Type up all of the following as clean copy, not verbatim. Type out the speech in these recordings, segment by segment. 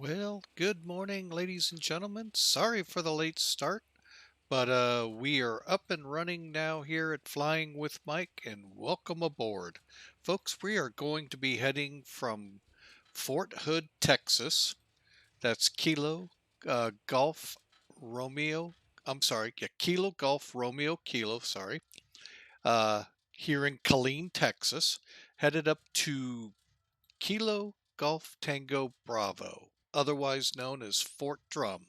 Well, good morning, ladies and gentlemen. Sorry for the late start, but we are up and running now here at Flying with Mike, and welcome aboard. Folks, we are going to be heading from Fort Hood, Texas. That's Golf Romeo. I'm sorry, yeah, Kilo Golf Romeo Kilo, sorry. Uh, Here in Killeen, Texas, headed up to Kilo Golf Tango Bravo, otherwise known as Fort Drum.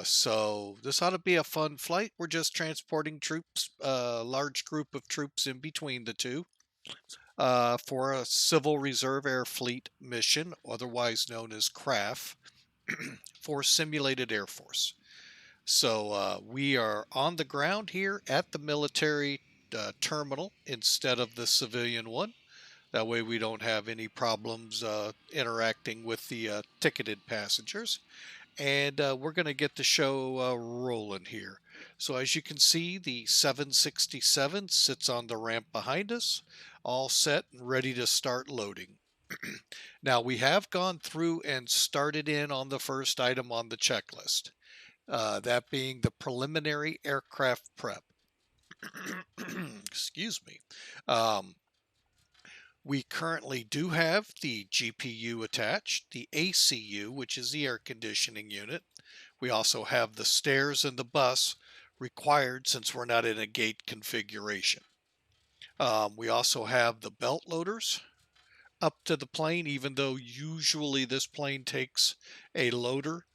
So this ought to be a fun flight. We're just transporting troops, a large group of troops in between the two, for a Civil Reserve Air Fleet mission, otherwise known as CRAF, for Simulated Air Force. So we are on the ground here at the military terminal instead of the civilian one. That way we don't have any problems interacting with the ticketed passengers. And we're going to get the show rolling here. So as you can see, the 767 sits on the ramp behind us, all set and ready to start loading. Now we have gone through and started in on the first item on the checklist, that being the preliminary aircraft prep. Excuse me. Um, We currently do have the GPU attached, the ACU, which is the air conditioning unit. We also have the stairs and the bus required since we're not in a gate configuration. We also have the belt loaders up to the plane, even though usually this plane takes a loader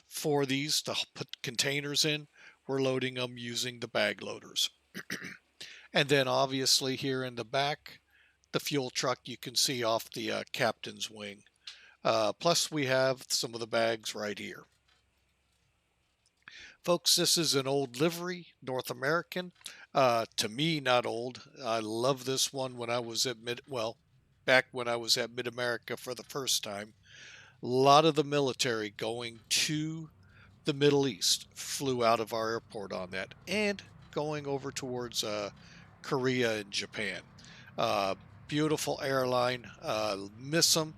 for these to put containers in. We're loading them using the bag loaders. And then obviously here in the back, the fuel truck you can see off the captain's wing. Plus we have some of the bags right here. Folks, this is an old livery, North American. To me, not old. I love this one when I was at back when I was at Mid-America for the first time. A lot of the military going to the Middle East flew out of our airport on that, and going over towards Korea and Japan. Uh, Beautiful airline. Miss them.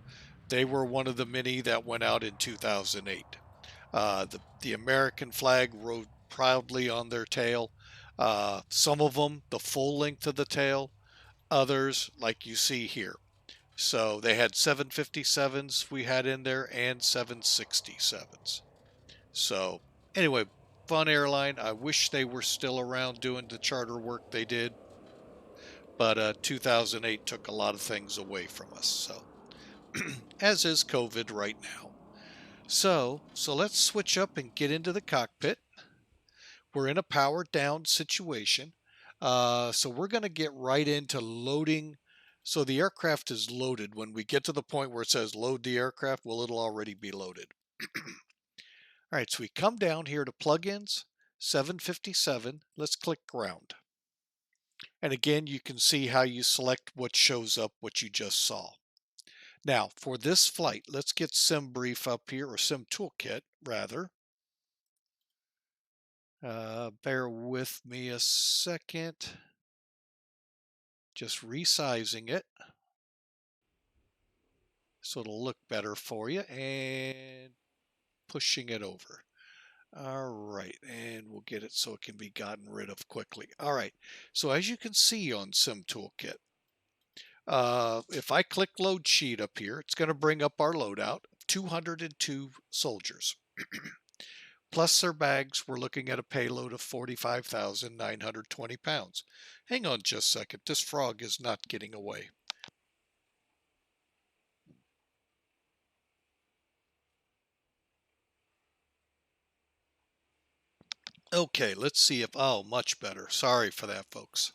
They were one of the many that went out in 2008. The American flag rode proudly on their tail. Some of them the full length of the tail, others like you see here. So they had 757s we had in there and 767s. So anyway, fun airline. I wish they were still around doing the charter work they did, but 2008 took a lot of things away from us. So as is COVID right now. So let's switch up and get into the cockpit. We're in a powered down situation. So we're going to get right into loading. So the aircraft is loaded. When we get to the point where it says load the aircraft, well, it'll already be loaded. All right, so we come down here to plugins, 757. Let's click ground. And again, you can see how you select what shows up, what you just saw. Now, for this flight, let's get SimBrief up here, or Sim Toolkit, rather. Bear with me a second. Just resizing it so it'll look better for you, and pushing it over. All right, and we'll get it so it can be gotten rid of quickly. All right, so as you can see on Sim Toolkit, if I click load sheet up here, it's going to bring up our loadout, 202 soldiers. Plus their bags, we're looking at a payload of 45,920 pounds. Hang on just a second, this frog is not getting away. Okay, let's see if, oh, much better. Sorry for that, folks.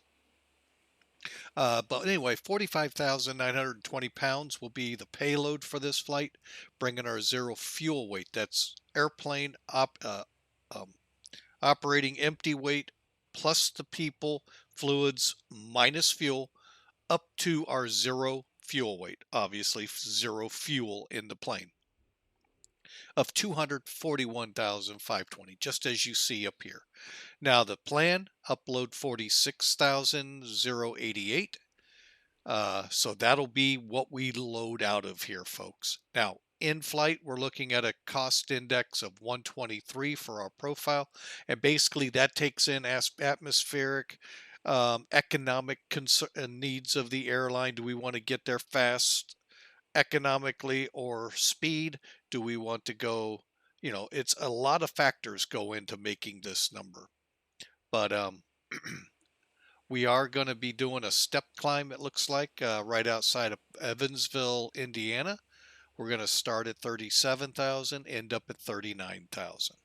But anyway, 45,920 pounds will be the payload for this flight, bringing our zero fuel weight. That's airplane operating empty weight plus the people, fluids, minus fuel, up to our zero fuel weight. Obviously, zero fuel in the plane of 241,520, just as you see up here. Now the plan, upload 46,088. So that'll be what we load out of here, folks. Now, in flight, we're looking at a cost index of 123 for our profile. And basically that takes in atmospheric, economic needs of the airline. Do we want to get there fast, economically, or speed? Do we want to go, it's a lot of factors go into making this number. But we are going to be doing a step climb, it looks like, right outside of Evansville, Indiana. We're going to start at 37,000, end up at 39,000.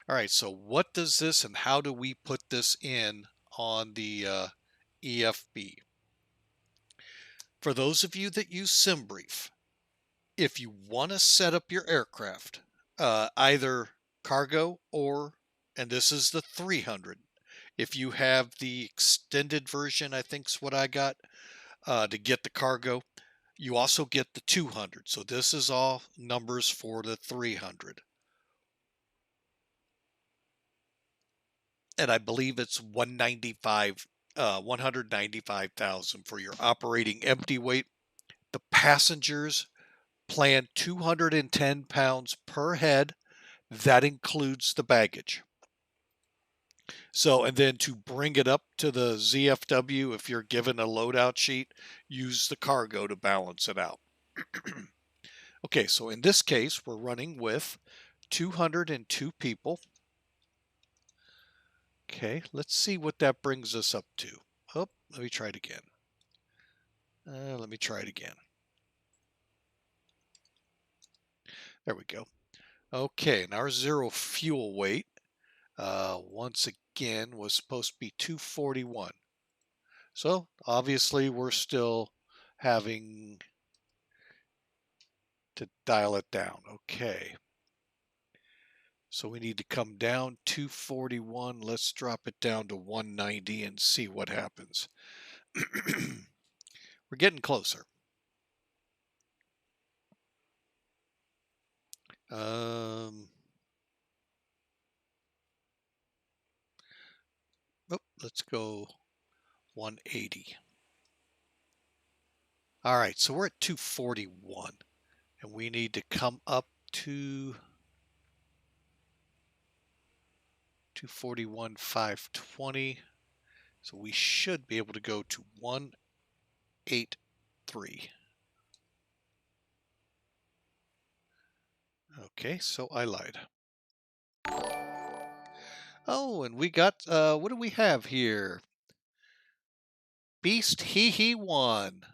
All right, so what does this and how do we put this in on the EFB? For those of you that use SimBrief, if you want to set up your aircraft, either cargo or, and this is the 300, if you have the extended version, I think's what I got, to get the cargo, you also get the 200. So this is all numbers for the 300. And I believe it's 195,000 for your operating empty weight. The passengers plan 210 pounds per head. That includes the baggage. So, and then to bring it up to the ZFW, if you're given a loadout sheet, use the cargo to balance it out. Okay, so in this case, we're running with 202 people. Okay, let's see what that brings us up to. Oh, let me try it again. There we go. Okay, and our zero fuel weight, once again, was supposed to be 241. So obviously we're still having to dial it down. Okay. So we need to come down 241. Let's drop it down to 190 and see what happens. We're getting closer. Let's go 180. All right, so we're at 241, and we need to come up to 241,520. So we should be able to go to 183. Okay, so I lied. Oh, and we got, what do we have here? Beast Hee 1.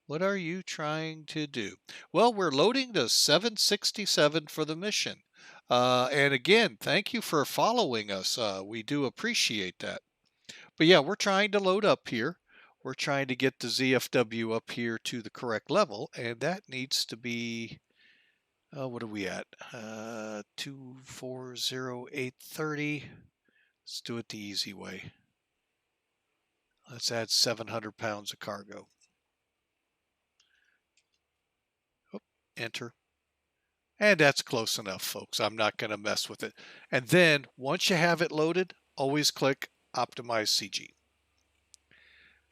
What are you trying to do? Well, we're loading the 767 for the mission. And again, thank you for following us. We do appreciate that. But yeah, we're trying to load up here. We're trying to get the ZFW up here to the correct level, and that needs to be, what are we at? 240,830. Let's do it the easy way. Let's add 700 pounds of cargo. Oh, enter. And that's close enough, folks. I'm not going to mess with it. And then once you have it loaded, always click Optimize CG.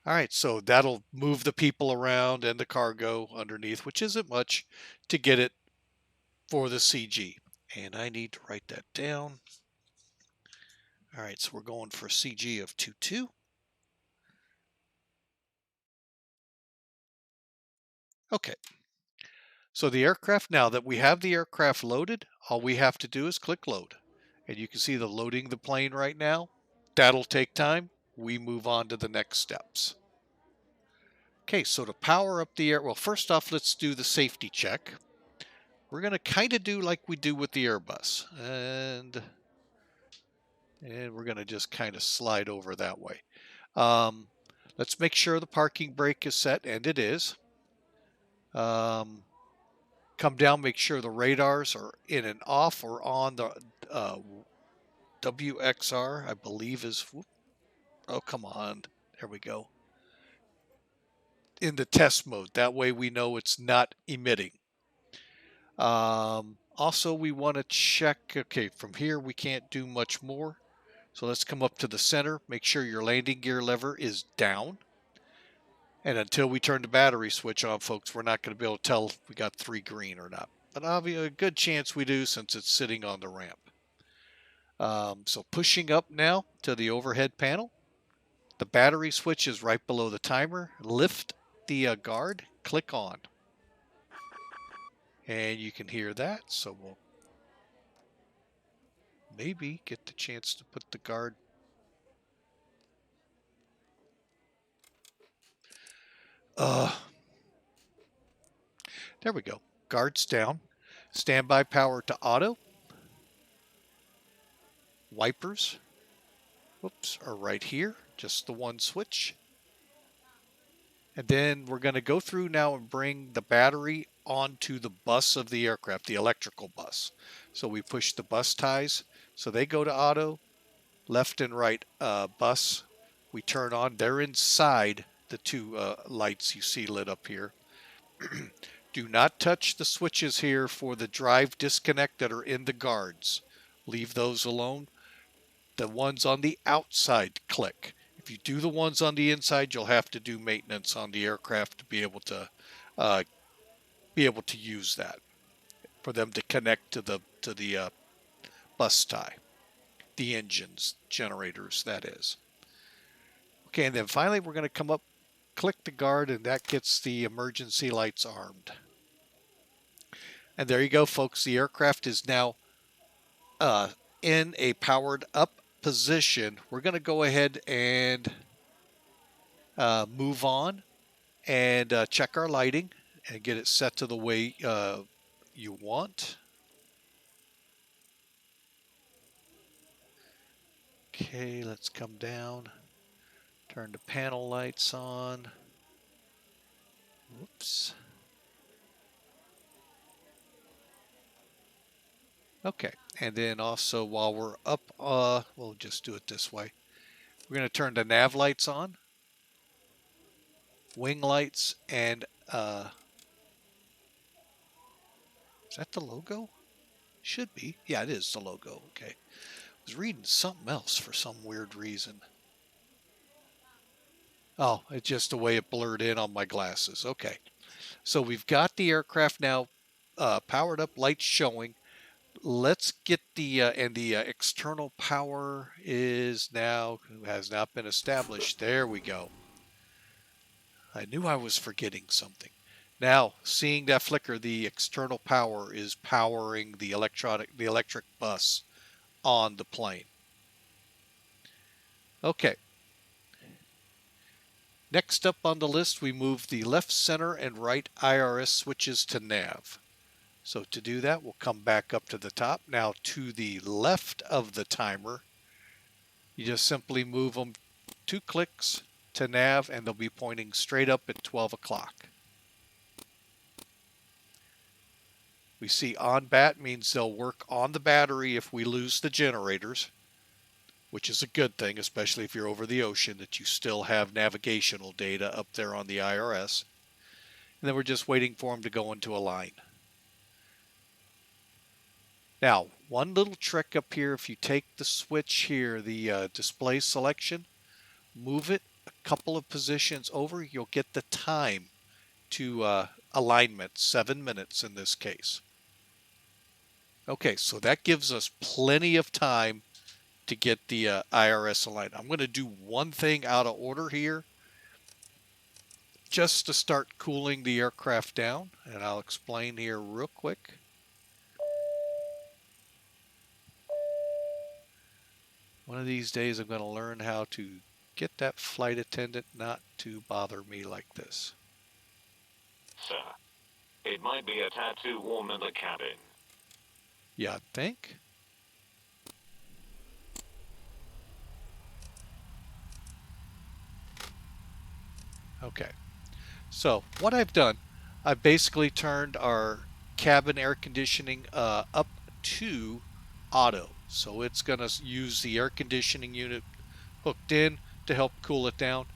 All right, so that'll move the people around and the cargo underneath, which isn't much, to get it for the CG. And I need to write that down. All right, so we're going for CG of 22. Okay. So the aircraft, now that we have the aircraft loaded, all we have to do is click load. And you can see the loading the plane right now. That'll take time. We move on to the next steps. Okay, so to power up the air, well, first off, let's do the safety check. We're going to kind of do like we do with the Airbus. And we're going to just kind of slide over that way. Let's make sure the parking brake is set, and it is. Come down, make sure the radars are in and off or on. The WXR, I believe, is, oh, come on. There we go. In the test mode. That way we know it's not emitting. Also, we want to check, okay, from here we can't do much more. So let's come up to the center. Make sure your landing gear lever is down. And until we turn the battery switch on, folks, we're not going to be able to tell if we got 3 green or not. But obviously, a good chance we do since it's sitting on the ramp. So pushing up now to the overhead panel. The battery switch is right below the timer. Lift the guard, click on. And you can hear that, so we'll maybe get the chance to put the guard. There we go. Guard's down. Standby power to auto. Wipers, whoops, are right here. Just the one switch. And then we're going to go through now and bring the battery onto the bus of the aircraft, the electrical bus. So we push the bus ties. So they go to auto, left and right bus. We turn on. They're inside the 2 lights you see lit up here. Do not touch the switches here for the drive disconnect that are in the guards. Leave those alone. The ones on the outside click. If you do the ones on the inside, you'll have to do maintenance on the aircraft to be able to use that, for them to connect to the bus tie, the engines, generators, that is. Okay, and then finally we're going to come up, click the guard, and that gets the emergency lights armed. And there you go, folks. The aircraft is now in a powered up position. We're going to go ahead and move on and check our lighting and get it set to the way you want. Okay, let's come down. Turn the panel lights on. Whoops. Okay, and then also while we're up, we'll just do it this way. We're going to turn the nav lights on, wing lights, and is that the logo? Should be. Yeah, it is the logo. Okay. I was reading something else for some weird reason. Oh, it's just the way it blurred in on my glasses. Okay. So we've got the aircraft now powered up, lights showing. Let's get and the external power has now been established. There we go. I knew I was forgetting something. Now, seeing that flicker, the external power is powering the electric bus on the plane. Okay. Next up on the list, we move the left, center, and right IRS switches to nav. So to do that, we'll come back up to the top. Now to the left of the timer, you just simply move them 2 clicks to nav, and they'll be pointing straight up at 12 o'clock. We see on bat means they'll work on the battery if we lose the generators, which is a good thing, especially if you're over the ocean, that you still have navigational data up there on the IRS. And then we're just waiting for them to go into a line. Now, one little trick up here, if you take the switch here, the display selection, move it a couple of positions over, you'll get the time to alignment, 7 minutes in this case. Okay, so that gives us plenty of time to get the IRS aligned. I'm going to do one thing out of order here, just to start cooling the aircraft down, and I'll explain here real quick. One of these days I'm going to learn how to get that flight attendant not to bother me like this. Sir, it might be a tad too warm in the cabin. Yeah, I think. Okay. So what I've done, I've basically turned our cabin air conditioning up to auto. So it's going to use the air conditioning unit hooked in to help cool it down.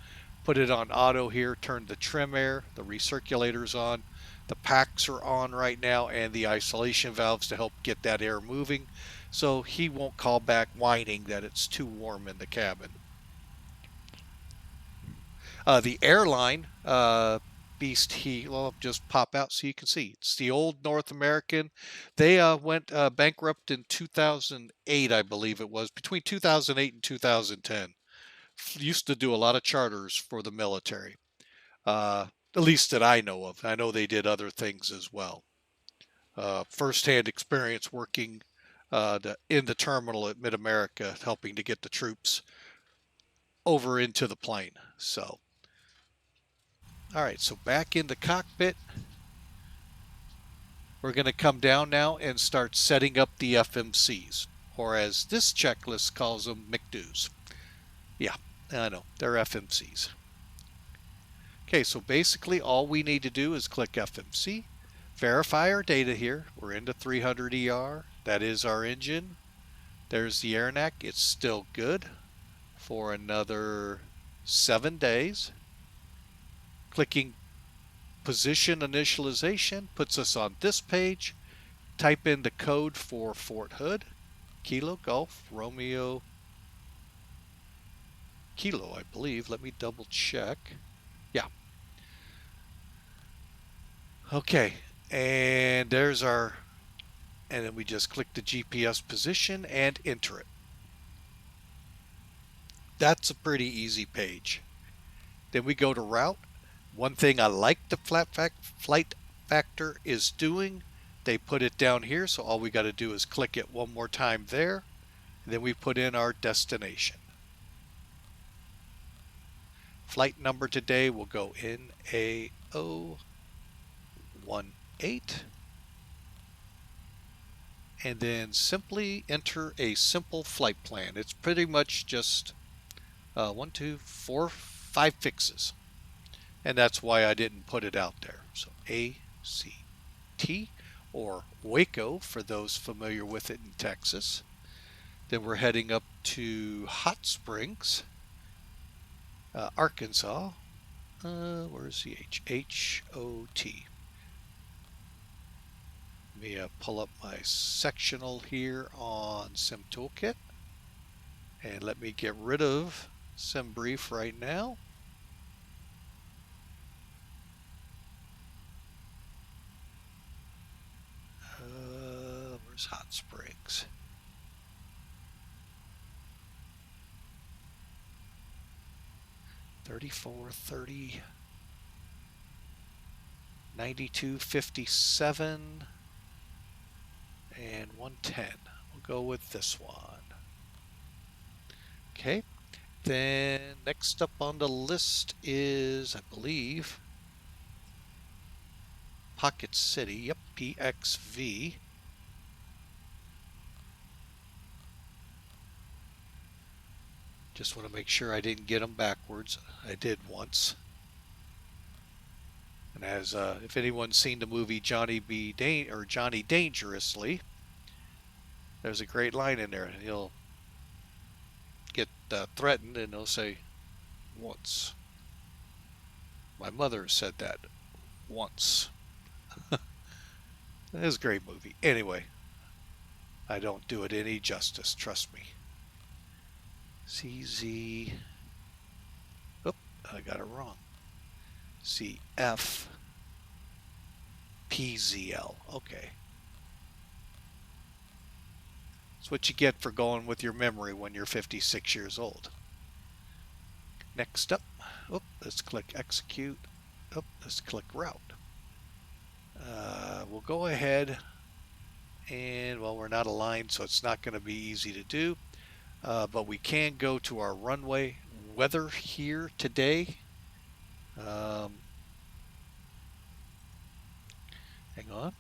Put it on auto here, turn the trim air, the recirculators on. The packs are on right now, and the isolation valves to help get that air moving, so he won't call back whining that it's too warm in the cabin. The airline, Beast He, well, just pop out so you can see. It's the old North American. They went bankrupt in 2008, I believe it was, between 2008 and 2010. Used to do a lot of charters for the military, at least that I know of. I know they did other things as well. First-hand experience working in the terminal at Mid-America, helping to get the troops over into the plane. So, all right, so back in the cockpit, we're going to come down now and start setting up the FMCs, or as this checklist calls them, McDo's. Yeah, I know, they're FMCs. Okay, so basically all we need to do is click FMC, verify our data here. We're into 300 ER. That is our engine. There's the airnac. It's still good for another 7 days. Clicking position initialization puts us on this page. Type in the code for Fort Hood, Kilo Golf Romeo Kilo, I believe. Let me double check. Yeah. Okay, and there's our, and then we just click the GPS position and enter it. That's a pretty easy page. Then we go to route. One thing I like the flight factor is doing, they put it down here, so all we got to do is click it one more time there, and then we put in our destination. Flight number today will go NAO 18, and then simply enter a simple flight plan. It's pretty much just 1, 2, 4, 5 fixes, and that's why I didn't put it out there. So ACT, or Waco for those familiar with it in Texas. Then we're heading up to Hot Springs, Arkansas. Where's the H? H-O-T. Let me pull up my sectional here on Sim Toolkit. And let me get rid of Sim Brief right now. Where's Hot Springs? $34, $30, $92.57, and $110. We'll go with this one. Okay, then next up on the list is, I believe, Pocket City. Yep, PXV. Just want to make sure I didn't get them backwards. I did once. And as if anyone's seen the movie Johnny Dangerously, there's a great line in there. He'll get threatened and he'll say, once. My mother said that once. It was a great movie. Anyway, I don't do it any justice, trust me. CZ. Oop, I got it wrong. CF. PZL. Okay. That's what you get for going with your memory when you're 56 years old. Next up, let's click execute. Let's click route. We'll go ahead and, well, we're not aligned, so it's not going to be easy to do. But we can go to our runway weather here today. Hang on.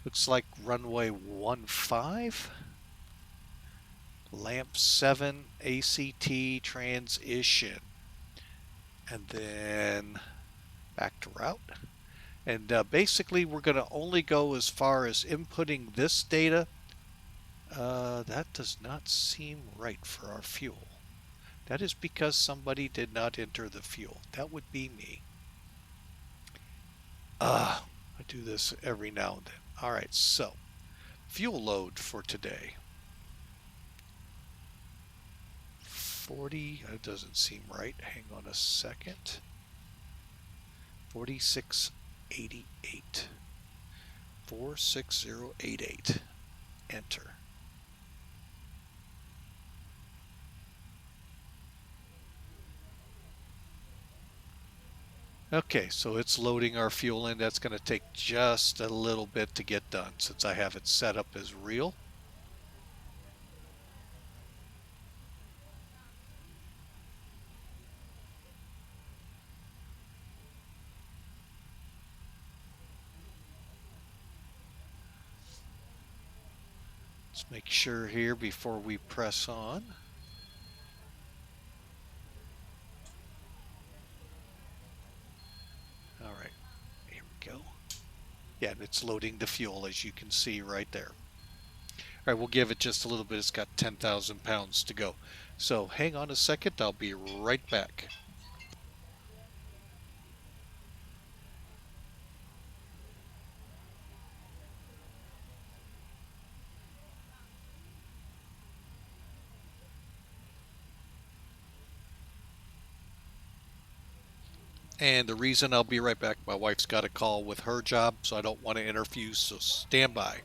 Looks like runway 15, lamp 7, ACT transition, and then back to route. And basically we're going to only go as far as inputting this data. That does not seem right for our fuel. That is because somebody did not enter the fuel. That would be me. I do this every now and then. All right, so fuel load for today. 40, that doesn't seem right. Hang on a second. 4688. 46088. Enter. Okay, so it's loading our fuel in. That's going to take just a little bit to get done since I have it set up as real. Let's make sure here before we press on. All right, here we go. Yeah, and it's loading the fuel as you can see right there. All right, we'll give it just a little bit. It's got 10,000 pounds to go. So hang on a second. I'll be right back. And the reason I'll be right back, my wife's got a call with her job, so I don't want to interfere, so stand by.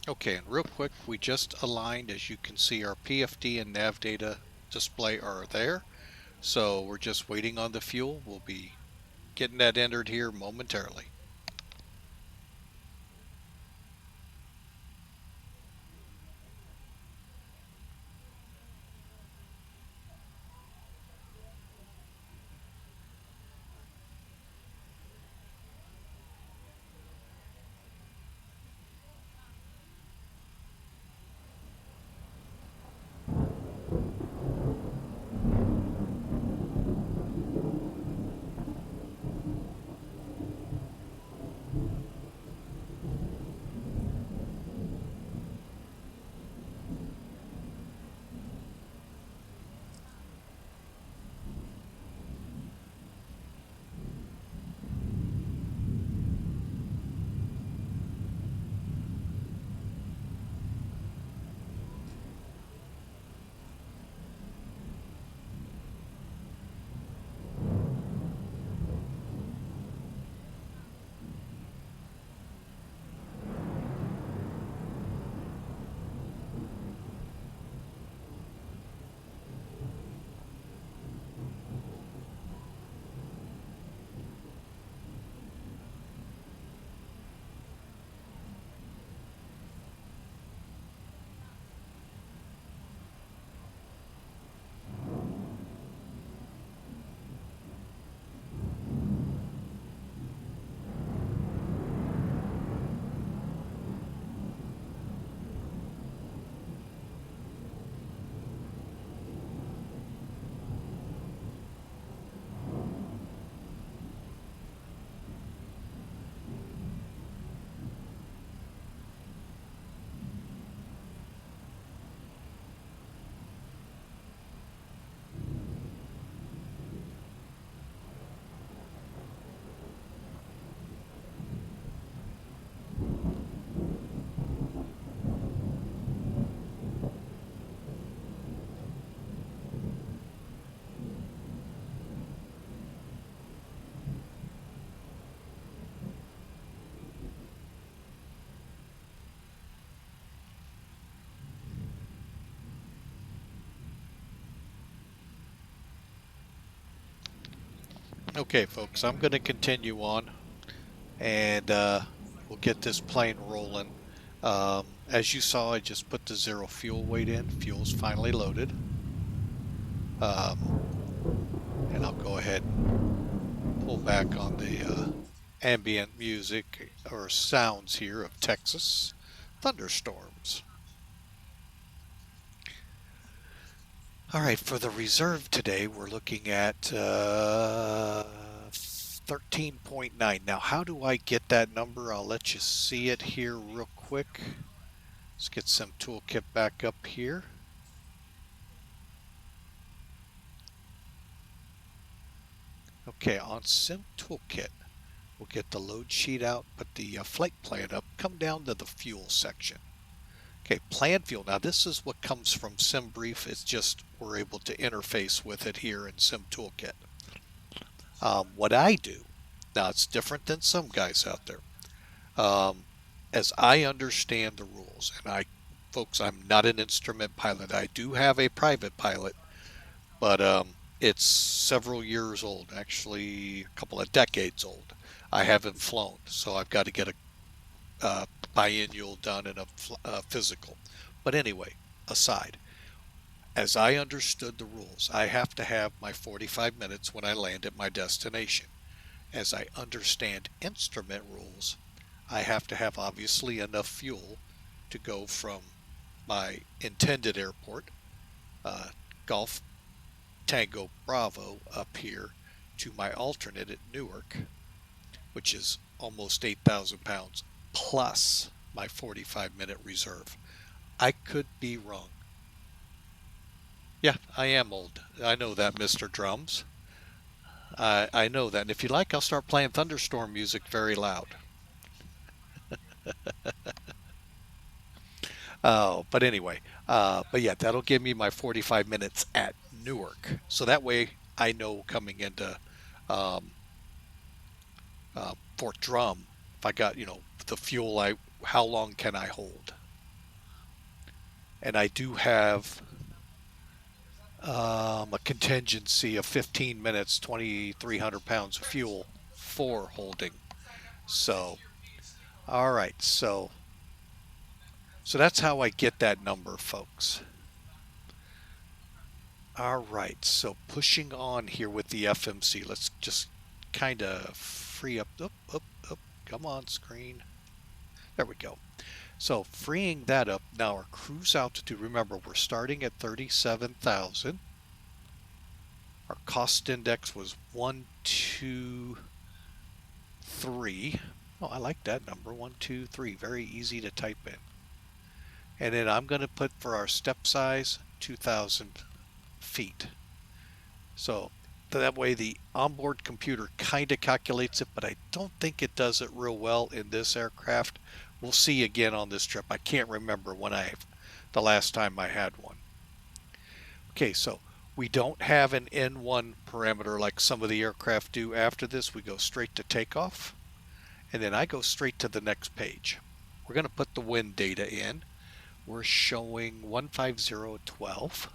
Okay, and real quick, we just aligned. As you can see, our PFD and Nav Data display are there. So we're just waiting on the fuel. We'll be getting that entered here momentarily. Okay, folks, I'm going to continue on, and we'll get this plane rolling. as you saw, I just put the zero fuel weight in. Fuel's finally loaded. And I'll go ahead and pull back on the ambient music or sounds here of Texas thunderstorms. All right, for the reserve today, we're looking at 13.9. Now, how do I get that number? I'll let you see it here real quick. Let's get Sim Toolkit back up here. Okay, on Sim Toolkit, we'll get the load sheet out, put the flight plan up, come down to the fuel section. Okay, plan fuel. Now this is what comes from SimBrief. It's just we're able to interface with it here in Sim Toolkit. What I do, now it's different than some guys out there. As I understand the rules, and folks, I'm not an instrument pilot. I do have a private pilot, but it's several years old, actually a couple of decades old. I haven't flown, so I've got to get a biannual done and a physical. But anyway, aside, as I understood the rules, I have to have my 45 minutes when I land at my destination. As I understand instrument rules, I have to have obviously enough fuel to go from my intended airport, Golf Tango Bravo up here, to my alternate at Newark, which is almost 8,000 pounds, plus my 45-minute reserve. I could be wrong. Yeah, I am old. I know that, Mr. Drums. I know that. And if you like, I'll start playing thunderstorm music very loud. Oh, but anyway, but yeah, that'll give me my 45 minutes at Newark. So that way I know coming into um, Fort Drum, if I got, the fuel, how long can I hold? And I do have a contingency of 15 minutes, 2,300 pounds of fuel for holding. So, all right. So that's how I get that number, folks. All right. So pushing on here with the FMC, let's just kind of free up. Up. Come on, screen. There we go. So freeing that up. Now our cruise altitude, remember, we're starting at 37,000. Our cost index was 123. Oh, I like that number, 123. Very easy to type in. And then I'm going to put for our step size 2,000 feet. So that way the onboard computer kind of calculates it, but I don't think it does it real well in this aircraft. We'll see again on this trip. I can't remember the last time I had one. Okay, so we don't have an N1 parameter like some of the aircraft do. After this, we go straight to takeoff, and then I go straight to the next page. We're going to put the wind data in. We're showing 15012.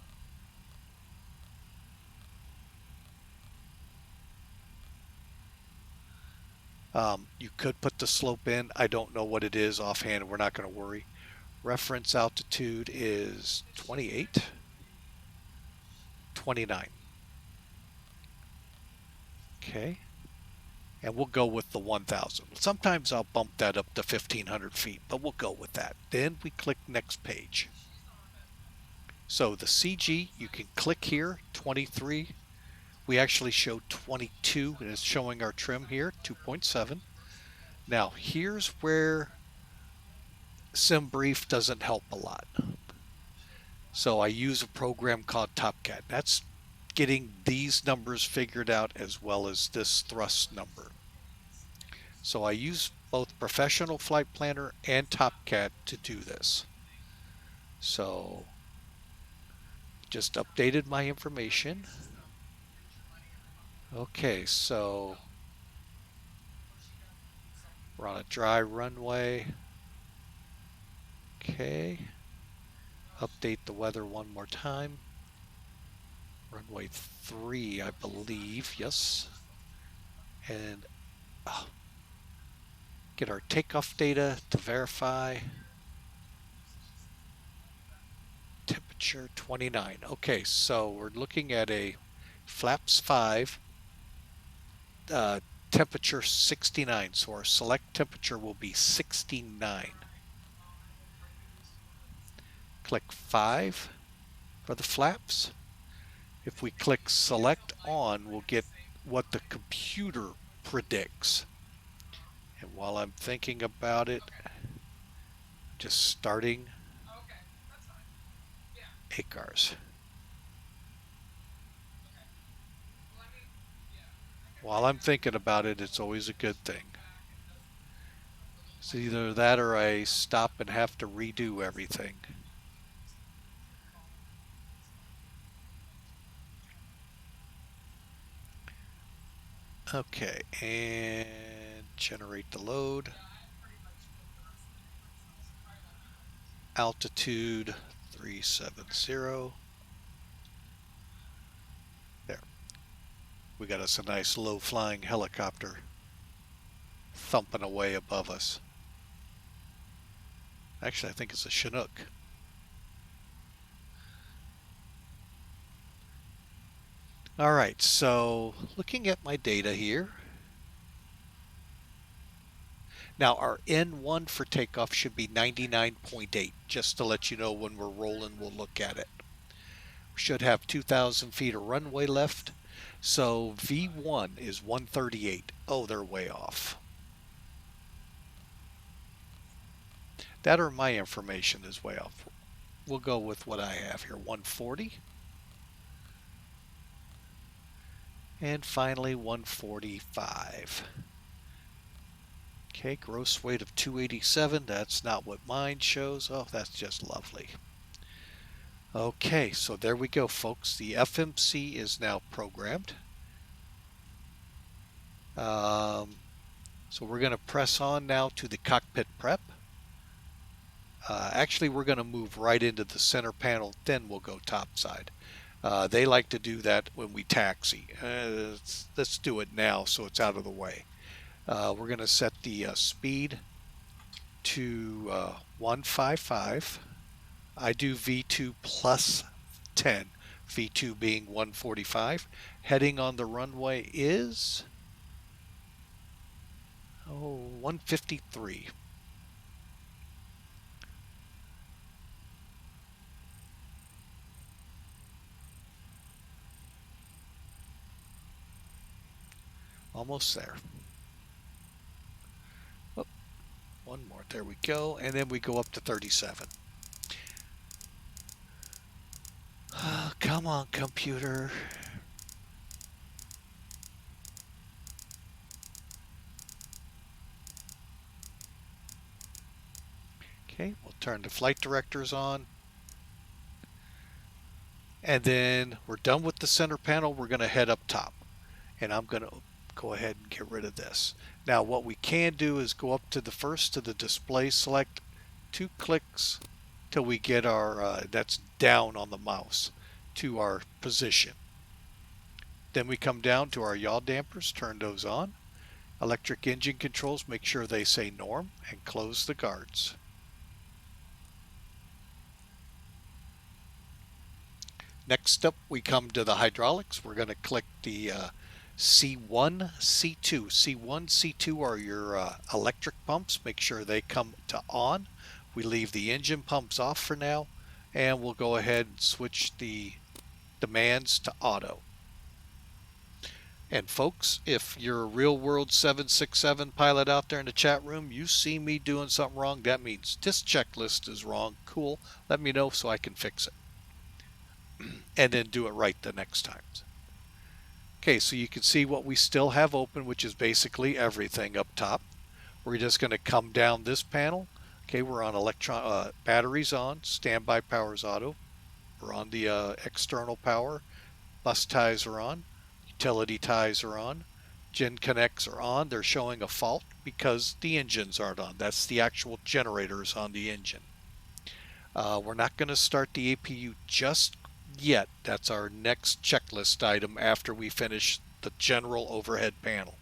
You could put the slope in. I don't know what it is offhand. We're not going to worry. Reference altitude is 28, 29. Okay. And we'll go with the 1,000. Sometimes I'll bump that up to 1,500 feet, but we'll go with that. Then we click next page. So the CG, you can click here, 23. We actually show 22, and it's showing our trim here, 2.7. Now, here's where SimBrief doesn't help a lot. So I use a program called TopCat. That's getting these numbers figured out as well as this thrust number. So I use both Professional Flight Planner and TopCat to do this. So just updated my information. Okay, so we're on a dry runway. Okay. Update the weather one more time. Runway 3, I believe. Yes. And get our takeoff data to verify. temperature 29. Okay, so we're looking at a flaps 5, temperature 69. So our select temperature will be 69. Click 5 for the flaps. If we click select on, we'll get what the computer predicts. And while I'm thinking about it, just starting ACARS. While I'm thinking about it, it's always a good thing. It's either that or I stop and have to redo everything. Okay, and generate the load. Altitude 370. There. We got us a nice low flying helicopter thumping away above us. Actually, I think it's a Chinook. All right, so looking at my data here. Now our N1 for takeoff should be 99.8, just to let you know when we're rolling, we'll look at it. We should have 2,000 feet of runway left. So V1 is 138. Oh, they're way off. That or my information is way off. We'll go with what I have here, 140. And finally 145. Okay, gross weight of 287. That's not what mine shows. Oh, that's just lovely. Okay, so there we go, folks. The FMC is now programmed. So we're going to press on now to the cockpit prep. Actually, we're going to move right into the center panel, then we'll go topside. They like to do that when we taxi. Let's do it now so it's out of the way. We're going to set the speed to 155. I do V2 plus 10, V2 being 145. Heading on the runway is 153. Almost there. Oh, one more. There we go. And then we go up to 37. Oh, come on, computer. Okay, we'll turn the flight directors on. And then we're done with the center panel. We're going to head up top. And I'm going to go ahead and get rid of this. Now what we can do is go up to the first to the display, select 2 clicks till we get our, that's down on the mouse, to our position. Then we come down to our yaw dampers, turn those on. Electric engine controls, make sure they say norm, and close the guards. Next up, we come to the hydraulics. We're going to click the C1, C2. C1, C2 are your electric pumps. Make sure they come to on. We leave the engine pumps off for now, and we'll go ahead and switch the demands to auto. And folks, if you're a real world 767 pilot out there in the chat room, you see me doing something wrong, that means this checklist is wrong. Cool. Let me know so I can fix it. And then do it right the next time. Okay, so you can see what we still have open, which is basically everything up top. We're just going to come down this panel. Okay, we're on batteries on, standby power's auto. We're on the external power. Bus ties are on. Utility ties are on. Gen connects are on. They're showing a fault because the engines aren't on. That's the actual generators on the engine. We're not going to start the APU just yet. That's our next checklist item after we finish the general overhead panel.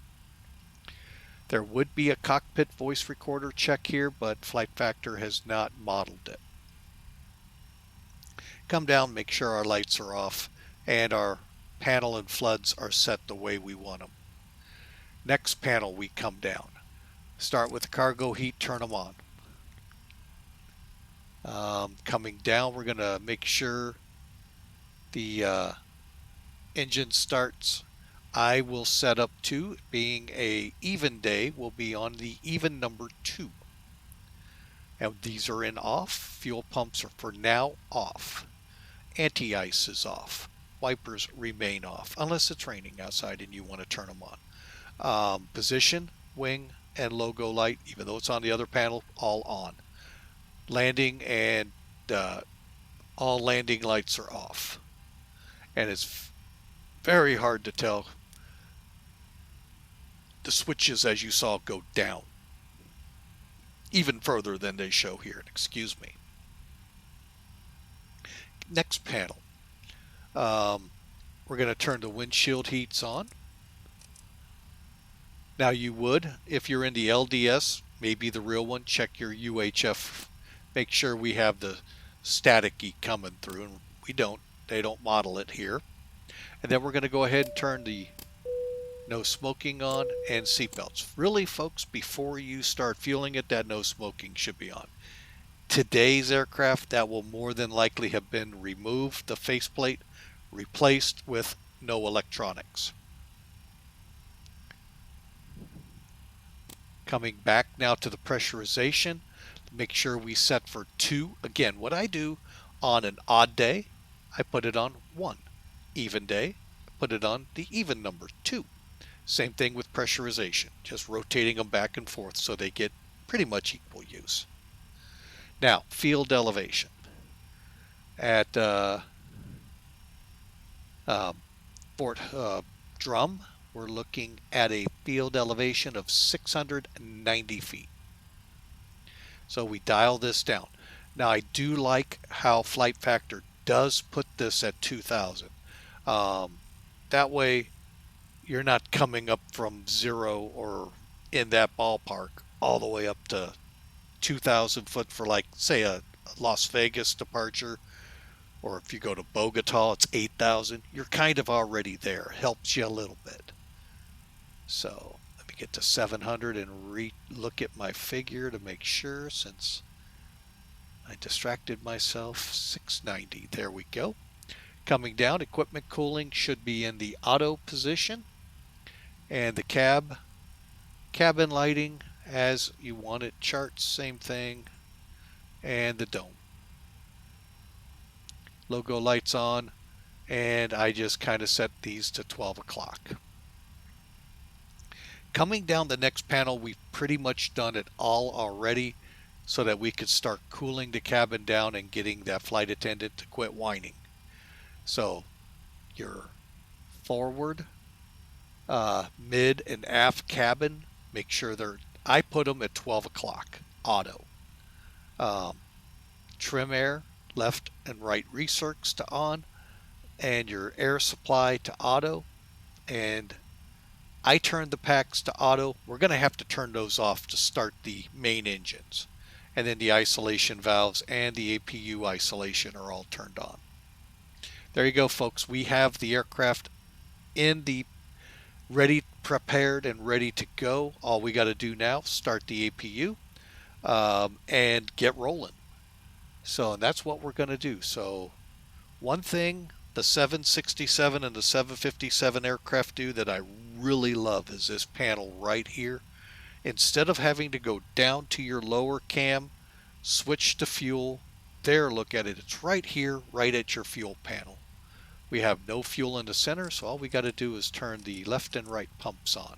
There would be a cockpit voice recorder check here, but Flight Factor has not modeled it. Come down, make sure our lights are off, and our panel and floods are set the way we want them. Next panel, we come down. Start with the cargo heat, turn them on. Coming down, we're going to make sure the engine starts. I will set up to being a even day, will be on the even number 2. And these are in off. Fuel pumps are for now off. Anti-ice is off. Wipers remain off unless it's raining outside and you want to turn them on. Position, wing, and logo light, even though it's on the other panel, all on. Landing and all landing lights are off. And it's very hard to tell. The switches, as you saw, go down even further than they show here. Excuse me. Next panel. We're going to turn the windshield heats on. Now you would, if you're in the LDS, maybe the real one, check your UHF. Make sure we have the static heat coming through, and we don't. They don't model it here. And then we're going to go ahead and turn the no smoking on and seatbelts. Really, folks, before you start fueling it, that no smoking should be on. Today's aircraft, that will more than likely have been removed, the faceplate, replaced with no electronics. Coming back now to the pressurization, make sure we set for 2. Again, what I do on an odd day, I put it on 1. Even day, I put it on the even number 2. Same thing with pressurization, just rotating them back and forth so they get pretty much equal use. Now, field elevation. At Fort Drum, we're looking at a field elevation of 690 feet. So we dial this down. Now, I do like how Flight Factor does put this at 2,000. That way, you're not coming up from 0 or in that ballpark all the way up to 2,000 foot for, like, say, a Las Vegas departure, or if you go to Bogota, it's 8,000. You're kind of already there. Helps you a little bit. So let me get to 700 and look at my figure to make sure, since I distracted myself. 690. There we go. Coming down, equipment cooling should be in the auto position. And the cabin lighting as you want it, charts, same thing, and the dome. Logo lights on, and I just kind of set these to 12 o'clock. Coming down the next panel, we've pretty much done it all already so that we could start cooling the cabin down and getting that flight attendant to quit whining. So your forward, mid and aft cabin, make sure I put them at 12 o'clock auto. Trim air, left and right recircs to on, and your air supply to auto. And I turned the packs to auto. We're going to have to turn those off to start the main engines. And then the isolation valves and the APU isolation are all turned on. There you go, folks. We have the aircraft in the ready, prepared, and ready to go. All we got to do now, start the APU and get rolling. So that's what we're going to do. So one thing the 767 and the 757 aircraft do that I really love is this panel right here. Instead of having to go down to your lower cam, switch to fuel, there, look at it. It's right here, right at your fuel panel. We have no fuel in the center, so all we got to do is turn the left and right pumps on.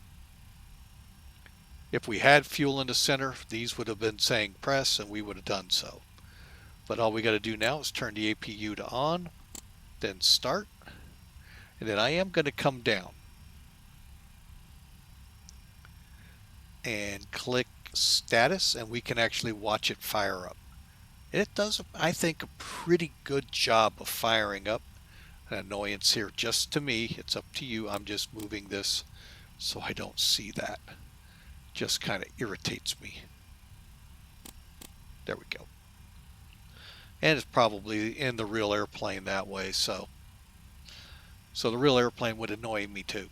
If we had fuel in the center, these would have been saying press, and we would have done so. But all we got to do now is turn the APU to on, then start, and then I am going to come down and click status, and we can actually watch it fire up. It does, I think, a pretty good job of firing up. An annoyance here just to me. It's up to you. I'm just moving this so I don't see that. Just kind of irritates me. There we go. And it's probably in the real airplane that way, so the real airplane would annoy me too.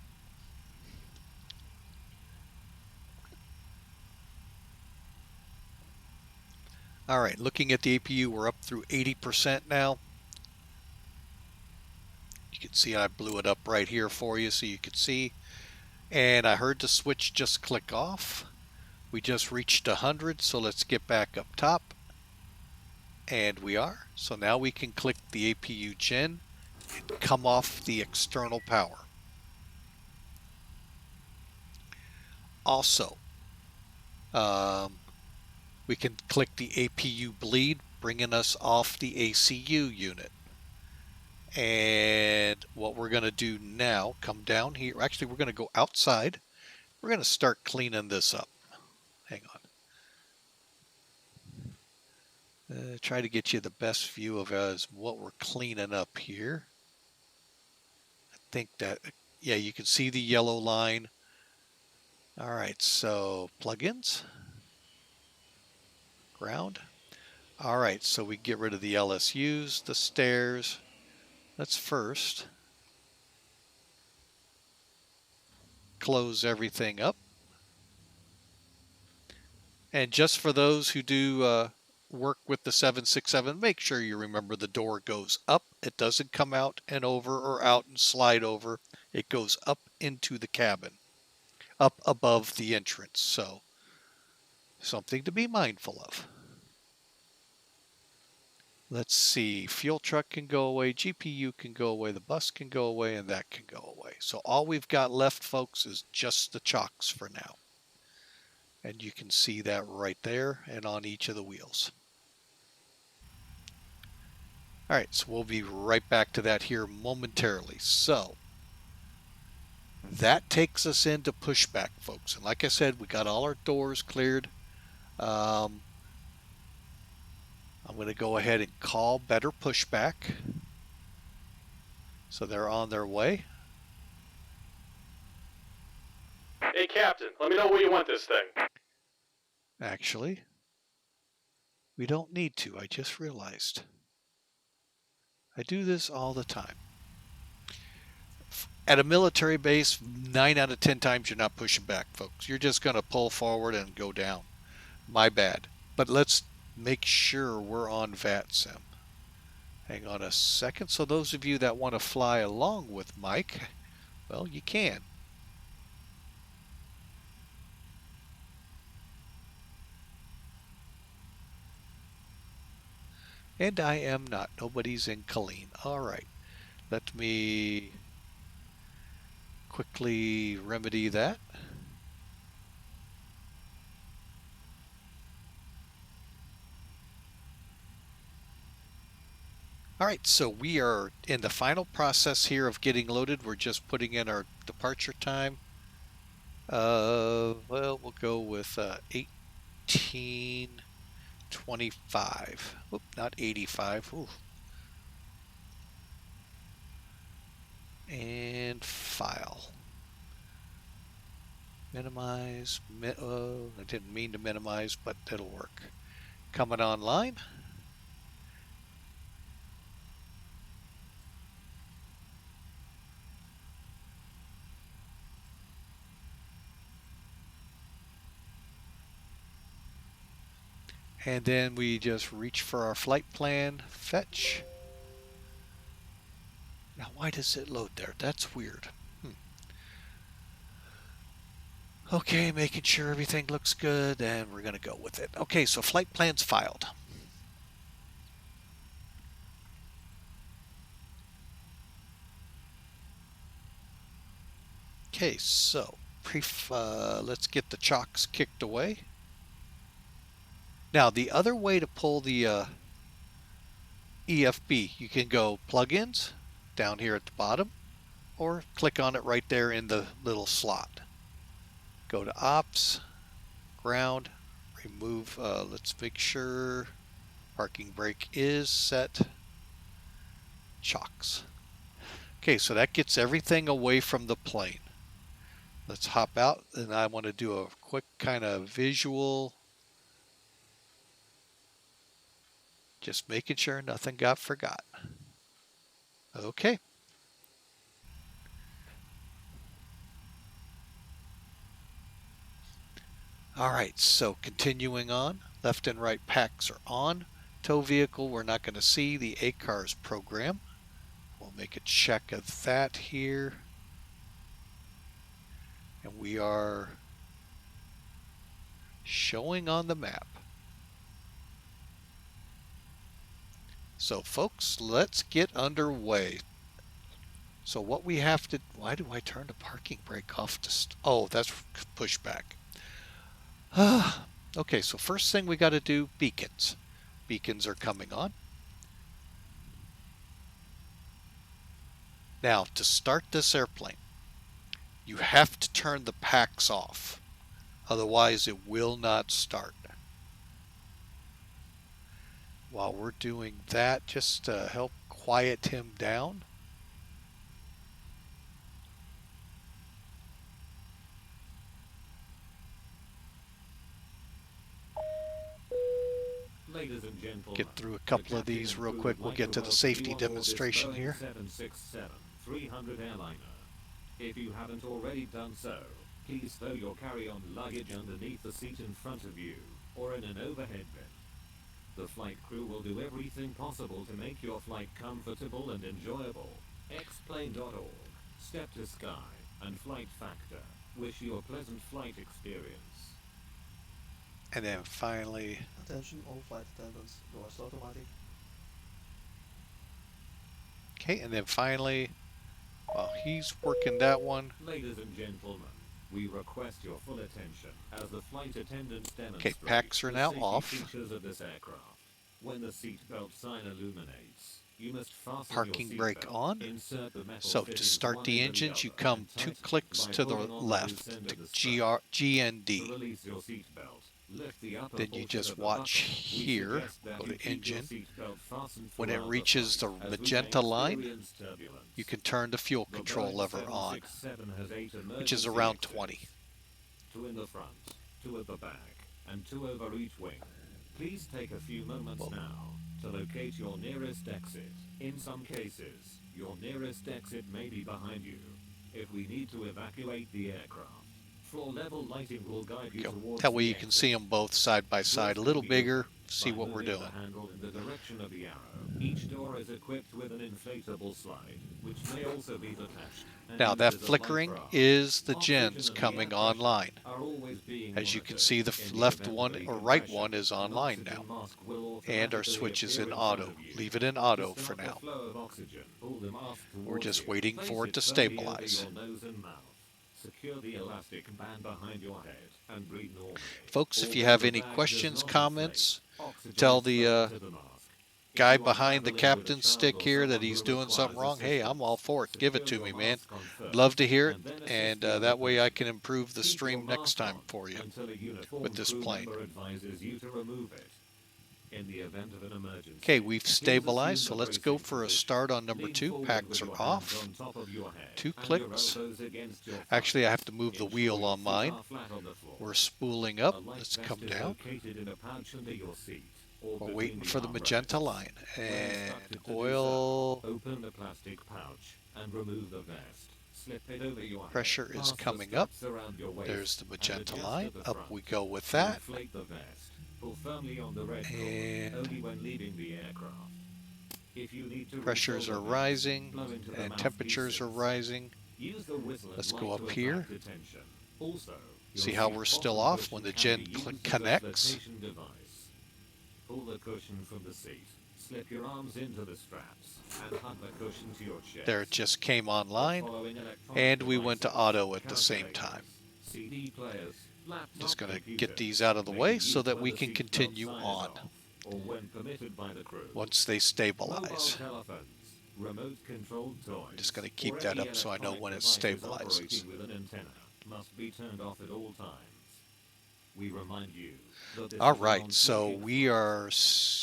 All right, looking at the APU, we're up through 80% now. You can see I blew it up right here for you so you could see. And I heard the switch just click off. We just reached 100, so let's get back up top. And we are. So now we can click the APU gen and come off the external power. Also, we can click the APU bleed, bringing us off the ACU unit. And what we're going to do now, come down here. Actually, we're going to go outside. We're going to start cleaning this up. Hang on. Try to get you the best view of what we're cleaning up here. I think that, yeah, you can see the yellow line. All right, so plugins, ground. All right, so we get rid of the LSUs, the stairs. Let's first close everything up. And just for those who do work with the 767, make sure you remember the door goes up. It doesn't come out and over or out and slide over. It goes up into the cabin, up above the entrance. So something to be mindful of. Let's see, fuel truck can go away, GPU can go away, the bus can go away, and that can go away. So all we've got left, folks, is just the chocks for now. And you can see that right there and on each of the wheels. All right, so we'll be right back to that here momentarily. So that takes us into pushback, folks. And like I said, we got all our doors cleared. I'm going to go ahead and call better pushback. So they're on their way. Hey, Captain, let me know where you want this thing. Actually, we don't need to. I just realized. I do this all the time. At a military base, 9 out of 10 times you're not pushing back, folks. You're just going to pull forward and go down. My bad. But let's make sure we're on VATSIM. Hang on a second. So those of you that want to fly along with Mike, well, you can. And I am not. Nobody's in Killeen. All right. Let me quickly remedy that. All right, so we are in the final process here of getting loaded. We're just putting in our departure time. Well, we'll go with 1825. Oop, not 85. Ooh. And file. Minimize. I didn't mean to minimize, but it'll work. Coming online. And then we just reach for our flight plan, fetch. Now, why does it load there? That's weird. Okay, making sure everything looks good, and we're going to go with it. Okay, so flight plan's filed. Okay, so let's get the chocks kicked away. Now, the other way to pull the EFB, you can go plugins down here at the bottom, or click on it right there in the little slot. Go to ops, ground, remove, let's make sure parking brake is set, chocks. Okay, so that gets everything away from the plane. Let's hop out, and I want to do a quick kind of visual Just making sure nothing got forgot. Okay. All right, so continuing on, left and right packs are on. Tow vehicle, we're not going to see the ACARS program. We'll make a check of that here. And we are showing on the map. So folks, let's get underway. So what we have to, why do I turn the parking brake off to, oh, that's pushback. Okay, so first thing we got to do, beacons. Beacons are coming on. Now, to start this airplane, you have to turn the packs off. Otherwise, it will not start. While we're doing that, just to help quiet him down, Ladies and gentlemen, get through a couple of these real quick. We'll get to the safety demonstration here. 767-300 airliner. If you haven't already done so, please throw your carry-on luggage underneath the seat in front of you, or in an overhead bin. The flight crew will do everything possible to make your flight comfortable and enjoyable. Xplane.org, Step to Sky, and Flight Factor wish you a pleasant flight experience. And then finally, Attention all flight attendants, doors automatic. okay, and then finally, while he's working that one, Ladies and gentlemen, we request your full attention as the flight attendants demonstrate packs are the now safety off. features of this aircraft. When the seatbelt sign illuminates, you must fasten Parking your brake seatbelt, on. insert the metal So to fittings start one the into engines, you other, come and 2 tighten clicks by to the pulling on left loose end to of the strap. To GND. release your seatbelt, lift the upper Then you portion just of the watch buckle. We here, suggest that go you to keep your engine. seatbelt fastened When it throughout the reaches the flight, as we may magenta line, experience turbulence. you can turn the fuel The control Boeing lever on, 767 has 8 which is emergency around exits. 20. 2 in the front, 2 at the back, and 2 over each wing. Please take a few moments now to locate your nearest exit. In some cases, your nearest exit may be behind you. If we need to evacuate the aircraft, floor level lighting will guide you towards That way the you can exit. see them both side by side, a Doors little can be bigger, opened see by what we're moving doing. the handle in the direction of the arrow. Each door is equipped with an inflatable slide, which may also be detached. and Now used that as a flickering life raft. is the Oxygen gens and the coming air pressure online. are always being As you can monitored. see, the In the left event one of a or right compression, one is an online oxygen now. mask will And our automatically switch is appear in in front auto. of you. Leave it in To auto start for the now. flow of oxygen, pull the mask We're towards just you. waiting Place for it to firmly stabilize. over your nose and mouth. Secure the elastic band behind your head and breathe normally. Folks, if you Although have the any bag does questions, not comments, inflate, oxygen tell is the flowing to the mask. If guy you are behind the traveling with a captain's child stick or here that someone he's who doing something requires wrong. Hey, I'm all assistance, for it. Give it secure to your me, man. mask on first, Love to hear it, and then assist and the other that way I person. can improve the Keep your stream next mask time on for you until a uniformed with this crew plane. member advises you to remove it. In the event of an emergency, Okay, we've please stabilized, assume so the let's go bracing for a position. start on number Lean 2. forward Packs with are your hands off. on top of your head 2 and your clicks. elbows against your Actually, I have thighs. to move the Ensure wheel your on feet mine. are flat on the floor. We're spooling A up. life Let's vest come is down. located in a pouch under your seat or We're between waiting the for the magenta armrests. line. When And instructed to do oil so, open the plastic pouch and remove the vest. Slip it over your pressure head. is Pass the coming up. straps around your waist There's the and magenta adjust line. at the Up front. we go with To that. inflate the vest, pull firmly on the red cord, And only when leaving the aircraft. If you need to pressures refill are the vest, rising blow into the and temperatures are mouthpieces. rising. Use the whistle and Let's light go to up here. attract attention. Also, your See how seat we're still bottom off cushion when the can gen be used as a connects. flotation device. Pull the cushion from the seat. Slip your arms into the straps and hug the cushion to your chest. There it just came The online. following electronic And we went to devices, auto at the same calculators, time. CD players, laptop Just going to get computers these out of the may way be so used that when we the can seatbelt continue sign is on off, or when permitted by the crew. once they Mobile stabilize. telephones, remote-controlled toys, I'm just going to keep or that any up so I know electronic when it devices stabilizes. operating with an antenna must be turned off at all times. We remind you that this All is a right, so non-smoking we flight. are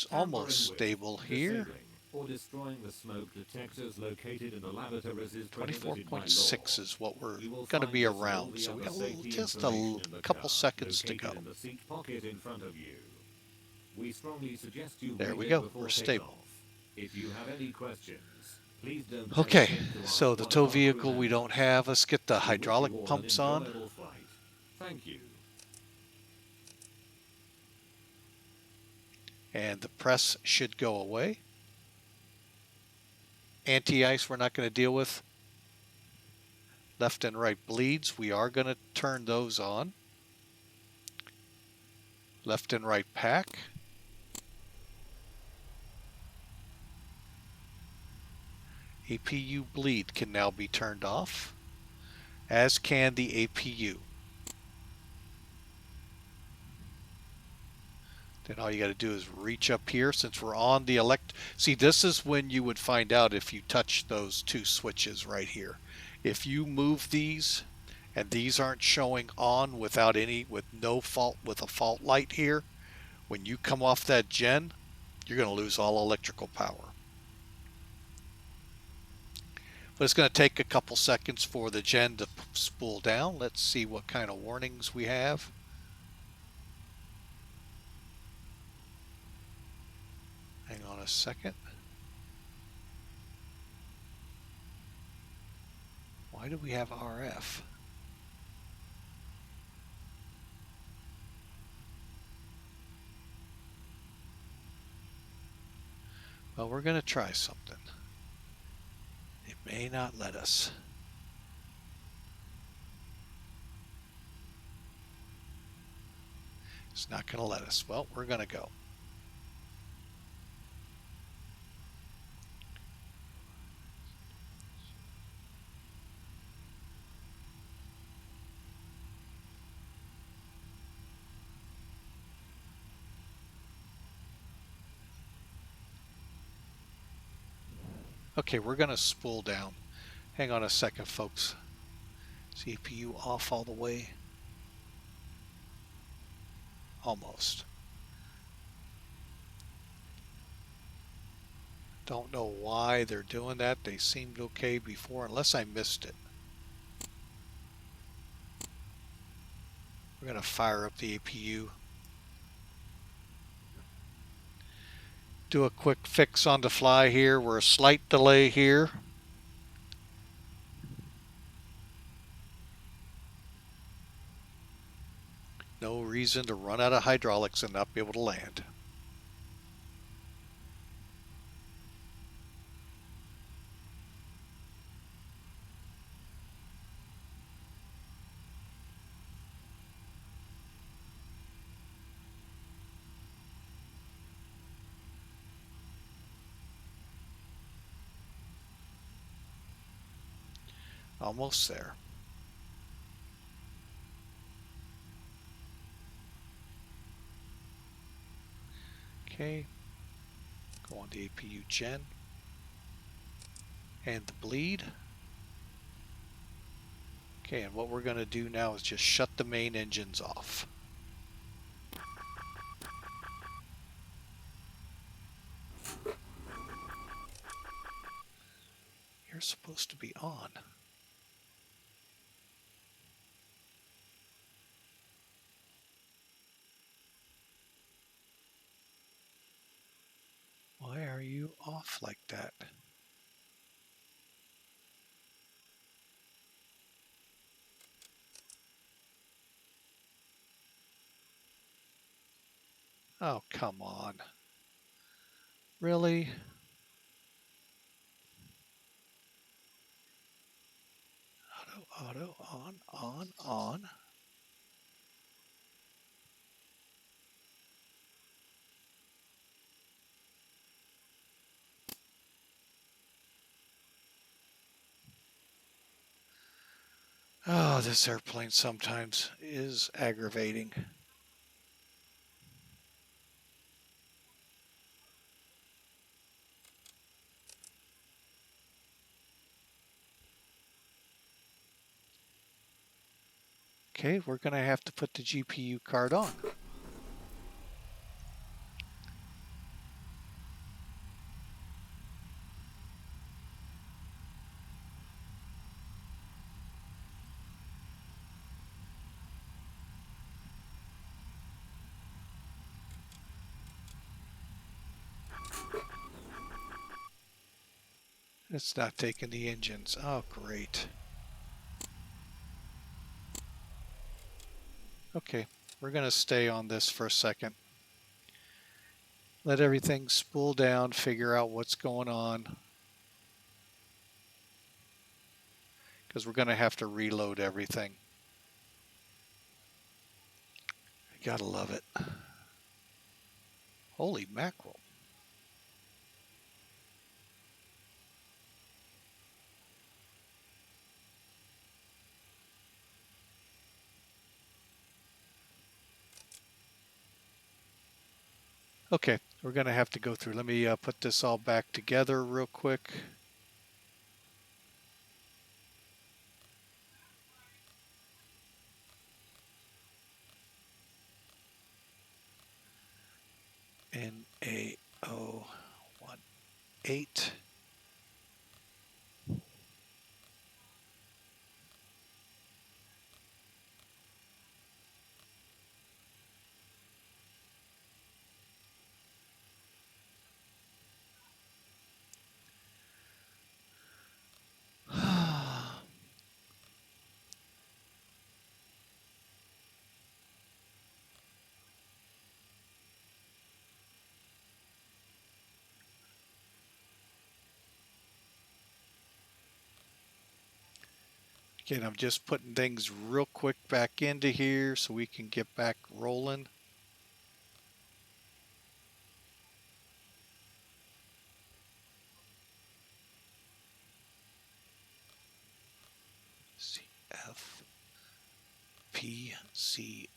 Tampering almost with, stable here. disabling, or destroying the smoke detectors located in the lavatories is prohibited by law. 24.6 is what we're You will going to find be this and all around, the so we other got safety just information in a the couple car, seconds to located go. in the seat pocket in front of you. We strongly suggest you There read we it go. before We're takeoff. stable. If you have any questions, please don't Okay, hesitate to ask so the one of tow our crew vehicle we don't members. have. Let's get the We wish hydraulic you all an pumps on. enjoyable flight. Thank you. And the press should go away. Anti-ice we're not going to deal with. Left and right bleeds, we are going to turn those on. Left and right pack. APU bleed can now be turned off, as can the APU. Then all you got to do is reach up here since we're on the See, this is when you would find out if you touch those two switches right here. If you move these and these aren't showing on with no fault, with a fault light here, when you come off that gen, you're going to lose all electrical power. But it's going to take a couple seconds for the gen to spool down. Let's see what kind of warnings we have. Hang on a second. Why do we have RF? Well, we're going to try something. It may not let us. It's not going to let us. Well, we're going to go. Okay, we're going to spool down. Hang on a second, folks. CPU off all the way. Almost. Don't know why they're doing that. They seemed okay before, unless I missed it. We're going to fire up the APU. Do a quick fix on the fly here. We're a slight delay here. No reason to run out of hydraulics and not be able to land. Almost there. Okay. Go on the APU gen. And the bleed. Okay, and what we're going to do now is just shut the main engines off. You're supposed to be on. Why are you off like that? Oh, come on. Really? Auto, on. Oh, this airplane sometimes is aggravating. Okay, we're going to have to put the GPU card on. It's not taking the engines. Oh, great. Okay, we're going to stay on this for a second. Let everything spool down, figure out what's going on. Because we're going to have to reload everything. I gotta love it. Holy mackerel. Okay, we're going to have to go through. Let me put this all back together real quick. NA018. Again, I'm just putting things real quick back into here so we can get back rolling. CFPCL.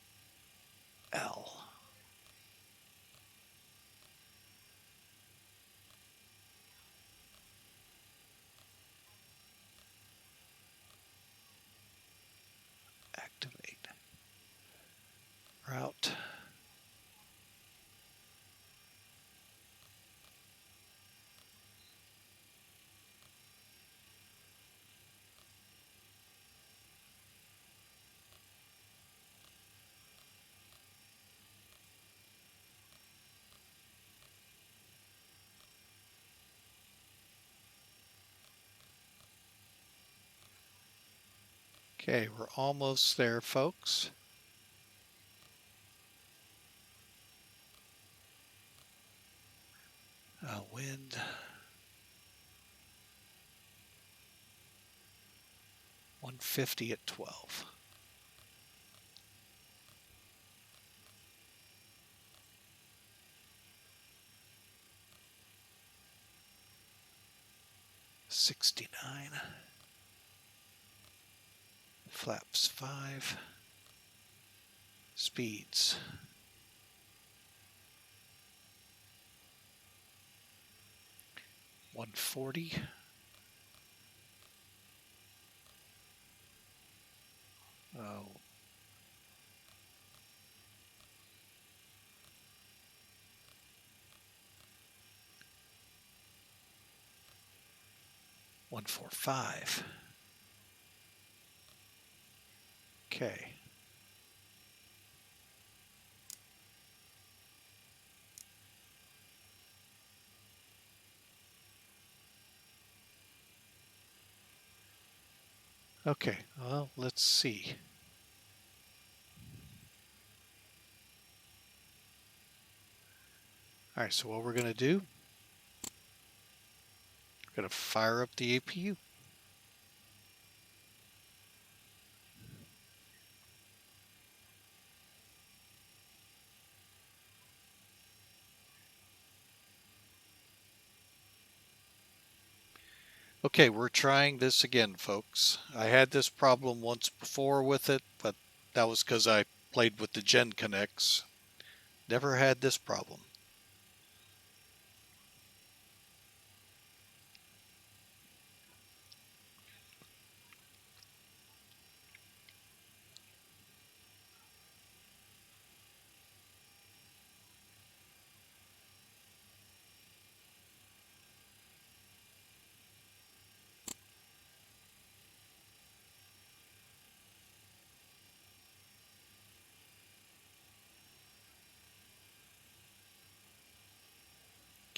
Activate. Route. Okay, we're almost there, folks. Wind. 150 at 12. $69. Flaps 5. Speeds. 140. Oh. $145. Okay. Okay, well, let's see. All right, so what we're going to do, we're going to fire up the APU. Okay, we're trying this again, folks. I had this problem once before with it, but that was because I played with the Gen Connects. Never had this problem.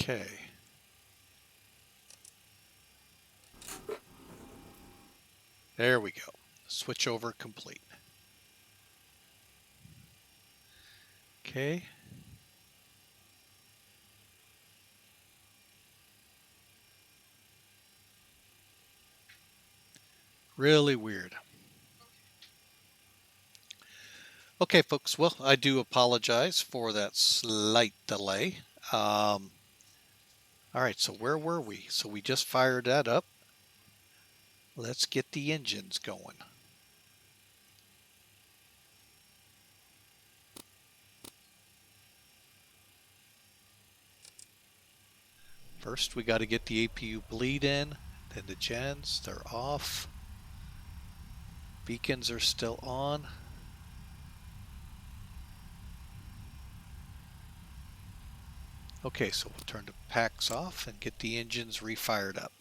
Okay. There we go. Switch over complete. Okay. Really weird. Okay, folks. Well, I do apologize for that slight delay. All right, so where were we? So we just fired that up. Let's get the engines going. First, we got to get the APU bleed in, then the gens, they're off. Beacons are still on. Okay, so we'll turn the Pax off and get the engines refired up.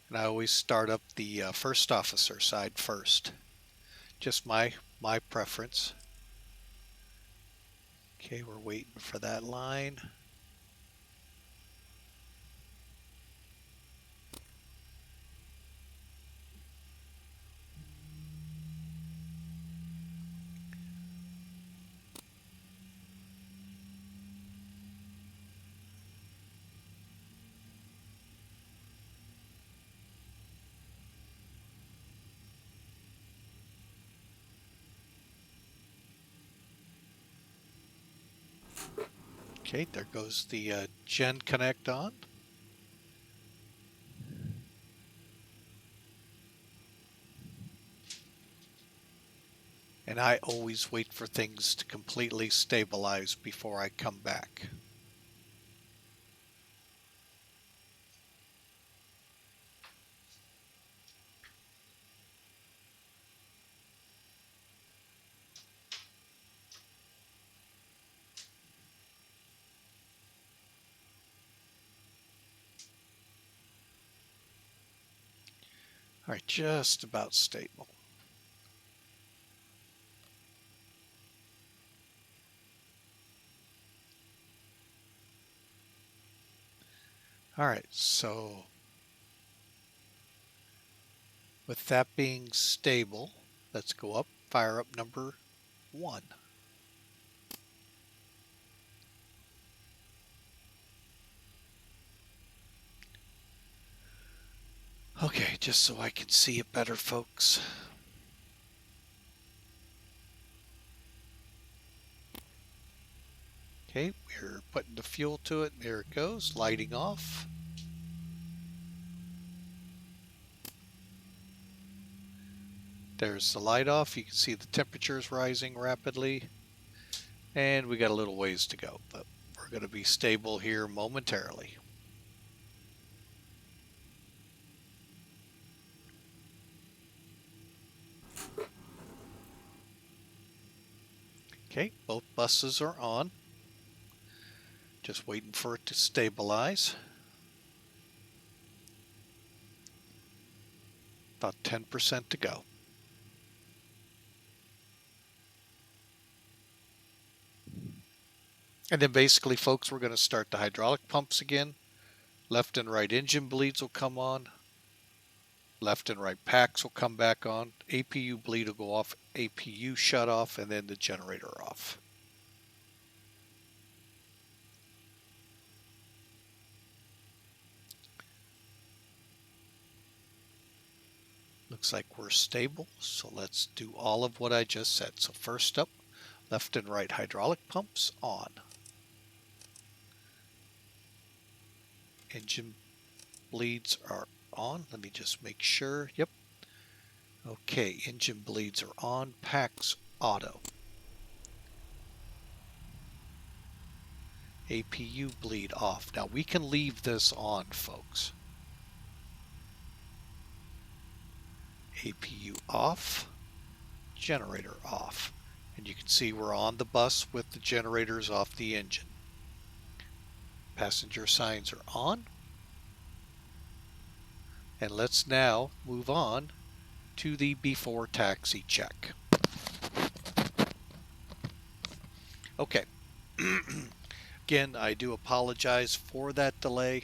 And I always start up the first officer side first. Just my preference. Okay, we're waiting for that line. Okay, there goes the gen connect on. And I always wait for things to completely stabilize before I come back. All right, just about stable. All right, so with that being stable, let's go up, fire up number 1. Okay, just so I can see it better, folks. Okay, we're putting the fuel to it. There it goes, lighting off. There's the light off. You can see the temperatures rising rapidly. And we got a little ways to go, but we're going to be stable here momentarily. Okay, both buses are on. Just waiting for it to stabilize. About 10% to go. And then basically, folks, we're going to start the hydraulic pumps again. Left and right engine bleeds will come on. Left and right packs will come back on. APU bleed will go off. APU shut off, and then the generator off. Looks like we're stable, so let's do all of what I just said. So first up, left and right hydraulic pumps on. Engine bleeds are on. Let me just make sure. Yep. Okay, engine bleeds are on. Packs auto. APU bleed off. Now we can leave this on, folks. APU off, generator off. And you can see we're on the bus with the generators off the engine. Passenger signs are on. And let's now move on to the before taxi check. Okay. Again, I do apologize for that delay.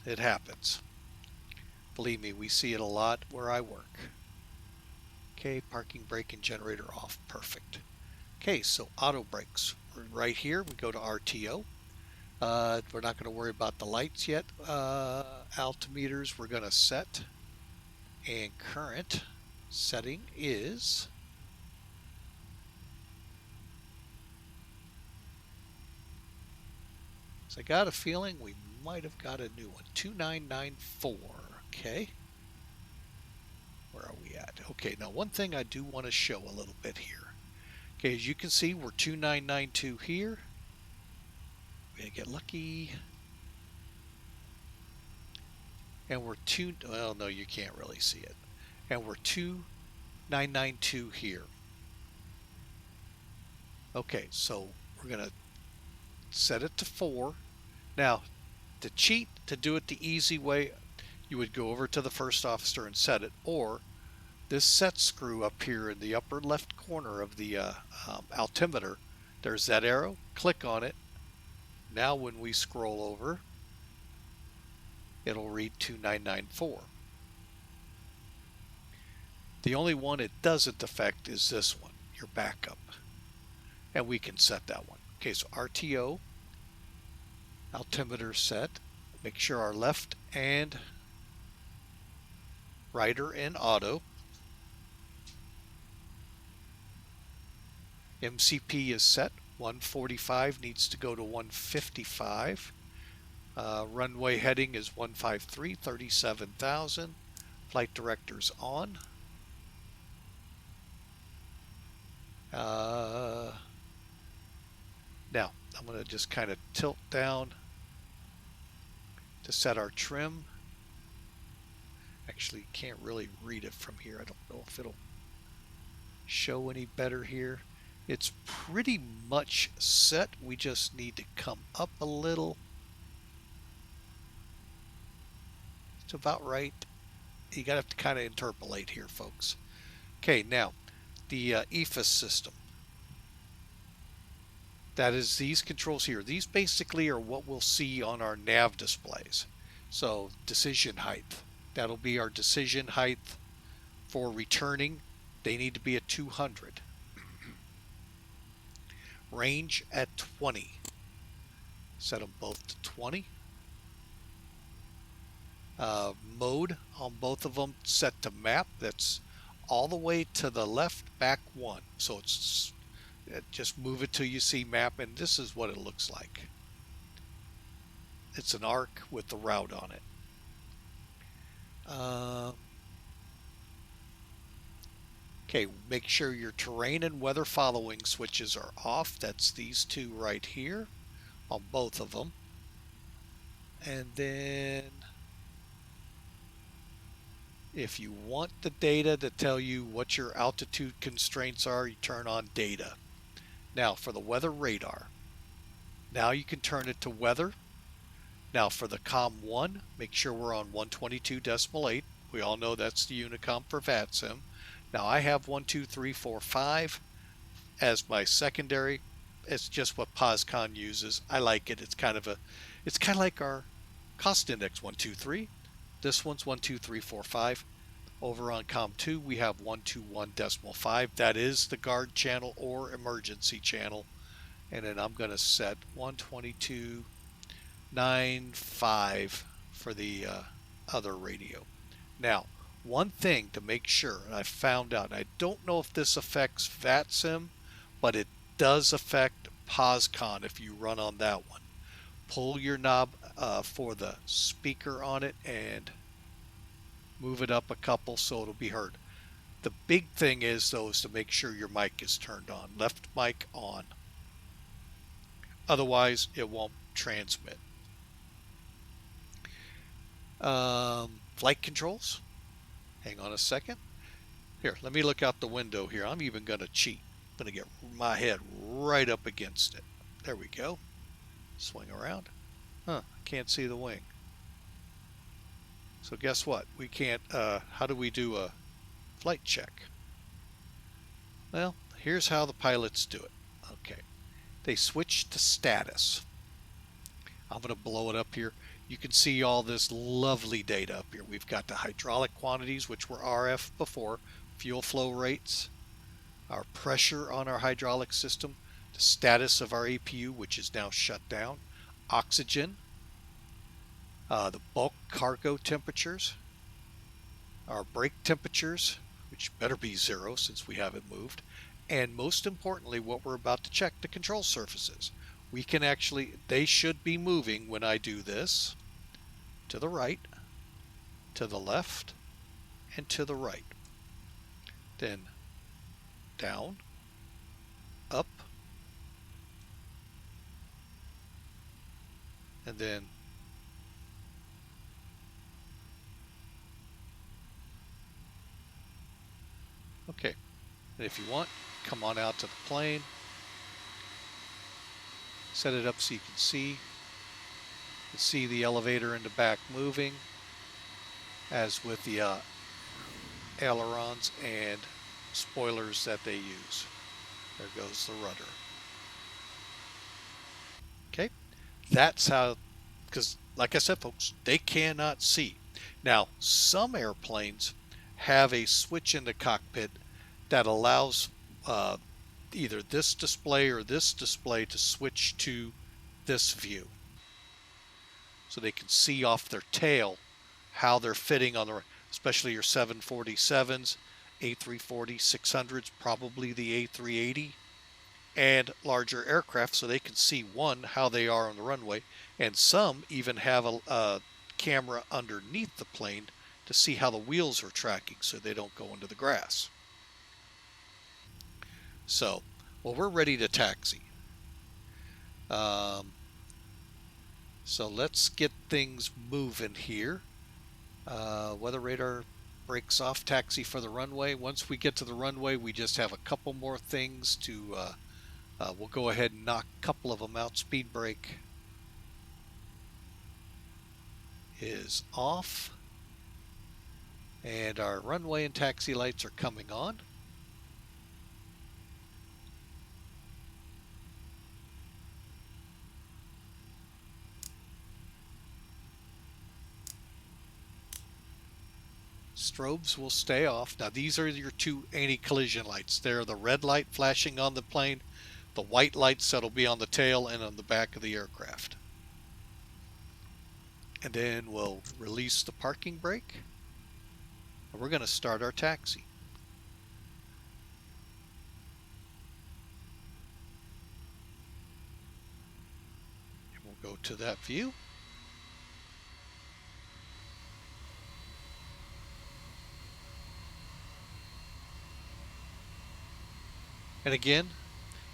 It happens. Believe me, we see it a lot where I work. Okay, parking brake and generator off. Perfect. Okay, so auto brakes. We're right here. We go to RTO. We're not going to worry about the lights yet. Altimeters we're going to set. And current setting is... So I got a feeling we might have got a new one. 2994. Okay. Where are we at? Okay, now one thing I do want to show a little bit here. Okay, as you can see, we're 2992 here. We're going to get lucky. And we're well, no, you can't really see it. And we're 2992 here. Okay, so we're going to set it to 4. Now, to cheat, to do it the easy way, you would go over to the first officer and set it, or this set screw up here in the upper left corner of the altimeter, there's that arrow, click on it. Now when we scroll over, it'll read 2994. The only one it doesn't affect is this one, your backup. And we can set that one. Okay, so RTO, altimeter set. Make sure our left and right are in auto. MCP is set. 145 needs to go to 155. Runway heading is 153, 37,000. Flight director's on. Now, I'm going to just kind of tilt down to set our trim. Actually, can't really read it from here. I don't know if it'll show any better here. It's pretty much set. We just need to come up a little. It's about right. You got to kind of interpolate here, folks. Okay, now the EFIS system. That is these controls here. These basically are what we'll see on our nav displays. So decision height. That'll be our decision height for returning. They need to be at 200. Range at 20. Set them both to 20. Mode on both of them set to map. That's all the way to the left, back 1. So it's just move it till you see map, and this is what it looks like. It's an arc with the route on it. Okay, make sure your terrain and weather following switches are off. That's these two right here on both of them. And then if you want the data to tell you what your altitude constraints are, you turn on data. Now for the weather radar, now you can turn it to weather. Now for the COM1, make sure we're on 122.8. We all know that's the Unicom for VATSIM. Now I have 1, 2, 3, 4, 5 as my secondary. It's just what POSCON uses. I like it. It's kind of like our cost index 1, 2, 3. This one's 1, 2, 3, 4, 5. Over on COM2 we have 121.5. That is the guard channel or emergency channel. And then I'm going to set 122.95 for the other radio. Now, one thing to make sure, and I found out, and I don't know if this affects VATSIM, but it does affect POSCON if you run on that one. Pull your knob for the speaker on it and move it up a couple so it'll be heard. The big thing is, though, is to make sure your mic is turned on. Left mic on. Otherwise, it won't transmit. Flight controls. Hang on a second. Here, let me look out the window here. I'm even going to cheat. I'm going to get my head right up against it. There we go. Swing around. I can't see the wing. So guess what? We can't, how do we do a flight check? Well, here's how the pilots do it. Okay. they switch to status. I'm going to blow it up here. You can see all this lovely data up here. We've got the hydraulic quantities, which were RF before, fuel flow rates, our pressure on our hydraulic system, the status of our APU, which is now shut down, oxygen, the bulk cargo temperatures, our brake temperatures, which better be 0 since we haven't moved, and most importantly, what we're about to check, the control surfaces. We can actually, they should be moving when I do this, to the right, to the left, and to the right. Then down, up, and then okay. And if you want, come on out to the plane, set it up so you can see the elevator in the back moving, as with the ailerons and spoilers that they use. There goes the rudder. Okay, that's how, because like I said, folks, they cannot see. Now, some airplanes have a switch in the cockpit that allows either this display or this display to switch to this view, so they can see off their tail how they're fitting on the, especially your 747s, A340, 600s, probably the A380, and larger aircraft, so they can see, one, how they are on the runway, and some even have a camera underneath the plane to see how the wheels are tracking so they don't go into the grass. So, well, we're ready to taxi. So let's get things moving here. Weather radar breaks off, taxi for the runway. Once we get to the runway, we just have a couple more things to, we'll go ahead and knock a couple of them out. Speed brake is off, and our runway and taxi lights are coming on. Strobes will stay off. Now these are your two anti-collision lights. They're the red light flashing on the plane, the white lights that'll be on the tail and on the back of the aircraft. And then we'll release the parking brake, and we're going to start our taxi. And we'll go to that view. And again,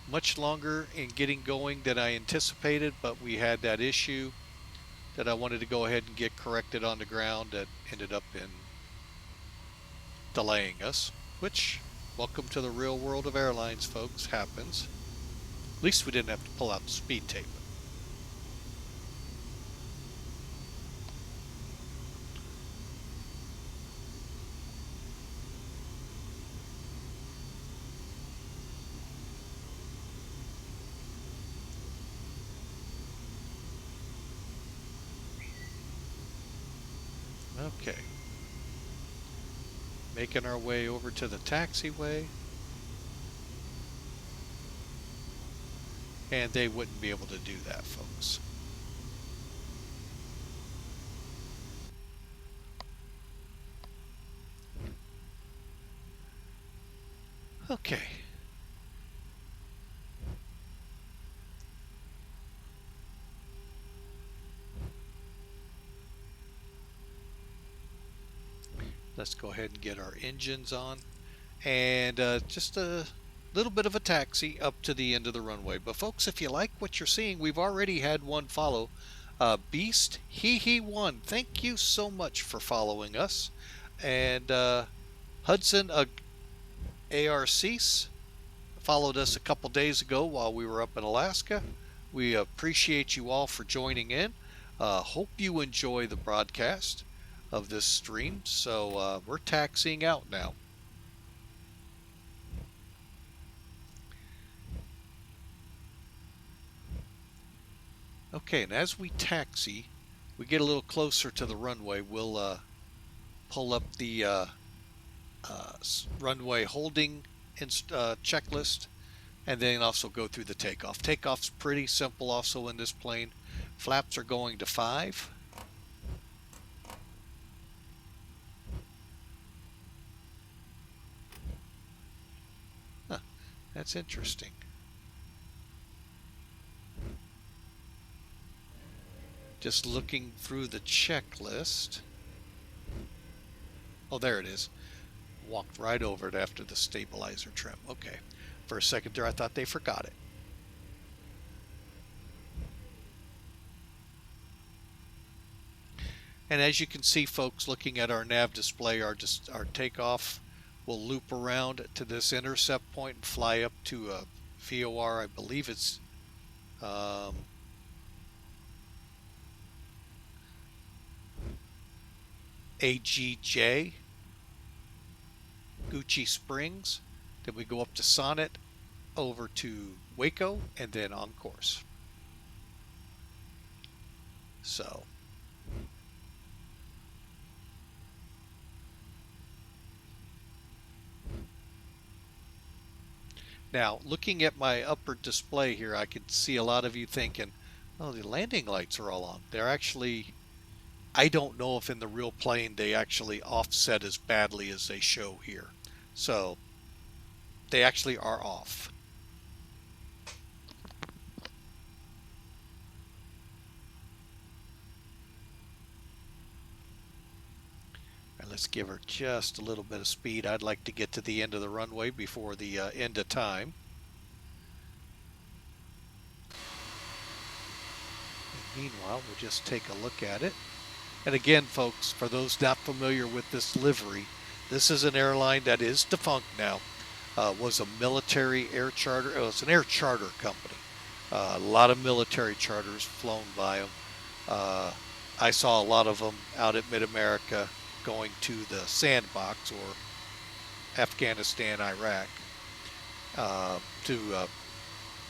much longer in getting going than I anticipated, but we had that issue that I wanted to go ahead and get corrected on the ground that ended up in delaying us, which, welcome to the real world of airlines, folks, happens. At least we didn't have to pull out the speed tape. Okay. Making our way over to the taxiway. And they wouldn't be able to do that, folks. Okay. Let's go ahead and get our engines on, and just a little bit of a taxi up to the end of the runway. But folks, if you like what you're seeing, we've already had one follow. Beast, he won. Thank you so much for following us. And Hudson ARCs followed us a couple days ago while we were up in Alaska. We appreciate you all for joining in. Hope you enjoy the broadcast of this stream. So we're taxiing out now. Okay, and as we taxi, we get a little closer to the runway, we'll pull up the runway holding checklist, and then also go through the takeoff. Takeoff's pretty simple also in this plane. Flaps are going to 5. Huh, that's interesting. Just looking through the checklist. Oh, there it is. Walked right over it after the stabilizer trim. Okay. For a second there, I thought they forgot it. And as you can see, folks, looking at our nav display, our takeoff will loop around to this intercept point and fly up to a VOR. I believe it's AGJ, Gucci Springs. Then we go up to Sonnet, over to Waco, and then on course. So now, looking at my upper display here, I can see a lot of you thinking, oh, the landing lights are all on. They're actually, I don't know if in the real plane they actually offset as badly as they show here. So they actually are off. And let's give her just a little bit of speed. I'd like to get to the end of the runway before the end of time. And meanwhile, we'll just take a look at it. And again, folks, for those not familiar with this livery, this is an airline that is defunct now. Was a military air charter. It was an air charter company. A lot of military charters flown by them. I saw a lot of them out at Mid-America going to the sandbox or Afghanistan, Iraq to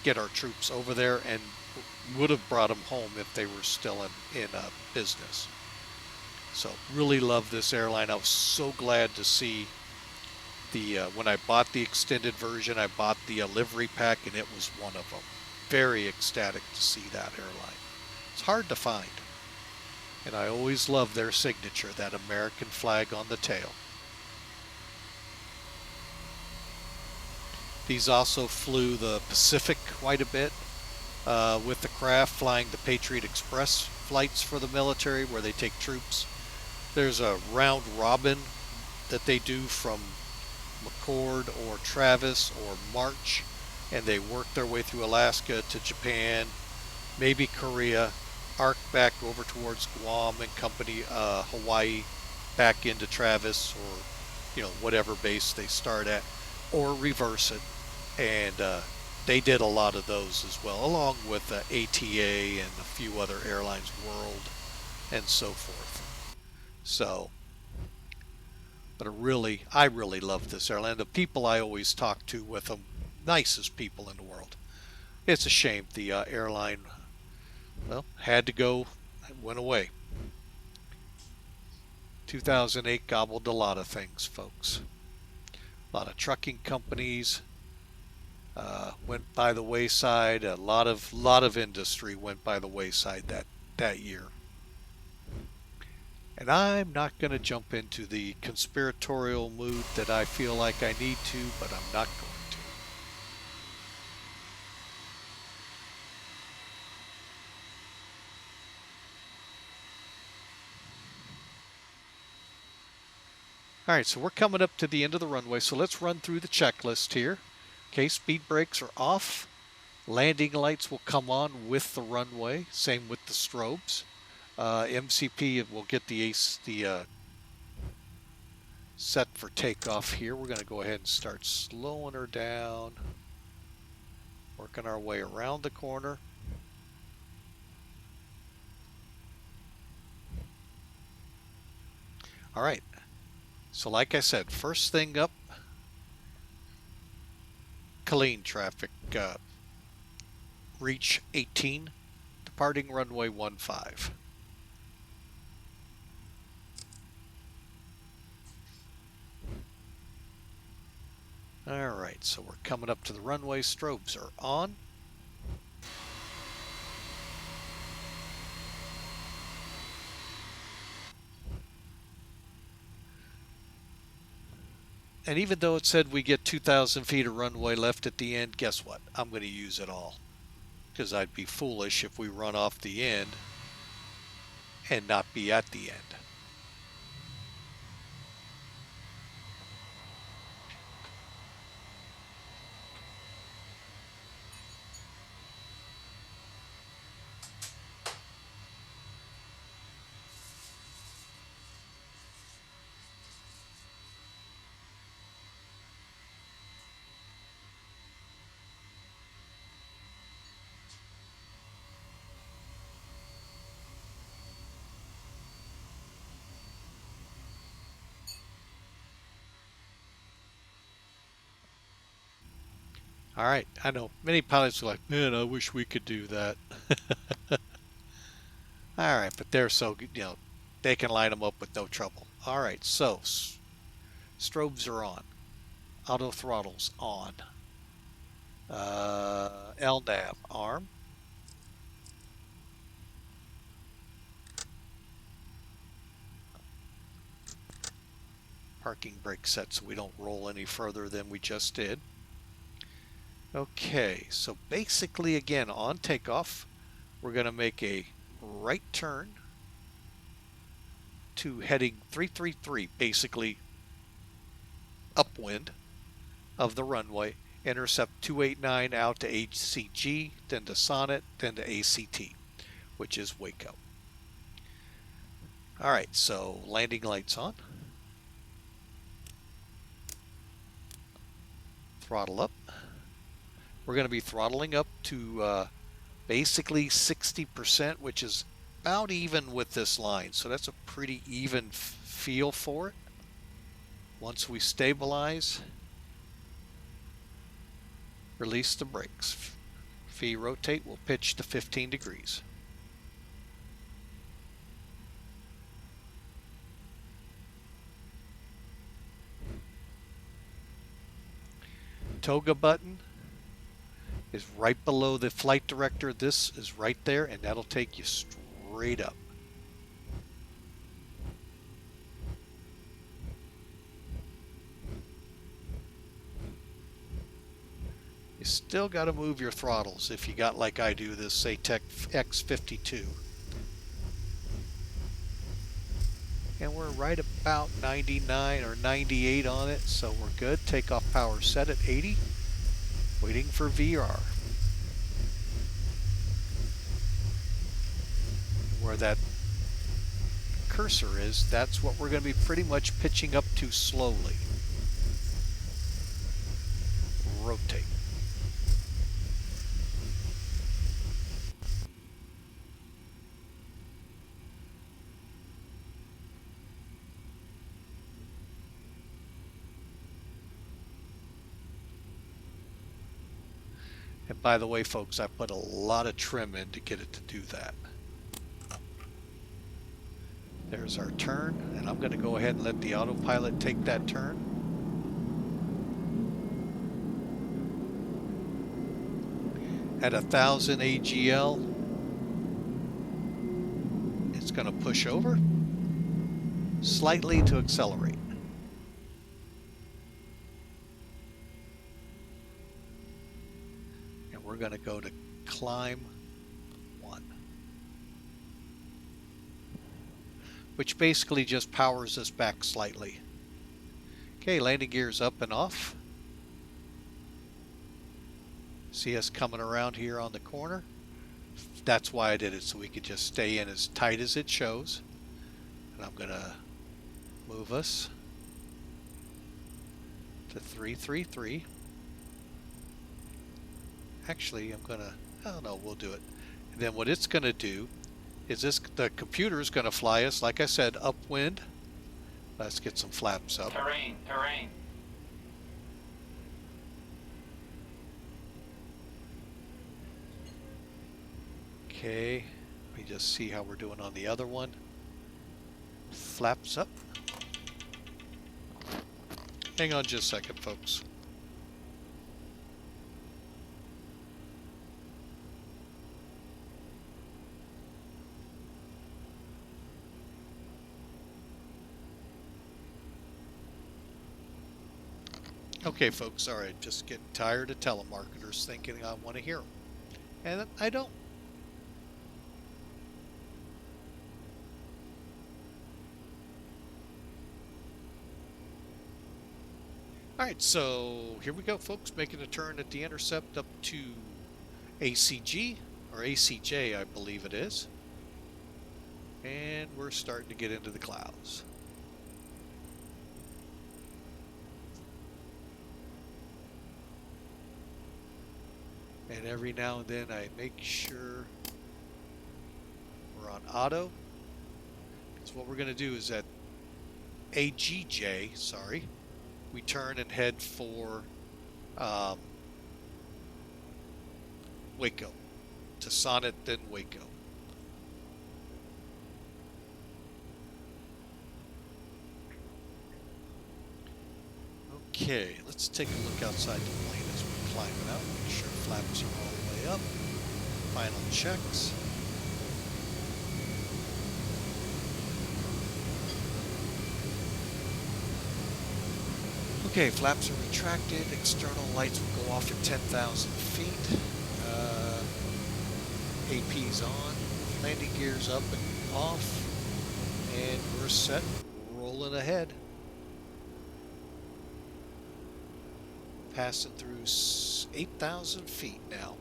get our troops over there, and would have brought them home if they were still in business. So really love this airline. I was so glad to see the when I bought the extended version, I bought the livery pack, and it was one of them. Very ecstatic to see that airline. It's hard to find, and I always love their signature, that American flag on the tail. These also flew the Pacific quite a bit with the craft, flying the Patriot Express flights for the military where they take troops. There's a round robin that they do from McCord or Travis or March, and they work their way through Alaska to Japan, maybe Korea, arc back over towards Guam and company Hawaii, back into Travis or whatever base they start at, or reverse it. And they did a lot of those as well, along with ATA and a few other airlines, World and so forth. So, but I really love this airline. The people I always talk to with them, nicest people in the world. It's a shame the airline, well, had to go and went away. 2008 gobbled a lot of things, folks. A lot of trucking companies went by the wayside. A lot of industry went by the wayside that year. And I'm not going to jump into the conspiratorial mood that I feel like I need to, but I'm not going to. All right, so we're coming up to the end of the runway, so let's run through the checklist here. Okay, speed brakes are off. Landing lights will come on with the runway. Same with the strobes. MCP will get the set for takeoff here. We're going to go ahead and start slowing her down. Working our way around the corner. All right. So like I said, first thing up, Killeen traffic. Reach 18 departing runway 15. Alright, so we're coming up to the runway. Strobes are on. And even though it said we get 2,000 feet of runway left at the end, guess what? I'm going to use it all. Because I'd be foolish if we run off the end and not be at the end. All right, I know many pilots are like, man, I wish we could do that. All right, but they're so good, you know, they can line them up with no trouble. All right, so strobes are on, auto throttles on, LNAV arm, parking brake set so we don't roll any further than we just did. Okay, so basically again on takeoff, we're going to make a right turn to heading 333, basically upwind of the runway, intercept 289 out to HCG, then to Sonnet, then to ACT, which is Waco. All right, so landing lights on. Throttle up. We're going to be throttling up to basically 60%, which is about even with this line. So that's a pretty even feel for it. Once we stabilize, release the brakes. V rotate, we'll pitch to 15 degrees. Toga button is right below the flight director. This is right there, and that'll take you straight up. You still got to move your throttles if you got, like I do, this Tech X52. And we're right about 99 or 98 on it, so we're good. Takeoff power set at 80. Waiting for VR. Where that cursor is, that's what we're going to be pretty much pitching up to slowly. Rotate. And by the way, folks, I put a lot of trim in to get it to do that. There's our turn, and I'm going to go ahead and let the autopilot take that turn. At 1,000 AGL, it's going to push over slightly to accelerate. And we're going to go to climb 1. Which basically just powers us back slightly. Okay, landing gears up and off. See us coming around here on the corner. That's why I did it, so we could just stay in as tight as it shows. And I'm going to move us to 333. Actually, I'm going to, I don't know, we'll do it. And then what it's going to do is the computer is going to fly us, like I said, upwind. Let's get some flaps up. Terrain. Okay, let me just see how we're doing on the other one. Flaps up. Hang on just a second, folks. Okay, folks, sorry, just getting tired of telemarketers thinking I want to hear them. And I don't. Alright, so here we go, folks, making a turn at the intercept up to ACG, or ACJ, I believe it is. And we're starting to get into the clouds. And every now and then I make sure we're on auto. Because what we're going to do is at AGJ, sorry, we turn and head for Waco. To Sonnet, then Waco. Okay, let's take a look outside the plane as we're climbing up. Make sure flaps are all the way up. Final checks. Okay, flaps are retracted. External lights will go off at 10,000 feet. AP's on. Landing gears up and off. And we're set. Rolling ahead. Passing through 8,000 feet now.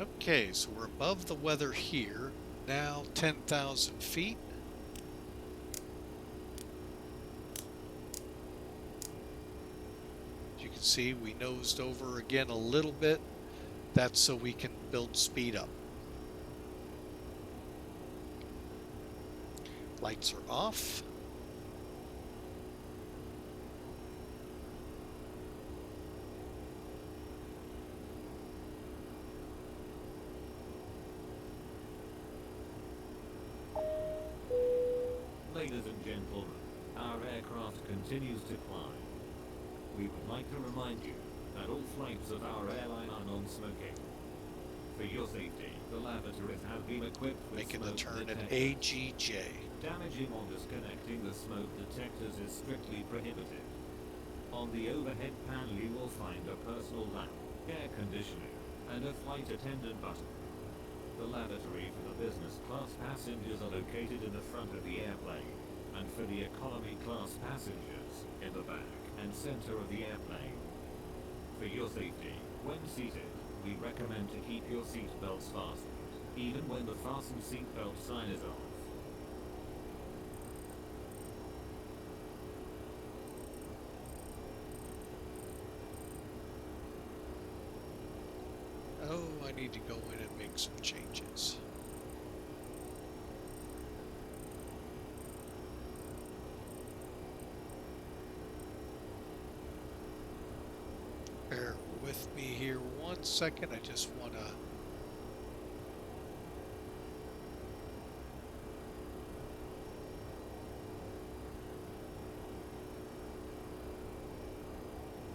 Okay, so we're above the weather here. Now 10,000 feet. As you can see, we nosed over again a little bit. That's so we can build speed up. Lights are off. Ladies and gentlemen, our aircraft continues to climb. We would like to remind you that all flights of our airline are non-smoking. For your safety, the lavatories have been equipped with Making the smoke turn at detectors. AGJ. Damaging or disconnecting the smoke detectors is strictly prohibited. On the overhead panel you will find a personal lamp, air conditioning, and a flight attendant button. The lavatory for the business class passengers are located in the front of the airplane, and for the economy class passengers, in the back and center of the airplane. For your safety, when seated, we recommend to keep your seat belts fastened, even when the fasten seatbelt sign is off. Oh, I need to go in and make some changes. Bear with me here 1 second. I just want to...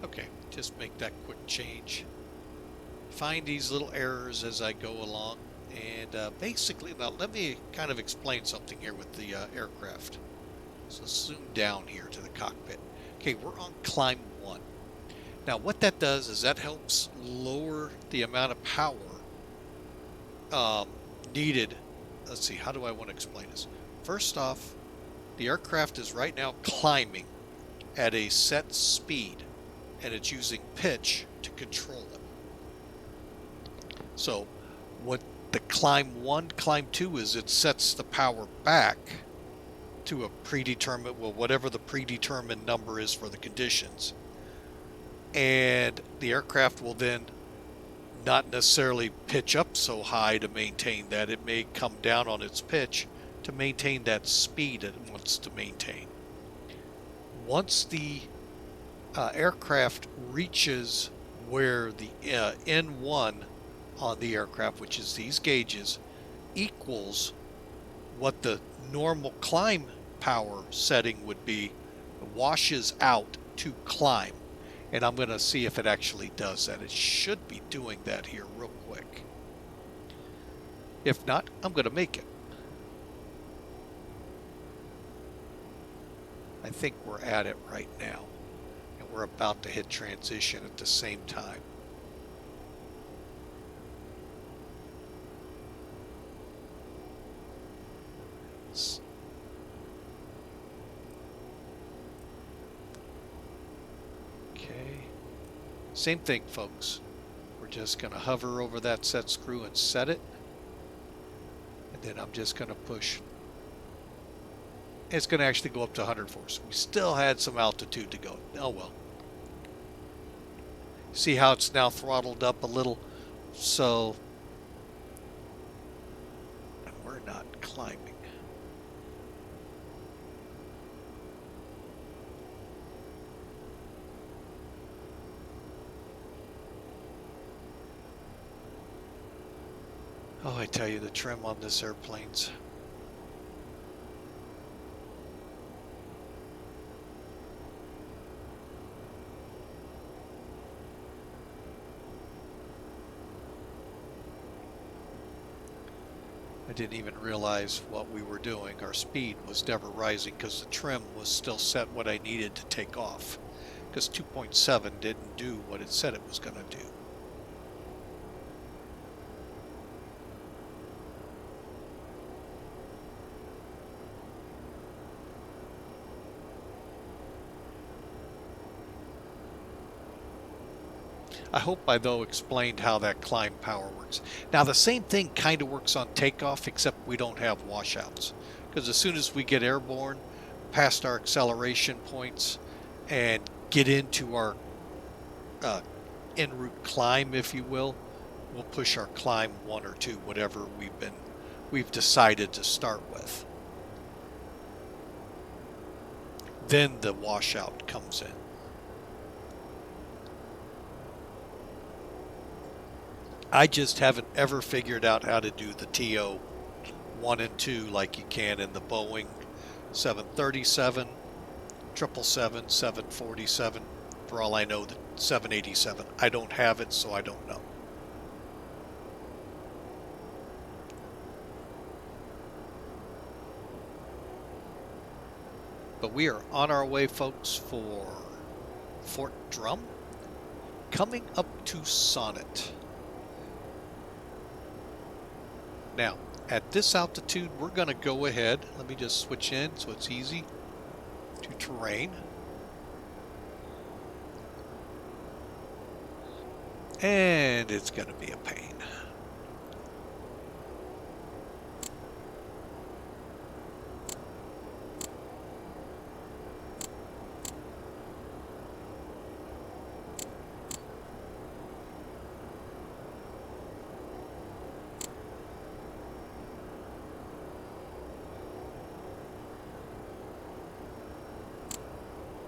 Okay, just make that quick change. Find these little errors as I go along, and basically, now let me kind of explain something here with the aircraft. So zoom down here to the cockpit. Okay, we're on climb 1. Now what that does is that helps lower the amount of power needed. Let's see, how do I want to explain this? First off, The aircraft is right now climbing at a set speed, and it's using pitch to control it. So what the climb 1, climb 2 is, it sets the power back to a predetermined, well, whatever the predetermined number is for the conditions. And the aircraft will then not necessarily pitch up so high to maintain that. It may come down on its pitch to maintain that speed it wants to maintain. Once the aircraft reaches where the N1 on the aircraft, which is these gauges, equals what the normal climb power setting would be, it washes out to climb. And I'm going to see if it actually does that. It should be doing that here real quick. If not, I'm going to make it. I think we're at it right now. And we're about to hit transition at the same time. Okay. Same thing, folks. We're just going to hover over that set screw and set it. And then I'm just going to push. It's going to actually go up to 100 force. We still had some altitude to go. Oh well. See how it's now throttled up a little? So, and we're not climbing. Oh, I tell you, the trim on this airplane's I didn't even realize what we were doing. Our speed was never rising because the trim was still set what I needed to take off, because 2.7 didn't do what it said it was going to do. I hope I, though, explained how that climb power works. Now, the same thing kind of works on takeoff, except we don't have washouts. Because as soon as we get airborne, past our acceleration points, and get into our en route climb, if you will, we'll push our climb 1 or 2, whatever we've decided to start with. Then the washout comes in. I just haven't ever figured out how to do the TO 1 and 2 like you can in the Boeing 737, 777, 747. For all I know, the 787. I don't have it, so I don't know. But we are on our way, folks, for Fort Drum, coming up to Sonnet. Now, at this altitude, we're going to go ahead. Let me just switch in so it's easy to terrain. And it's going to be a pain.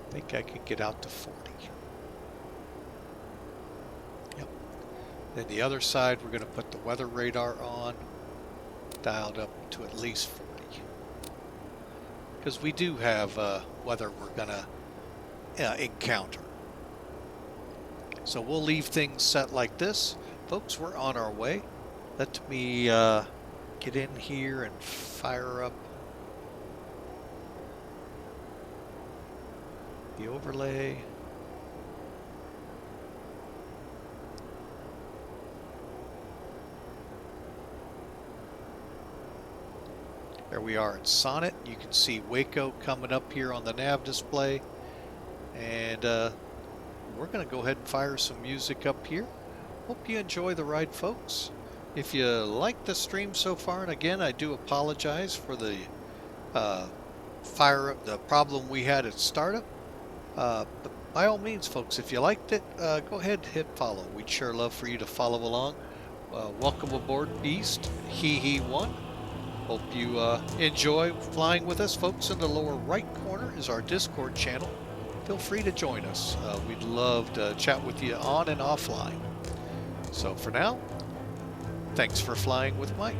I think I could get out to 40. Yep. Then the other side, we're going to put the weather radar on, dialed up to at least 40. Because we do have weather we're going to encounter. So we'll leave things set like this. Folks, we're on our way. Let me get in here and fire up the overlay. There we are at Sonnet. You can see Waco coming up here on the nav display. And we're going to go ahead and fire some music up here. Hope you enjoy the ride, folks. If you like the stream so far, and again, I do apologize for the the problem we had at startup. But by all means, folks, if you liked it, go ahead and hit follow. We'd sure love for you to follow along. Welcome aboard, Beast. He1. Hope you enjoy flying with us, folks. In the lower right corner is our Discord channel. Feel free to join us. We'd love to chat with you on and offline. So for now, thanks for flying with Mike.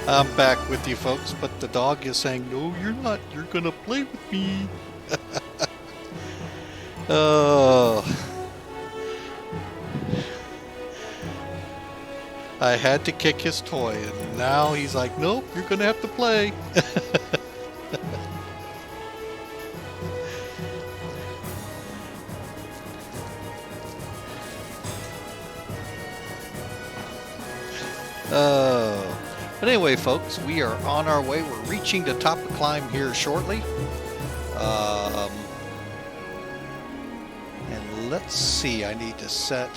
I'm back with you folks, but the dog is saying, no, you're not. You're gonna play with me. Oh. I had to kick his toy, and now he's like, nope, you're gonna have to play. But anyway, folks, we are on our way. We're reaching the top of climb here shortly. And let's see, I need to set...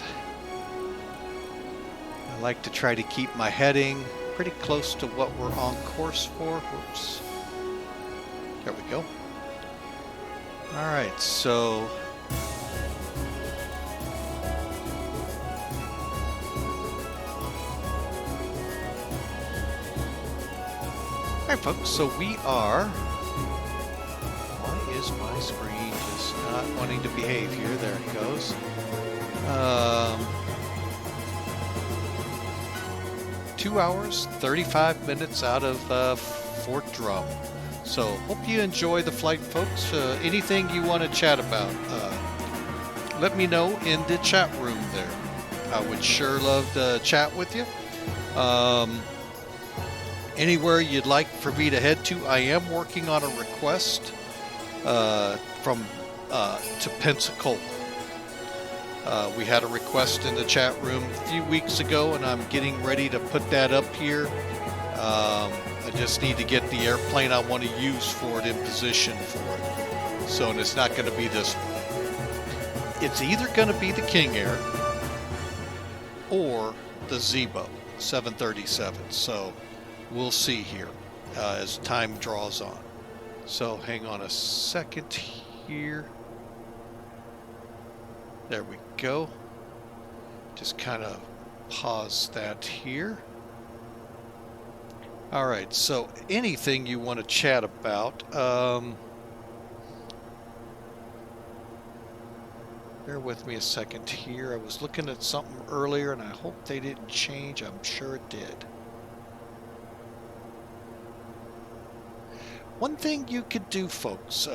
I like to try to keep my heading pretty close to what we're on course for. Whoops. There we go. Alright, so... Alright folks, so we are... Why is my screen just not wanting to behave here? There it goes. 2 hours, 35 minutes out of Fort Drum. So, hope you enjoy the flight, folks. Anything you want to chat about, let me know in the chat room there. I would sure love to chat with you. Anywhere you'd like for me to head to, I am working on a request from to Pensacola. We had a request in the chat room a few weeks ago, and I'm getting ready to put that up here. I just need to get the airplane I want to use for it in position for it. So, and it's not going to be this one. It's either going to be the King Air or the Zebo 737. So, we'll see here as time draws on. So, hang on a second here. There we go. Just kind of pause that here. All right, so anything you want to chat about, bear with me a second here. I was looking at something earlier and I hope they didn't change. I'm sure it did. One thing you could do, folks,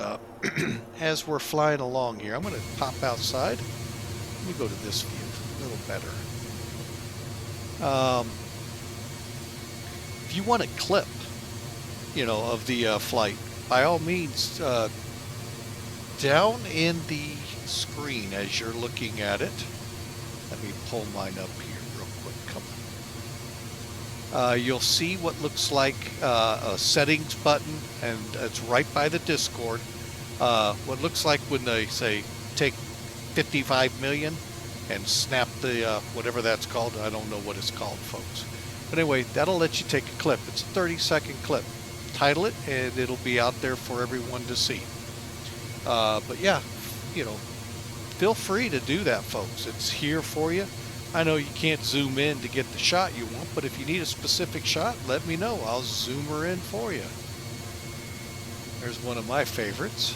as we're flying along here, I'm going to pop outside. Let me go to this view, a little better. If you want a clip, you know, of the flight, by all means, down in the screen as you're looking at it. Let me pull mine up here real quick. Come on. You'll see what looks like a settings button, and it's right by the Discord. What looks like when they say take 55 million and snap the whatever that's called. I don't know what it's called, folks. But anyway, that'll let you take a clip. It's a 30-second clip. Title it, and it'll be out there for everyone to see. But yeah, you know, feel free to do that, folks. It's here for you. I know you can't zoom in to get the shot you want, but if you need a specific shot, let me know. I'll zoom her in for you. There's one of my favorites.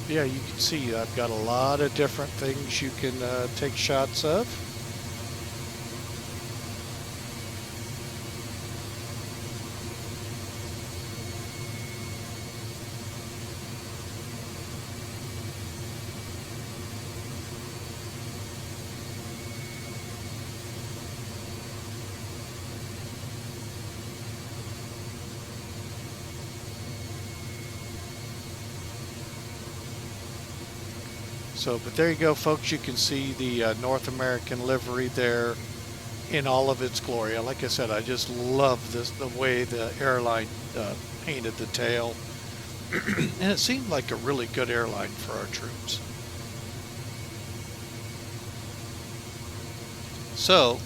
Yeah, you can see I've got a lot of different things you can take shots of. So, but there you go, folks. You can see the North American livery there in all of its glory. Like I said, I just love the way the airline painted the tail, and it seemed like a really good airline for our troops. So,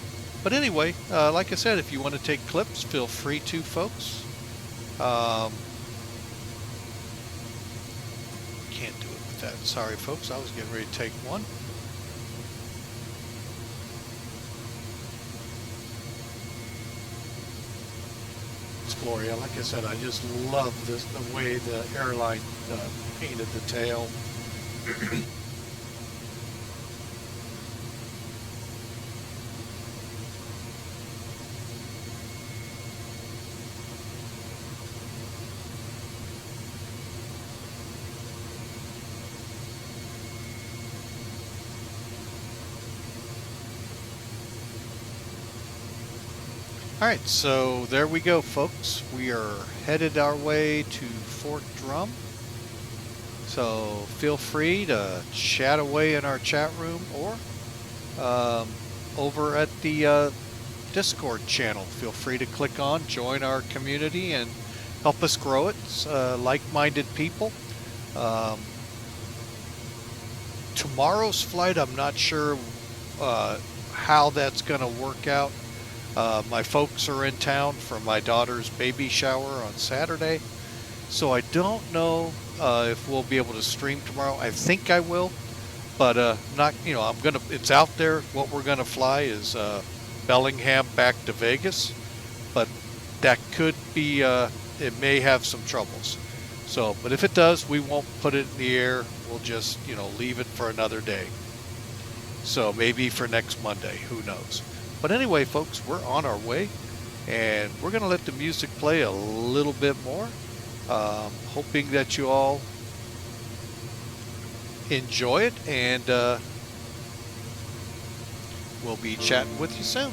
but anyway, like I said, if you want to take clips, feel free to, folks. Can't do it with that. Sorry, folks. I was getting ready to take one. It's Gloria. Like I said, I just love the way the airline painted the tail. All right, so there we go, folks. We are headed our way to Fort Drum. So feel free to chat away in our chat room or over at the Discord channel. Feel free to click on, join our community, and help us grow it. It's, like-minded people. Tomorrow's flight, I'm not sure how that's going to work out. My folks are in town for my daughter's baby shower on Saturday, so I don't know if we'll be able to stream tomorrow. I think I will, but not. It's out there. What we're gonna fly is Bellingham back to Vegas, but that could be. It may have some troubles. So, but if it does, we won't put it in the air. We'll just leave it for another day. So maybe for next Monday. Who knows? But anyway, folks, we're on our way, and we're going to let the music play a little bit more, hoping that you all enjoy it, and we'll be chatting with you soon.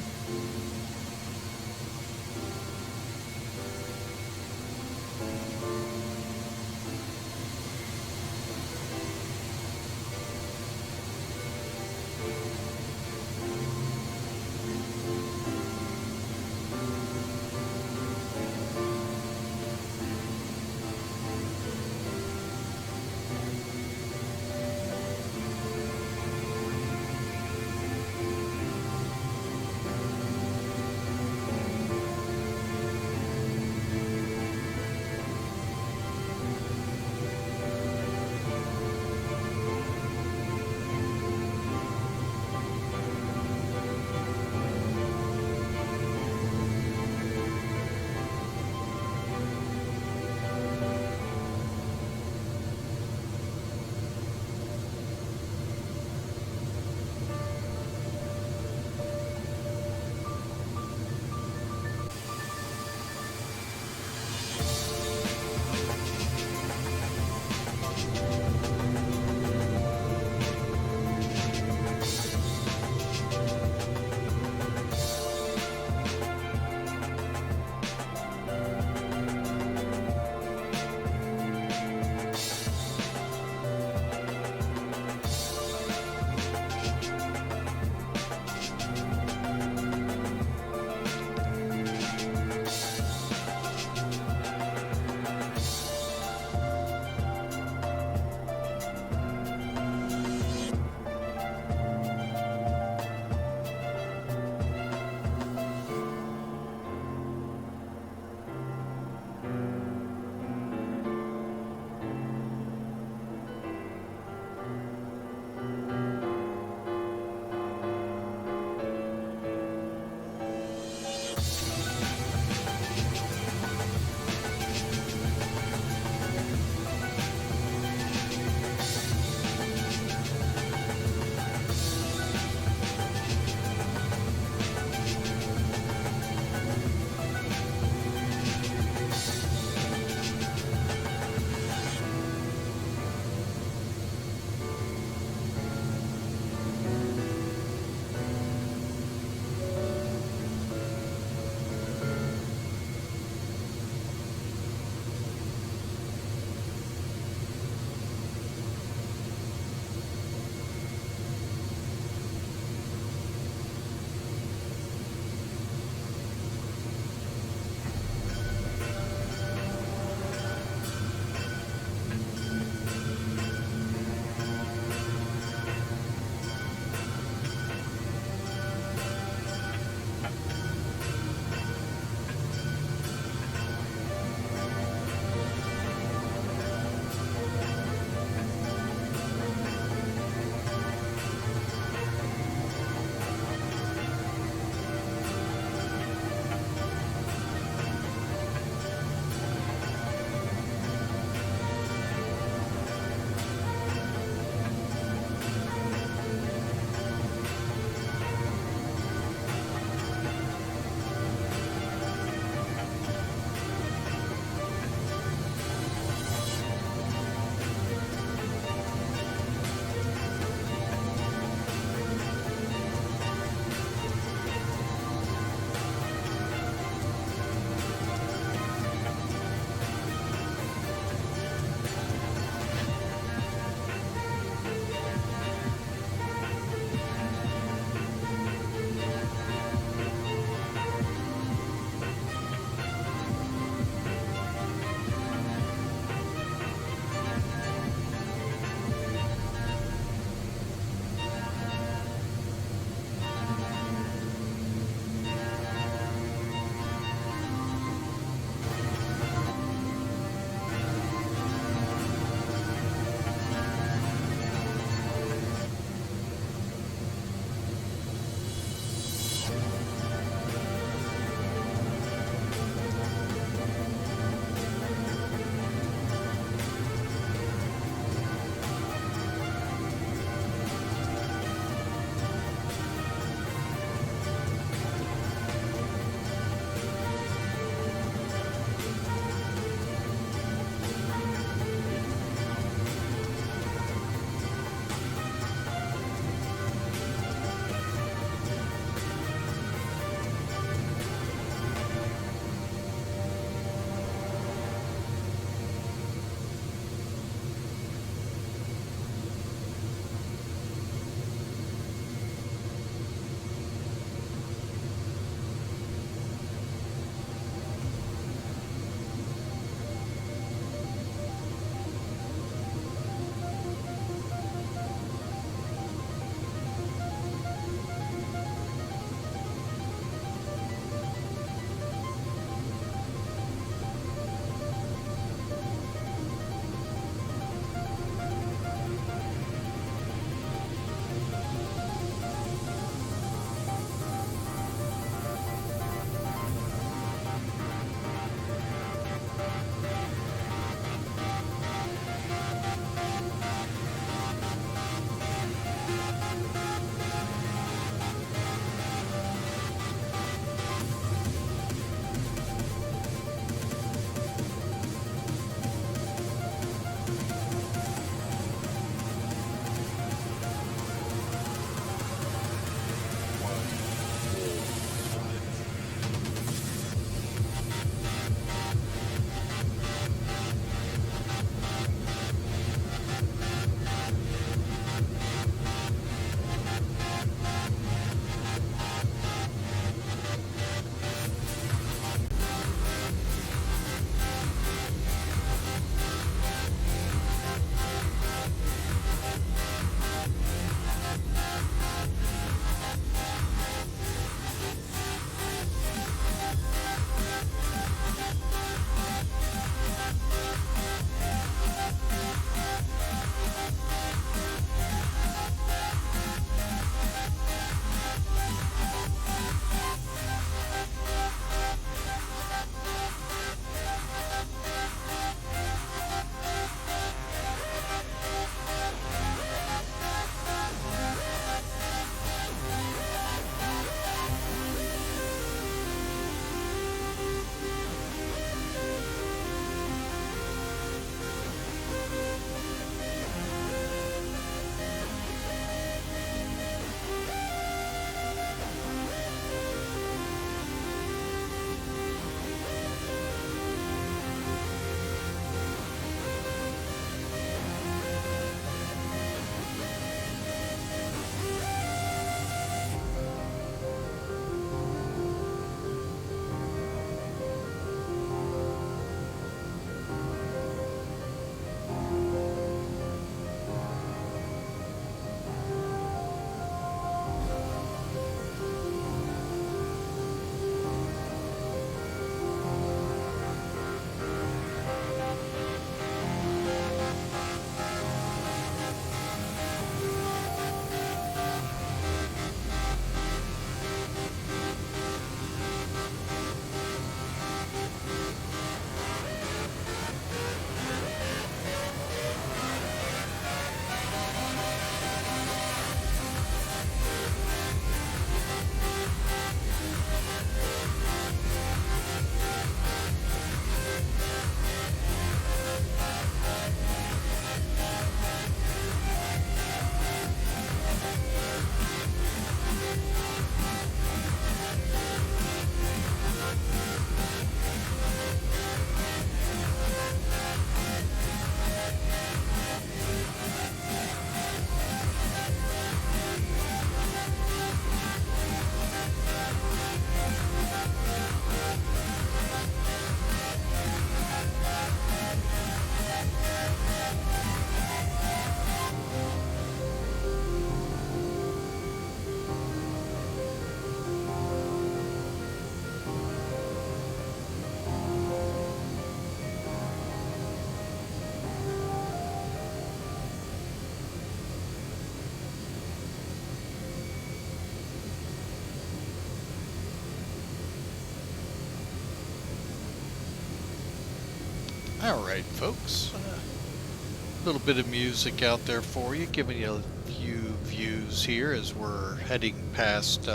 Alright, folks. A little bit of music out there for you, giving you a few views here as we're heading past.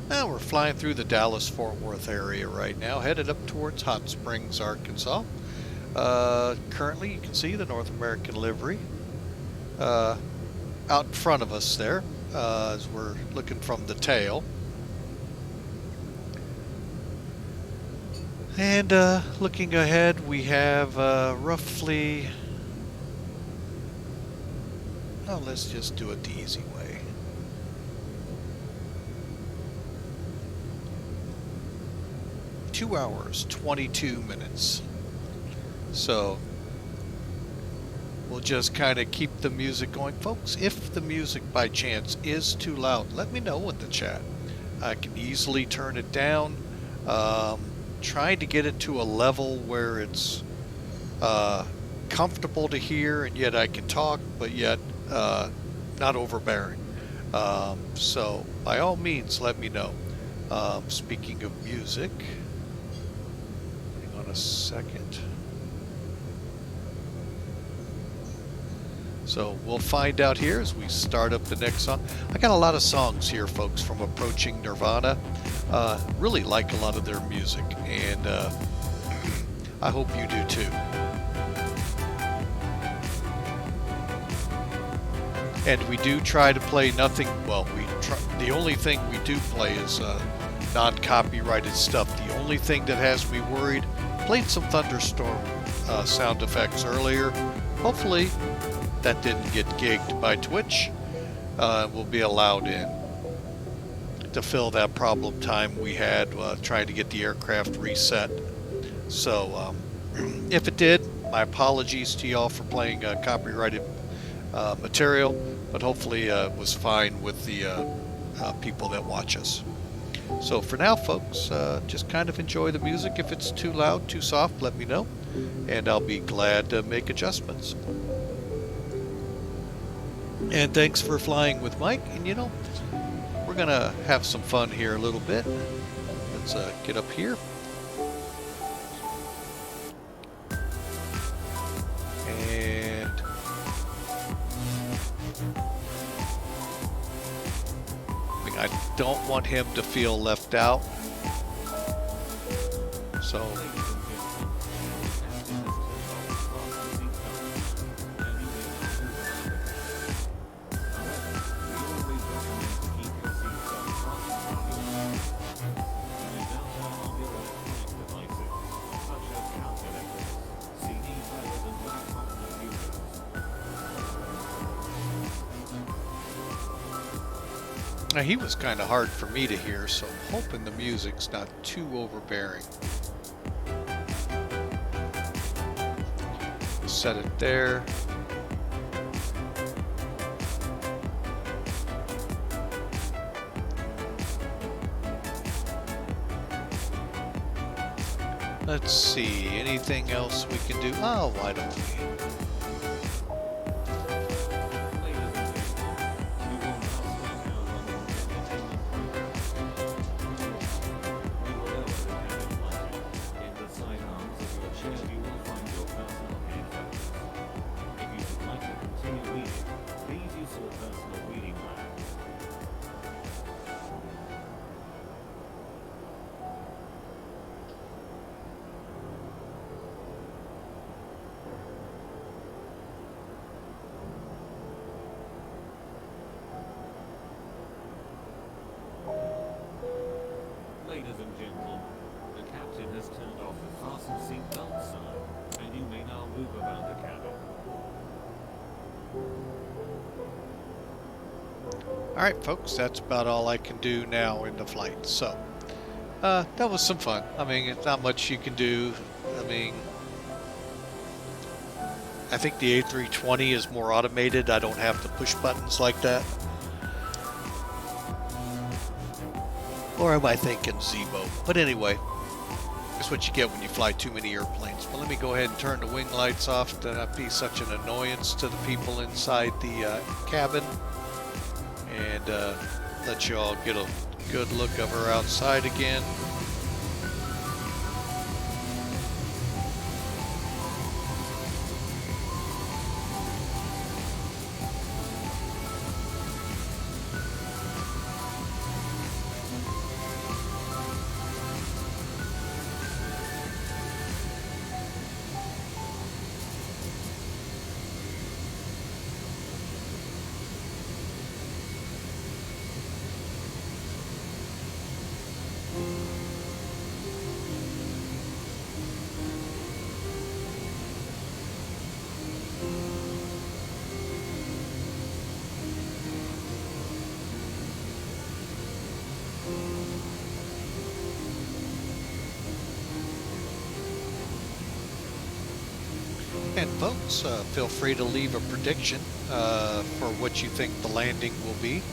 We're flying through the Dallas-Fort Worth area right now, headed up towards Hot Springs, Arkansas. Currently, you can see the North American livery out in front of us there as we're looking from the tail. And looking ahead, we have roughly... Oh, let's just do it the easy way. $2 22 minutes. So we'll just kind of keep the music going. Folks, if the music by chance is too loud, let me know in the chat. I can easily turn it down. Trying to get it to a level where it's comfortable to hear and yet I can talk, but yet not overbearing. So by all means, let me know. Speaking of music, hang on a second. So we'll find out here as we start up the next song. I got a lot of songs here, folks, from Approaching Nirvana. Really like a lot of their music, and I hope you do too. And we do try to play nothing, well, the only thing we do play is non-copyrighted stuff. The only thing that has me worried, played some thunderstorm sound effects earlier. Hopefully that didn't get gigged by Twitch. We'll be allowed in to fill that problem time we had trying to get the aircraft reset. So if it did, my apologies to y'all for playing copyrighted material, but hopefully it was fine with the people that watch us. So for now, folks, just kind of enjoy the music. If it's too loud, too soft, let me know, and I'll be glad to make adjustments. And thanks for flying with Mike. And you know, we're gonna have some fun here a little bit. Let's get up here. And I don't want him to feel left out. So now, he was kind of hard for me to hear, so I'm hoping the music's not too overbearing. Set it there. Let's see, anything else we can do? Oh, why don't we? Ladies and gentlemen, the captain has turned off the fasten seatbelt sign, and you may now move around the cabin. Alright, folks, that's about all I can do now in the flight. So, that was some fun. I mean, it's not much you can do. I mean, I think the A320 is more automated. I don't have to push buttons like that. Or am I thinking Zebo? But anyway, that's what you get when you fly too many airplanes. But let me go ahead and turn the wing lights off to not be such an annoyance to the people inside the cabin. And let you all get a good look of her outside again. And folks, feel free to leave a prediction for what you think the landing will be.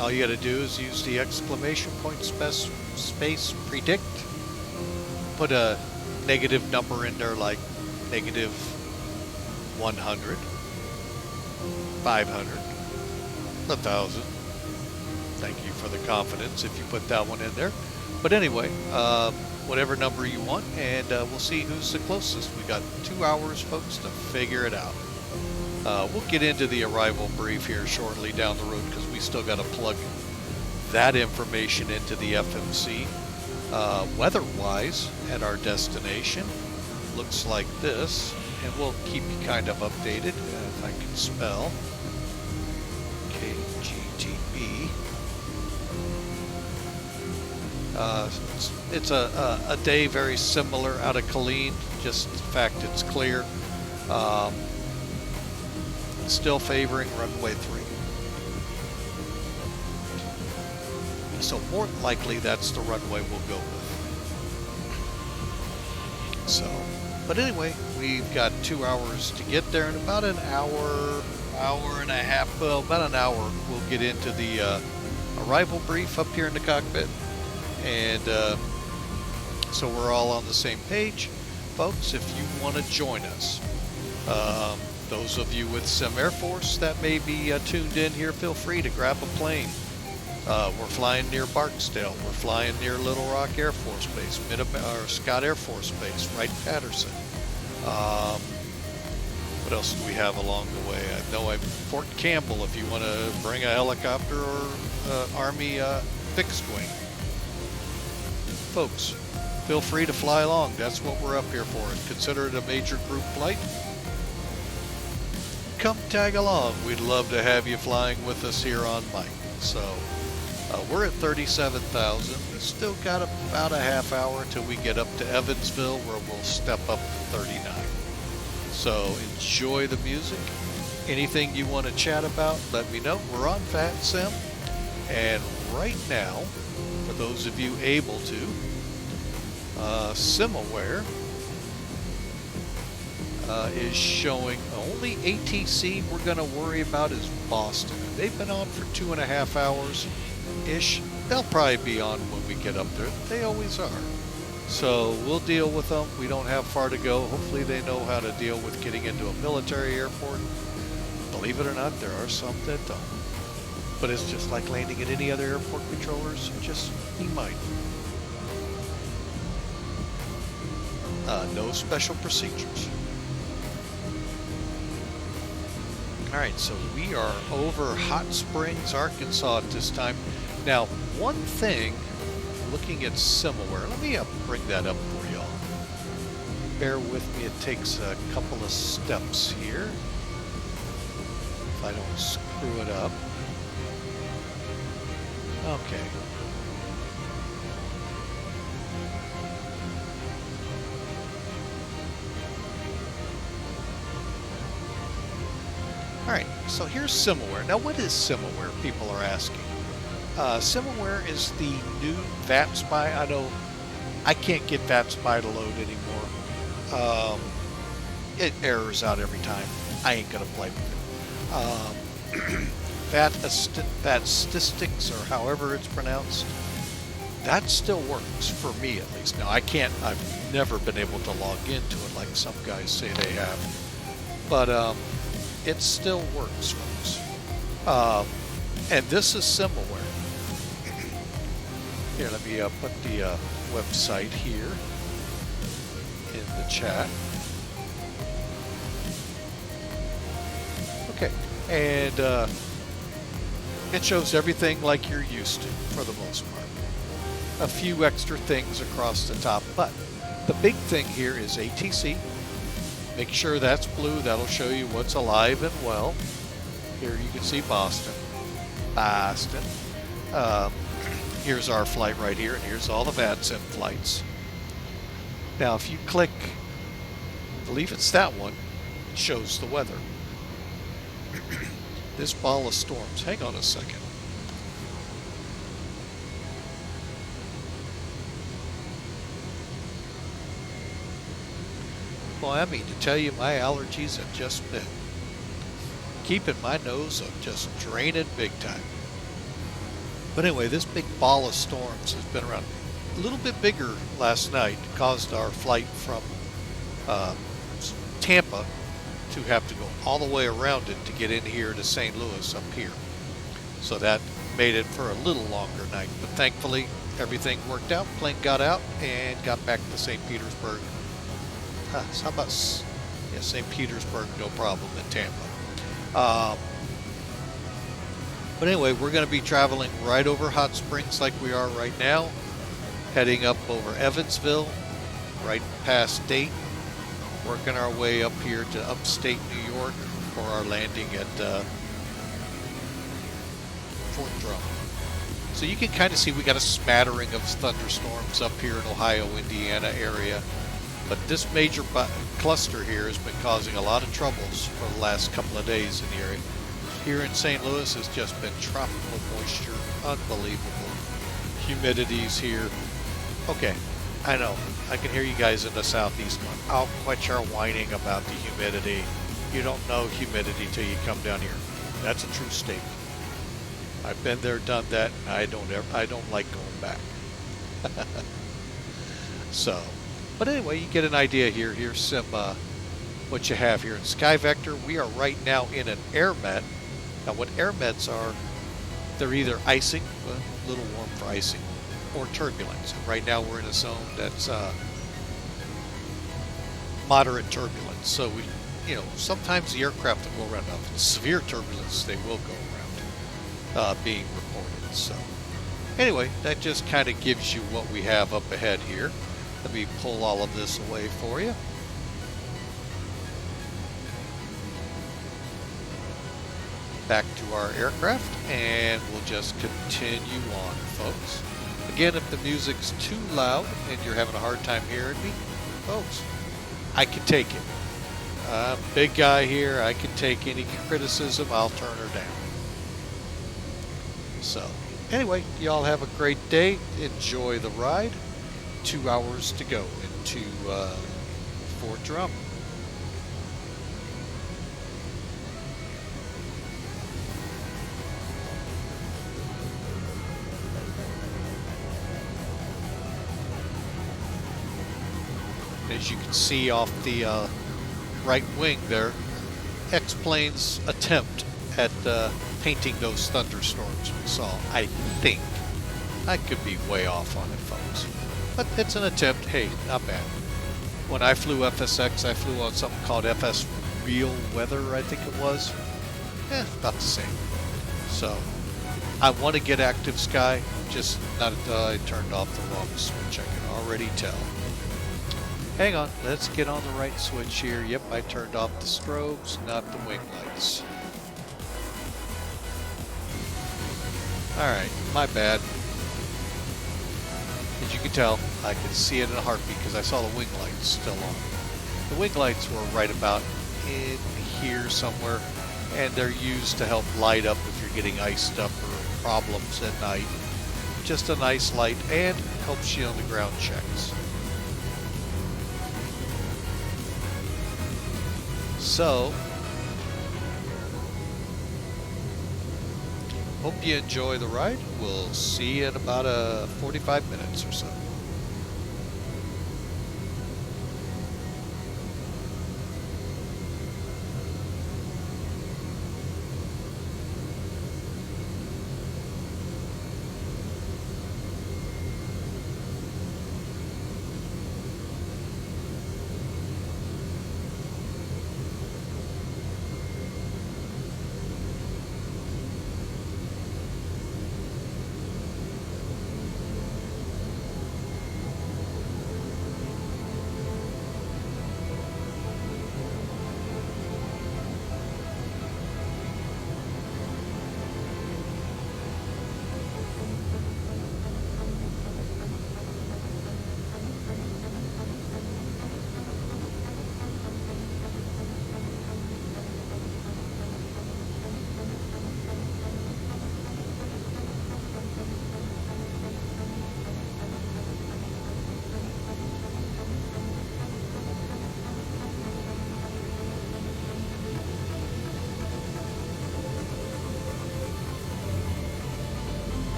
All you got to do is use the exclamation point space predict. Put a negative number in there like negative 100, 500, 1,000. Thank you for the confidence if you put that one in there. But anyway, whatever number you want, and we'll see who's the closest. We got 2 hours, folks, to figure it out. We'll get into the arrival brief here shortly down the road because we still got to plug that information into the FMC. Weather-wise, at our destination, looks like this, and we'll keep you kind of updated if I can spell. Kgtb. It's a day very similar out of Killeen, just the fact it's clear. Still favoring runway 3. So more than likely that's the runway we'll go with. So, but anyway, we've got 2 hours to get there, and about an hour and a half, well, about an hour, we'll get into the arrival brief up here in the cockpit. And so we're all on the same page. Folks, if you want to join us, those of you with Sim Air Force that may be tuned in here, feel free to grab a plane. We're flying near Barksdale. We're flying near Little Rock Air Force Base, Scott Air Force Base, Wright-Patterson. What else do we have along the way? I know Fort Campbell if you want to bring a helicopter or Army fixed wing. Folks, feel free to fly along. That's what we're up here for. And consider it a major group flight. Come tag along. We'd love to have you flying with us here on Mike. So we're at 37,000. We still got about a half hour till we get up to Evansville, where we'll step up to 39. So enjoy the music. Anything you want to chat about, let me know. We're on VATSIM. And right now, for those of you able to, SimAware is showing only ATC we're going to worry about is Boston. They've been on for 2.5 hours-ish. They'll probably be on when we get up there. They always are. So we'll deal with them. We don't have far to go. Hopefully they know how to deal with getting into a military airport. Believe it or not, there are some that don't. But it's just like landing at any other airport, controllers. Just be mindful. No special procedures. Alright, so we are over Hot Springs, Arkansas at this time. Now, one thing, looking at SimAware, let me bring that up for y'all. Bear with me, it takes a couple of steps here. If I don't screw it up. Okay. Alright, so here's SimAware. Now what is SimAware, people are asking. SimAware is the new VATSIM. I know I can't get VATSIM to load anymore. It errors out every time. I ain't gonna play with it. VATSTatistics, or however it's pronounced, that still works for me at least. Now I've never been able to log into it like some guys say they have. But it still works, folks. And this is SimAware. Here, let me put the website here in the chat. Okay, and it shows everything like you're used to for the most part. A few extra things across the top, but the big thing here is ATC. Make sure that's blue. That'll show you what's alive and well. Here you can see Boston. Here's our flight right here, and here's all the VATSIM flights. Now, if you click, I believe it's that one, it shows the weather. This ball of storms. Hang on a second. Boy, I mean to tell you, my allergies have just been keeping my nose up, just draining big time. But anyway, this big ball of storms has been around. A little bit bigger last night, caused our flight from Tampa to have to go all the way around it to get in here to St. Louis up here. So that made it for a little longer night, but thankfully everything worked out. Plane got out and got back to St. Petersburg. So how about St. Petersburg, no problem in Tampa. But anyway, we're going to be traveling right over Hot Springs like we are right now, heading up over Evansville, right past Dayton, working our way up here to upstate New York for our landing at Fort Drum. So you can kind of see we got a smattering of thunderstorms up here in Ohio, Indiana area. But this major cluster here has been causing a lot of troubles for the last couple of days in the area. Here in St. Louis has just been tropical moisture, unbelievable. Humidities here. Okay, I know. I can hear you guys in the southeast going, "Oh, quit your whining about the humidity. You don't know humidity till you come down here." That's a true statement. I've been there, done that, and I don't like going back. So, but anyway, you get an idea here. Here's some what you have here in Sky Vector. We are right now in an air met. Now, what air mets are, they're either icing, well, a little warm for icing, or turbulence. And right now we're in a zone that's moderate turbulence. So we, sometimes the aircraft will go around. Now, if it's severe turbulence, they will go around being reported. So anyway, that just kind of gives you what we have up ahead here. Let me pull all of this away for you. Back to our aircraft, and we'll just continue on, folks. Again, if the music's too loud and you're having a hard time hearing me, folks, I can take it. I'm a big guy here. I can take any criticism. I'll turn her down. So, anyway, y'all have a great day. Enjoy the ride. 2 hours to go into Fort Drum. As you can see off the right wing there, X-Plane's attempt at painting those thunderstorms we saw. I think. I could be way off on it, folks. But it's an attempt. Hey, not bad. When I flew FSX, I flew on something called FS Real Weather, I think it was. About the same. So, I want to get active sky, just not until I turned off the wrong switch. I can already tell. Hang on, let's get on the right switch here. Yep, I turned off the strobes, not the wing lights. Alright, my bad. As you can tell, I can see it in a heartbeat because I saw the wing lights still on. The wing lights were right about in here somewhere, and they're used to help light up if you're getting iced up or problems at night. Just a nice light, and helps you on the ground checks. So, hope you enjoy the ride. We'll see you in about 45 minutes or so.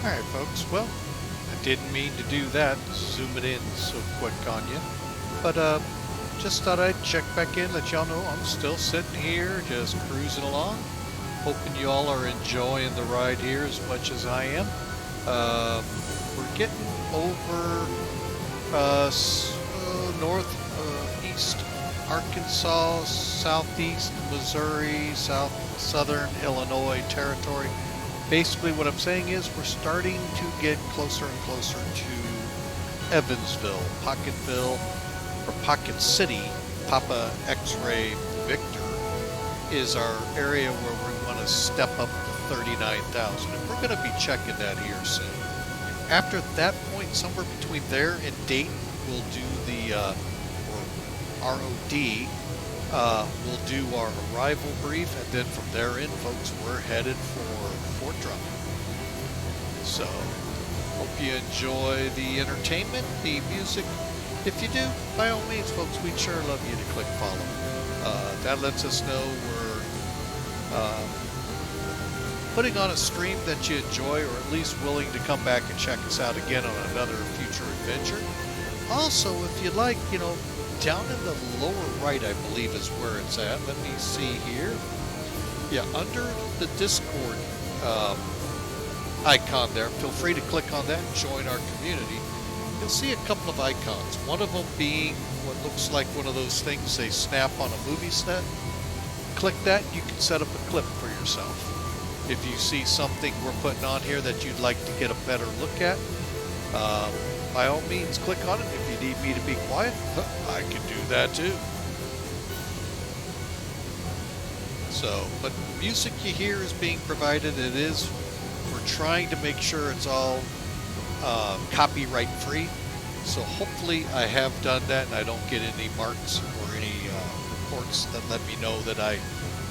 Alright folks, well, I didn't mean to do that, zoom it in so quick on you. But just thought I'd check back in, let y'all know I'm still sitting here, just cruising along. Hoping you all are enjoying the ride here as much as I am. We're getting over northeast Arkansas, southeast Missouri, southern Illinois territory. Basically what I'm saying is we're starting to get closer and closer to Evansville, Pocketville, or Pocket City. Papa X-Ray Victor is our area where we want to step up to 39,000, and we're going to be checking that here soon. After that point, somewhere between there and Dayton, we'll do the ROD. We'll do our arrival brief, and then from there in, folks, we're headed for Fort Drum. So, hope you enjoy the entertainment, the music. If you do, by all means, folks, we'd sure love you to click follow. That lets us know we're putting on a stream that you enjoy, or at least willing to come back and check us out again on another future adventure. Also, if you'd like, down in the lower right, I believe is where it's at. Let me see here. Yeah, under the Discord icon there, feel free to click on that and join our community. You'll see a couple of icons. One of them being what looks like one of those things they snap on a movie set. Click that and you can set up a clip for yourself. If you see something we're putting on here that you'd like to get a better look at, by all means click on it. If you need me to be quiet, I can do that too. So, but the music you hear is being provided. We're trying to make sure it's all copyright free. So hopefully I have done that and I don't get any marks or any reports that let me know that I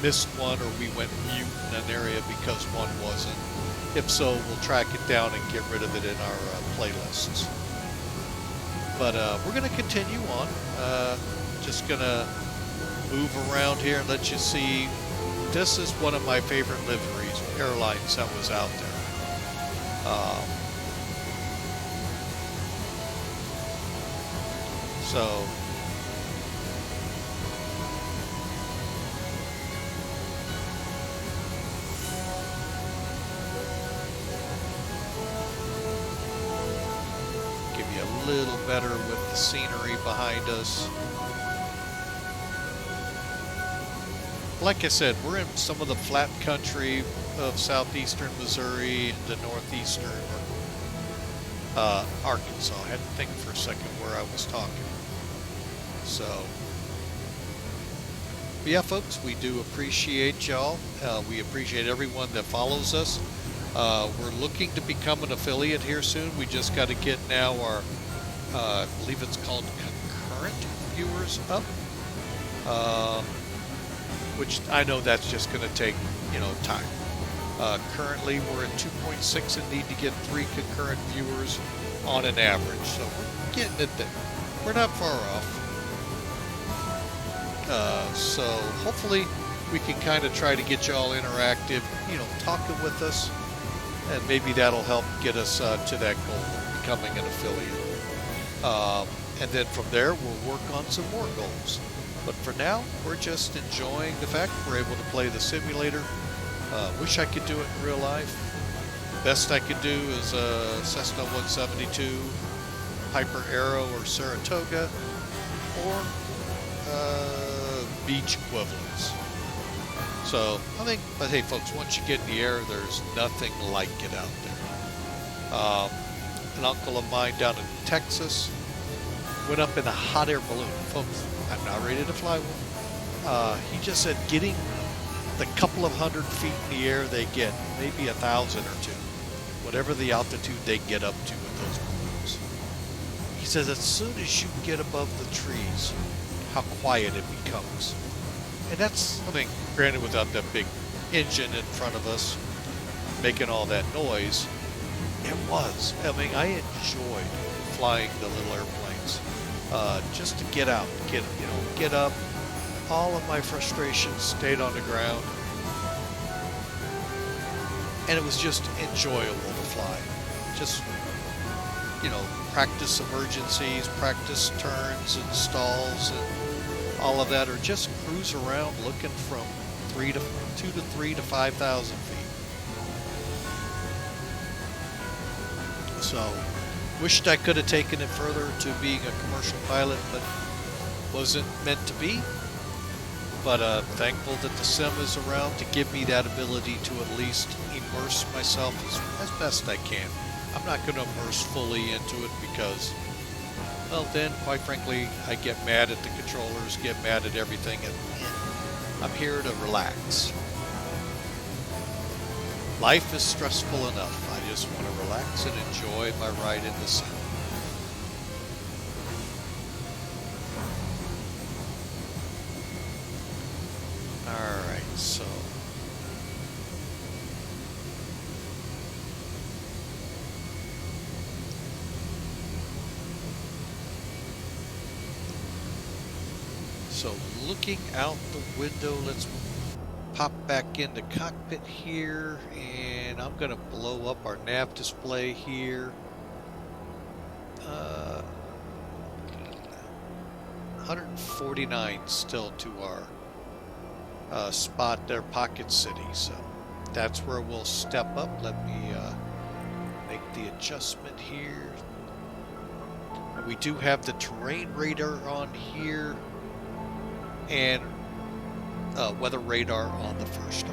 missed one or we went mute in an area because one wasn't. If so, we'll track it down and get rid of it in our playlists. But we're going to continue on. Just going to move around here and let you see. This is one of my favorite liveries, airlines that was out there. So give you a little better with the scenery behind us. Like I said, we're in some of the flat country of southeastern Missouri and the northeastern Arkansas. I had to think for a second where I was talking. So, yeah, folks, we do appreciate y'all. We appreciate everyone that follows us. We're looking to become an affiliate here soon. We just got to get now our, I believe it's called concurrent viewers up. Which I know that's just going to take, time. Currently, we're at 2.6 and need to get 3 concurrent viewers on an average. So we're getting it there. We're not far off. So hopefully we can kind of try to get y'all interactive, talking with us. And maybe that'll help get us to that goal of becoming an affiliate. And then from there, we'll work on some more goals. But for now, we're just enjoying the fact we're able to play the simulator. Wish I could do it in real life. Best I could do is Cessna 172, Piper Arrow or Saratoga, or beach equivalents. So I think, but hey folks, once you get in the air, there's nothing like it out there. An uncle of mine down in Texas went up in a hot air balloon. Folks, I'm not ready to fly one. He just said getting the couple of 100 feet in the air they get, maybe 1,000 or 2, whatever the altitude they get up to with those balloons. He says as soon as you get above the trees, how quiet it becomes. And that's, granted without that big engine in front of us making all that noise, it was. I enjoyed flying the little airplanes. Just to get out, get up. All of my frustrations stayed on the ground. And it was just enjoyable to fly. just, you know, practice emergencies, practice turns and stalls and all of that, or just cruise around looking from 2 to 3 to 5,000 feet. So, wished I could have taken it further to being a commercial pilot, but wasn't meant to be. But thankful that the sim is around to give me that ability to at least immerse myself as best I can. I'm not going to immerse fully into it because, well, then, quite frankly, I get mad at the controllers, get mad at everything, and I'm here to relax. Life is stressful enough. I just want to relax and enjoy my ride in the sun. Alright, so looking out the window, let's pop back into cockpit here, and I'm going to blow up our nav display here. 149 still to our spot there, Pocket City, so that's where we'll step up. Let me make the adjustment here. And we do have the terrain radar on here and weather radar on the first.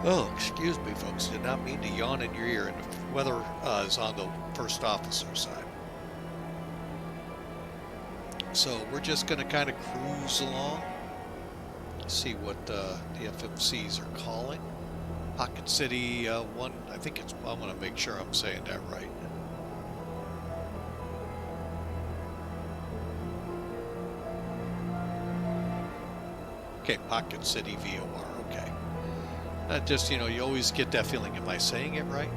Oh, excuse me, folks. Did not mean to yawn in your ear. And the weather is on the first officer side. So we're just going to kind of cruise along. See what the FMCs are calling. Pocket City 1. I think it's. I want to make sure I'm saying that right. Okay, Pocket City VOR. Okay. That just, you know, you always get that feeling. Am I saying it right?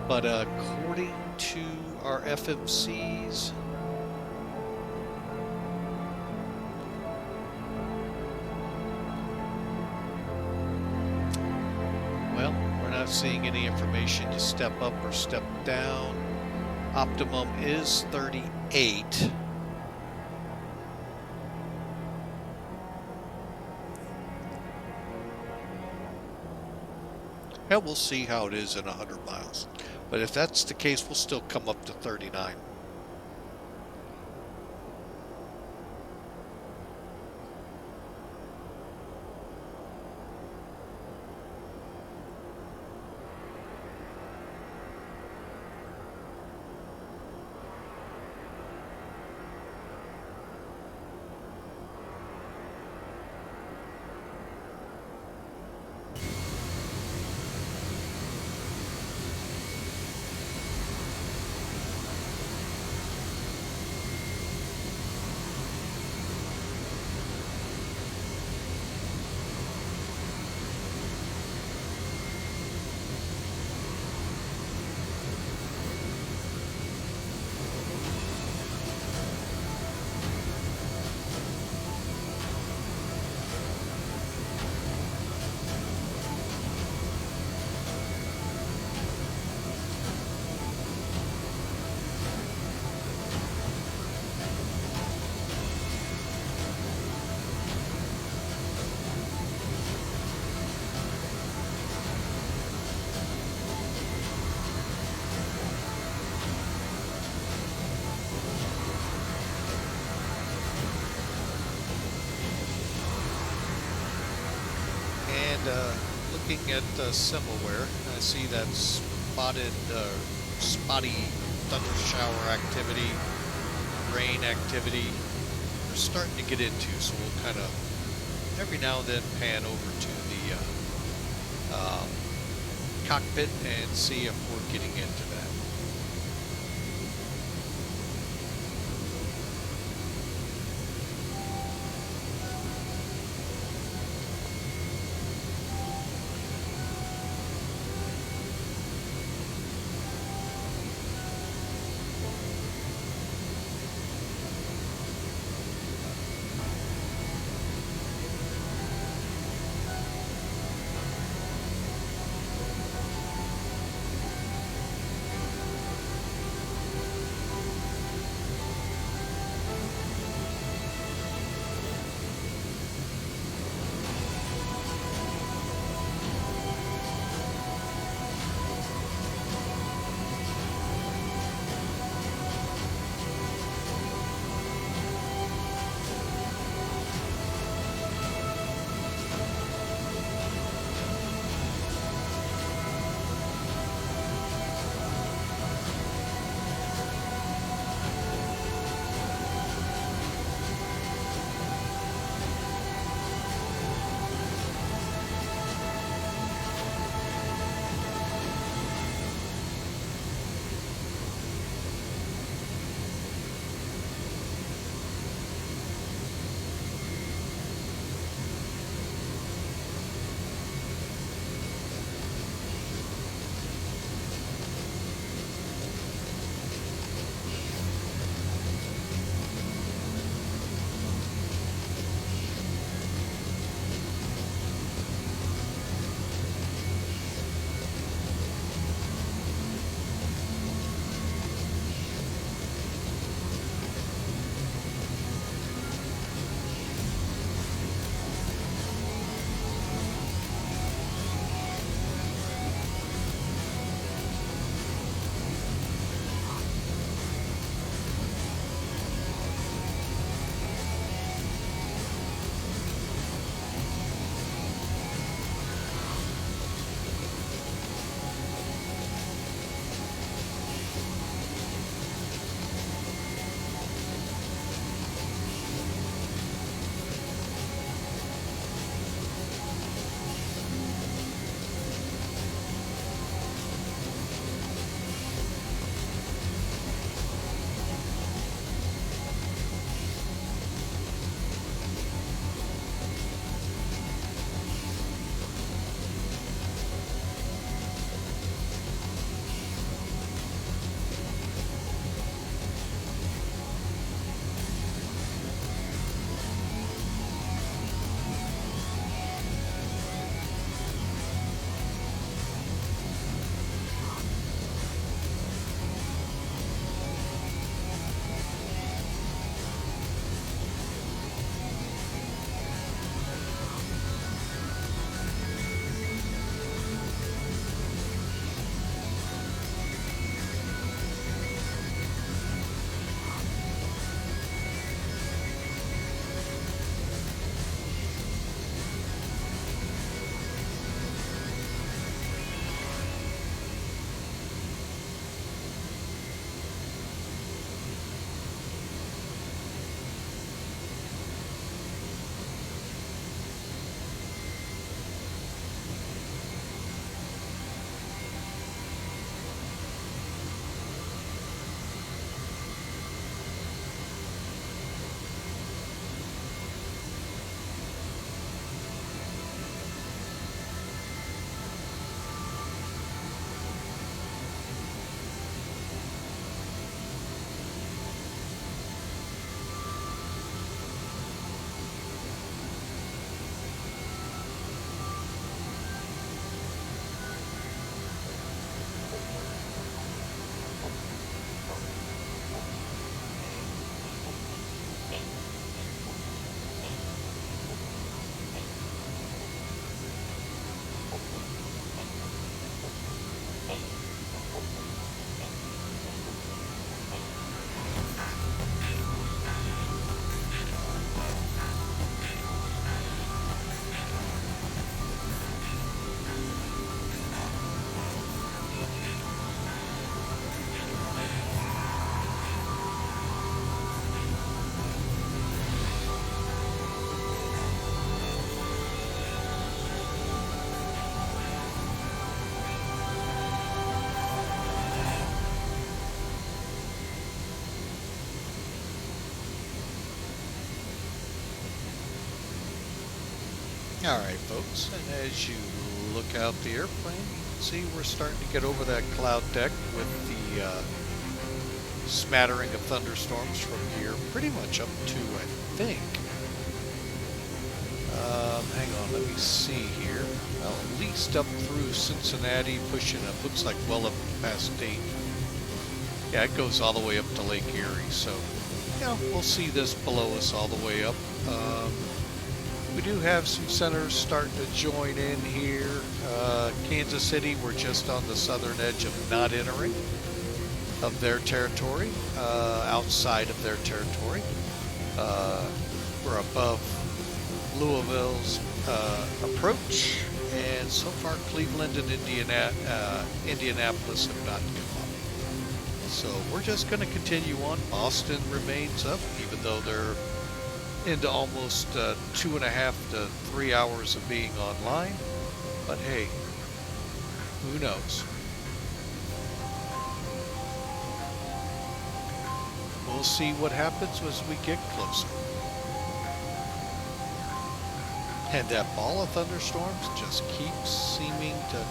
But according to our FMCs, well, we're not seeing any information to step up or step down. Optimum is 38. And we'll see how it is in 100 miles. But if that's the case, we'll still come up to 39. Looking at Similware, I see that spotty thunder shower activity, rain activity we're starting to get into, so we'll kind of every now and then pan over to the cockpit and see if we're getting into that. Alright folks, and as you look out the airplane, you can see we're starting to get over that cloud deck with the smattering of thunderstorms from here pretty much up to, I think, hang on, let me see here. Well, at least up through Cincinnati, pushing up, looks like well up past Dayton. Yeah, it goes all the way up to Lake Erie, so, we'll see this below us all the way up. We do have some centers starting to join in here. Kansas City, we're just on the southern edge of not entering of their territory, outside of their territory. We're above Louisville's approach, and so far Cleveland and Indianapolis have not come up. So we're just going to continue on. Boston remains up, even though they're into almost 2.5 to 3 hours of being online. But hey, who knows? We'll see what happens as we get closer. And that ball of thunderstorms just keeps seeming to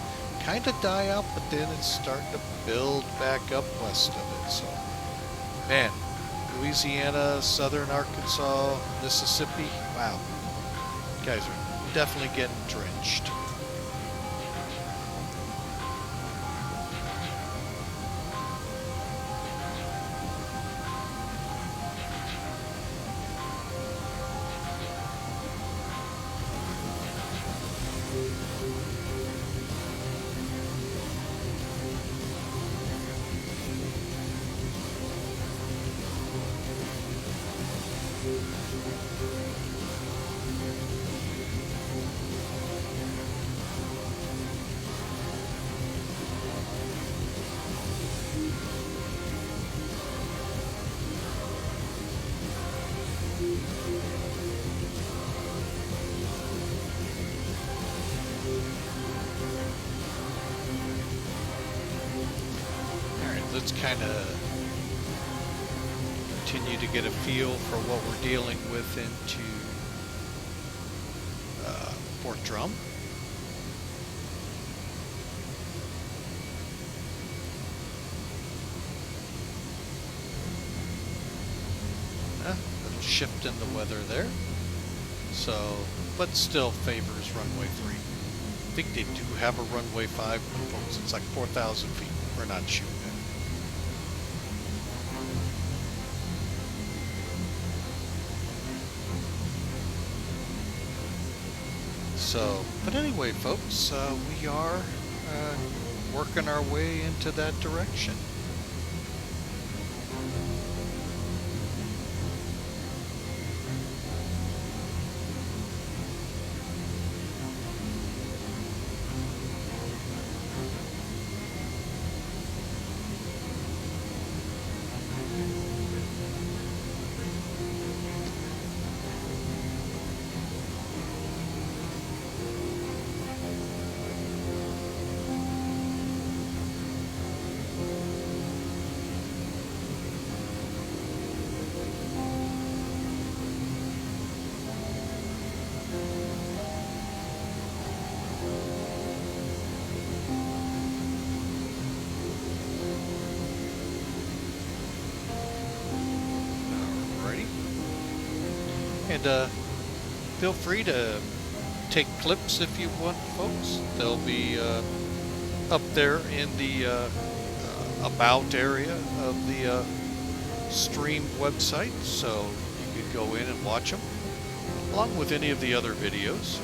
kind of die out, but then it's starting to build back up west of it. So, man, Louisiana, southern Arkansas, Mississippi, wow. You guys are definitely getting drenched. Let's kind of continue to get a feel for what we're dealing with into Fort Drum. A little shift in the weather there. So, but still favors runway 3. I think they do have a runway 5, but folks, it's like 4,000 feet. We're not shooting it. So, but anyway, folks, we are working our way into that direction. And feel free to take clips if you want, folks. They'll be up there in the about area of the stream website, so you could go in and watch them, along with any of the other videos.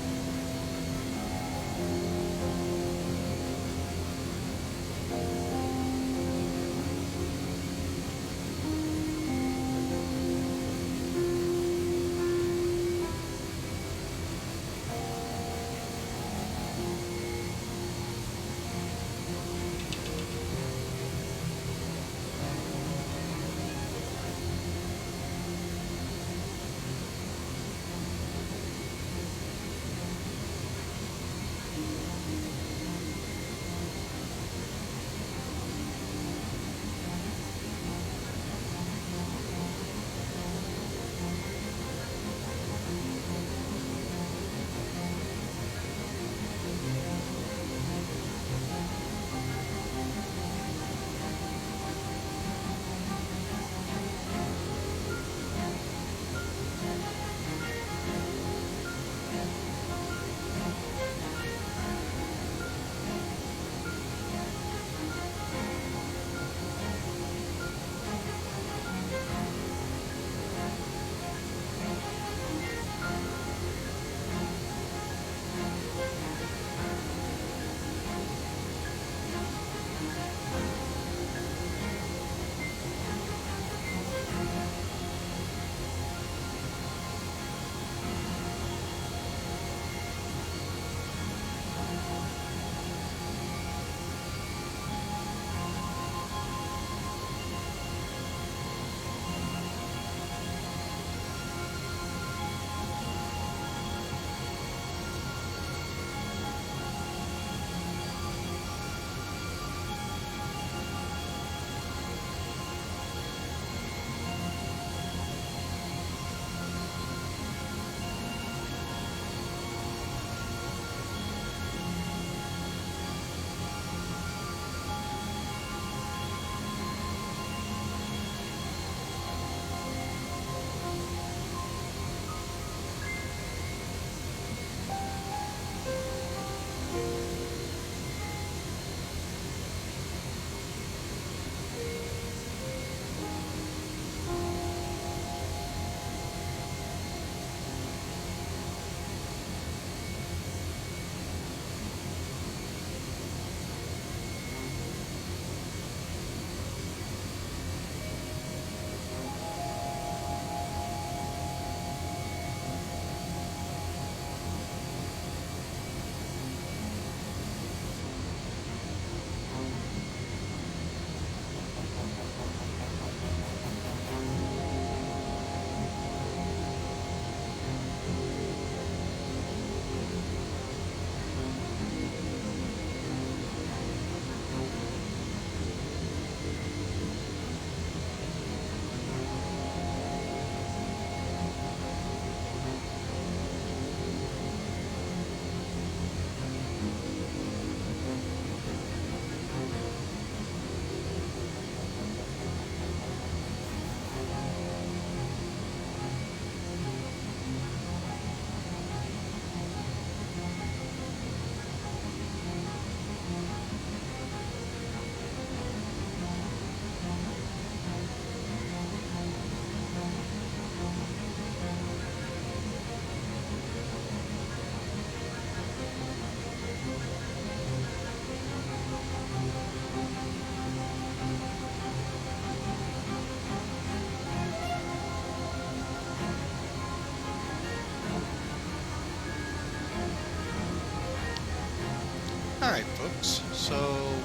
folks. So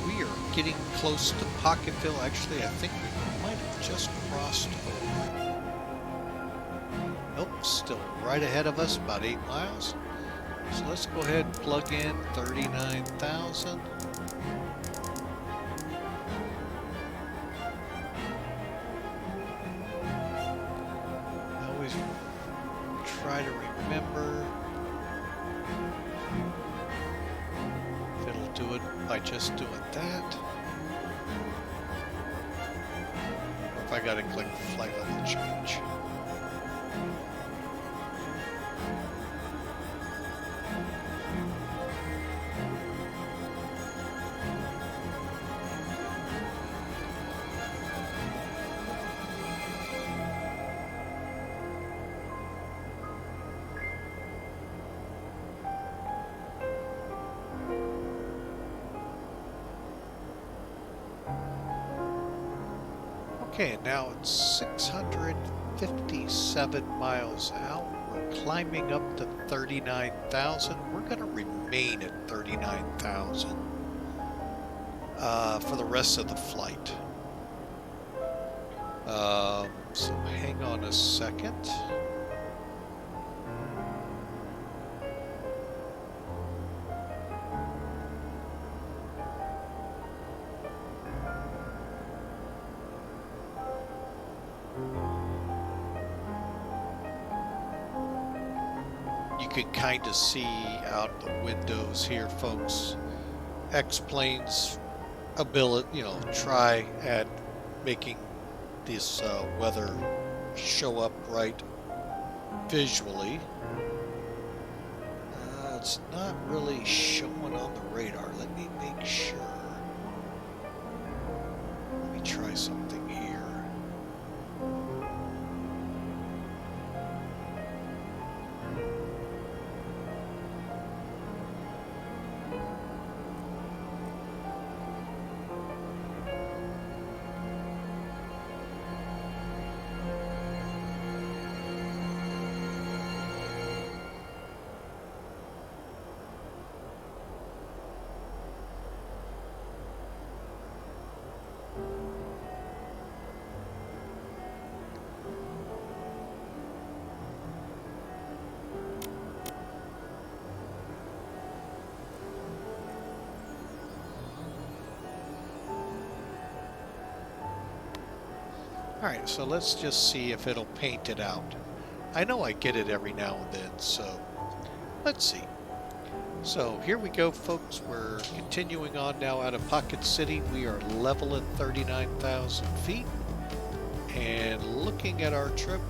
we are getting close to Pocketville. Actually, I think we might have just crossed over. Nope, still right ahead of us, about 8 miles. So let's go ahead and plug in 39,000. I always try to remember if it'll do it by just doing that, or if I gotta click flight level change. Okay, now it's 657 miles out. We're climbing up to 39,000. We're going to remain at 39,000 for the rest of the flight. So hang on a second. You can kind of see out the windows here, folks. X-Plane's ability, try at making this weather show up right visually. It's not really showing on the radar. Let me make sure. Let me try something here. Alright, so let's just see if it'll paint it out. I know I get it every now and then, so let's see. So here we go, folks. We're continuing on now out of Pocket City. We are level at 39,000 feet. And looking at our trip,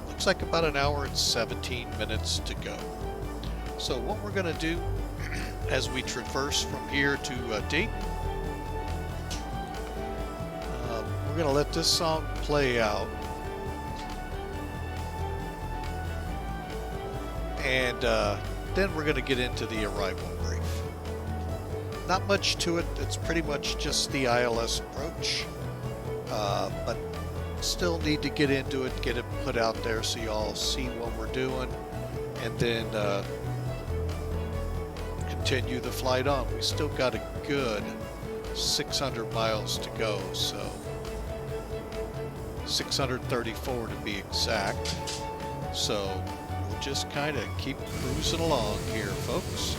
looks like about an hour and 17 minutes to go. So what we're going to do as we traverse from here to Dayton, we're going to let this song play out. And then we're going to get into the arrival brief. Not much to it. It's pretty much just the ILS approach. But still need to get into it, get it put out there so you all see what we're doing. And then continue the flight on. We still got a good 600 miles to go, so 634 to be exact. So we'll just kind of keep cruising along here, folks.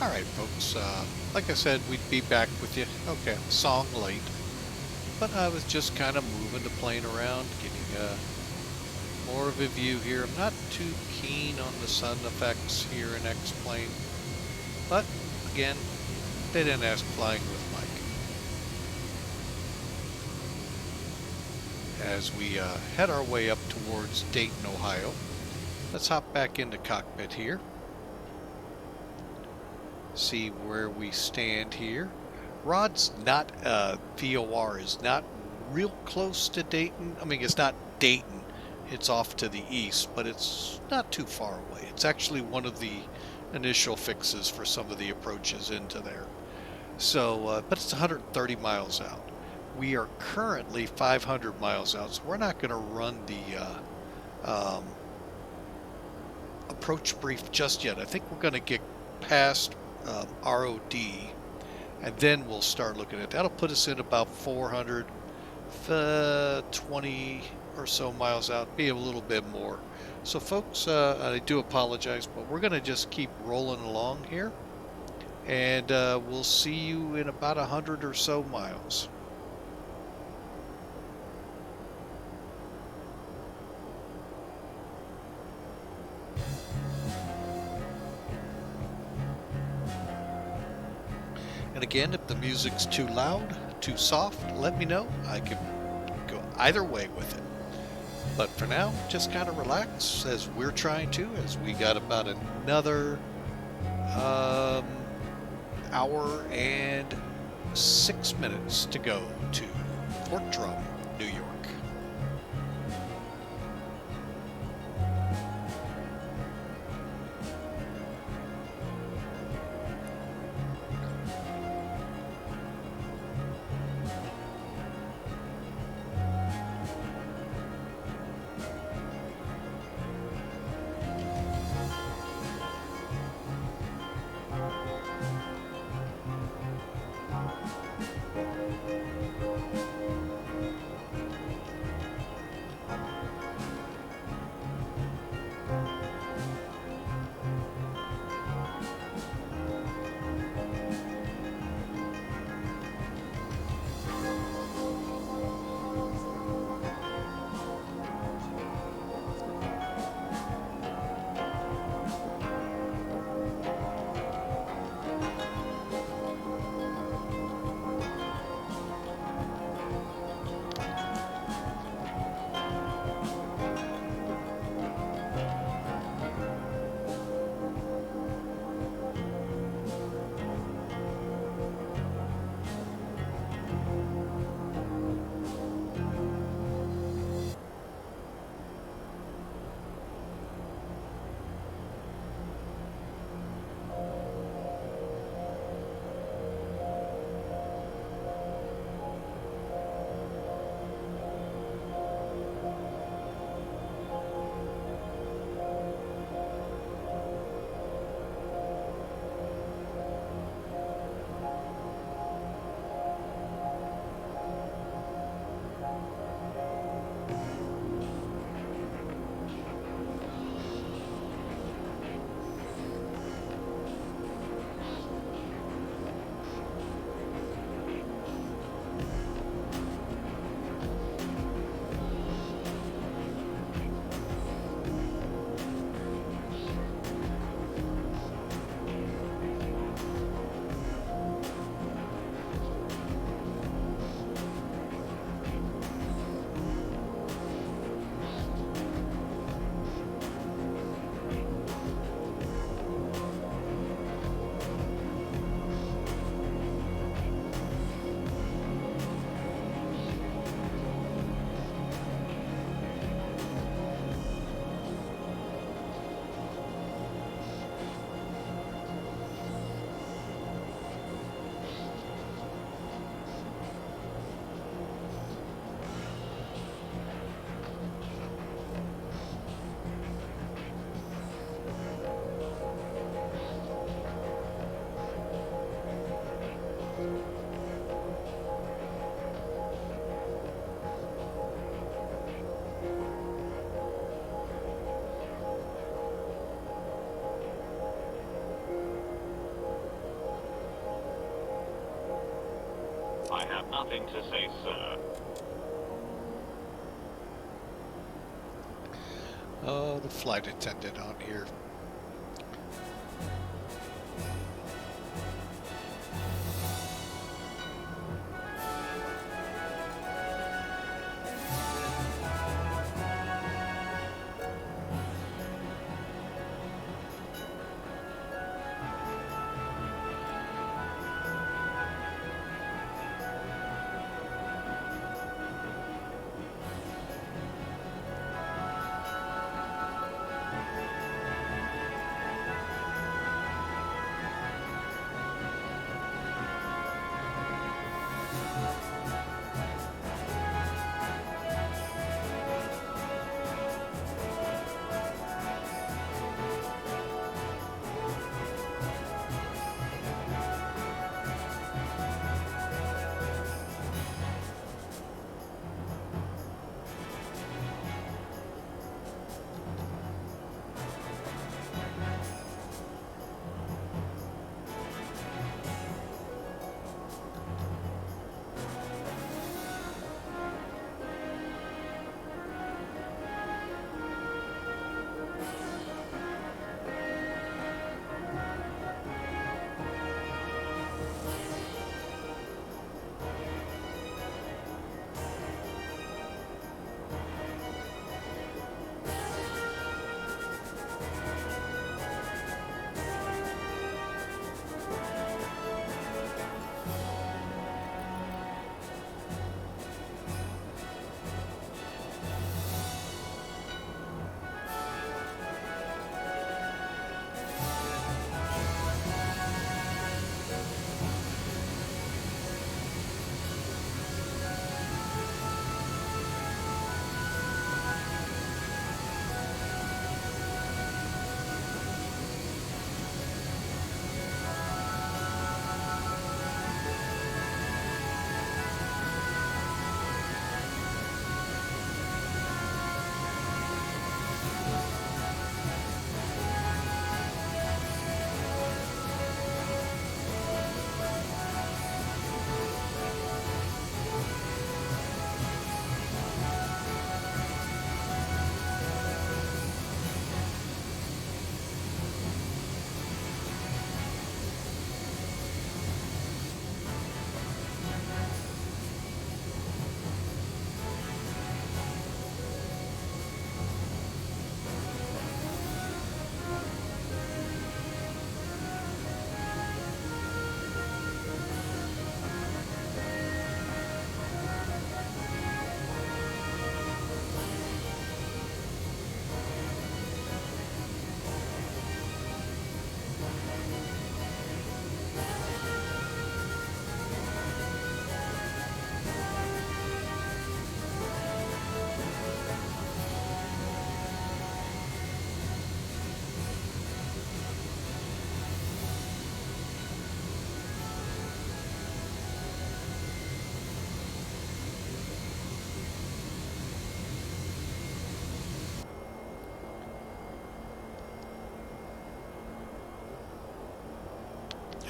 Alright folks, like I said, we'd be back with you. Okay, song late. But I was just kind of moving the plane around, getting more of a view here. I'm not too keen on the sun effects here in X-Plane. But, again, they didn't ask flying with Mike. As we head our way up towards Dayton, Ohio, let's hop back into cockpit here. See where we stand here. Rod's not, VOR is not real close to Dayton. I mean, it's not Dayton. It's off to the east, but it's not too far away. It's actually one of the initial fixes for some of the approaches into there. So, but it's 130 miles out. We are currently 500 miles out, so we're not going to run the approach brief just yet. I think we're going to get past ROD, and then we'll start looking at that. That'll put us in about 420 or so miles out, be a little bit more. So folks, I do apologize, but we're going to just keep rolling along here, and we'll see you in about 100 or so miles. And again, if the music's too loud, too soft, let me know. I can go either way with it. But for now, just kind of relax as we're trying to, as we got about another hour and 6 minutes to go to Fort Drum, New York. I have nothing to say, sir. Oh, the flight attendant on here.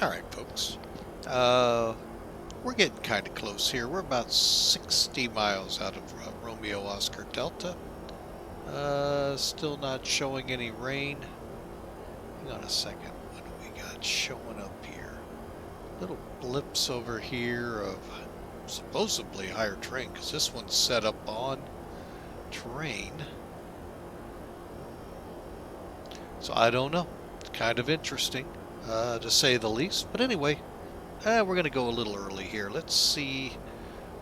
All right, folks. We're getting kind of close here. We're about 60 miles out of Romeo Oscar Delta. Still not showing any rain. Hang on a second. What do we got showing up here? Little blips over here of supposedly higher terrain, because this one's set up on terrain. So I don't know. Kind of interesting, to say the least. But anyway, we're going to go a little early here. Let's see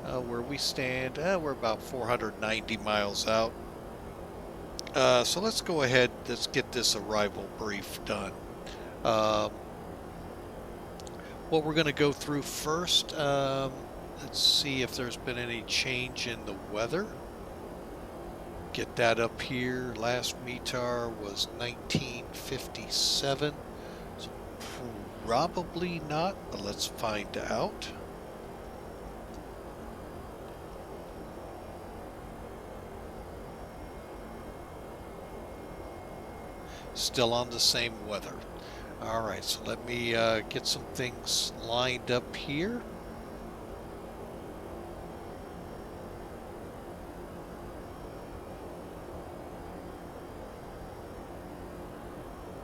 where we stand. We're about 490 miles out. So let's go ahead. Let's get this arrival brief done. What we're going to go through first, let's see if there's been any change in the weather. Get that up here. Last METAR was 1957. So probably not, but let's find out. Still on the same weather. All right, so let me get some things lined up here.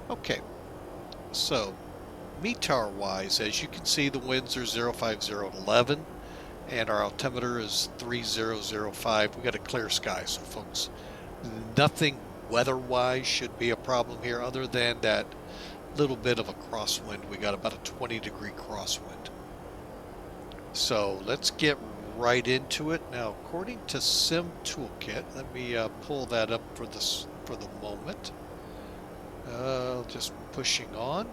Okay, so METAR wise, as you can see, the winds are 050 at 11 and our altimeter is 3005. We got a clear sky, so folks, nothing weather-wise should be a problem here other than that little bit of a crosswind. We got about a 20-degree crosswind. So let's get right into it. Now, according to Sim Toolkit, let me pull that up for the moment. Just pushing on.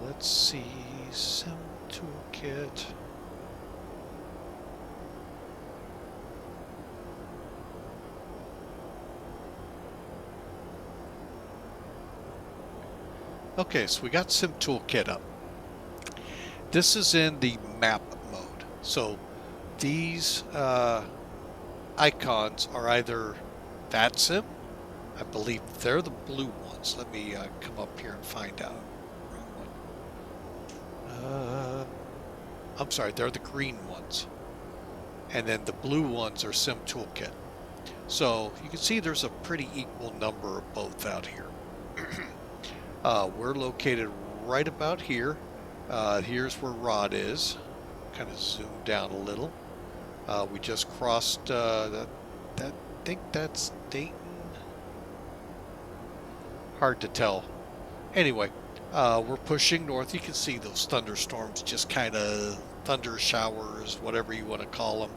Let's see, Sim Toolkit. Okay, so we got Sim Toolkit up. This is in the map mode. So these icons are either VATSIM. I believe they're the blue ones. Let me come up here and find out. I'm sorry, they're the green ones. And then the blue ones are Sim Toolkit. So you can see there's a pretty equal number of both out here. We're located right about here. Here's where Rod is. Kind of zoom down a little. We just crossed I think that's Dayton. Hard to tell. Anyway, we're pushing north. You can see those thunderstorms, just kind of thunder showers, whatever you want to call them,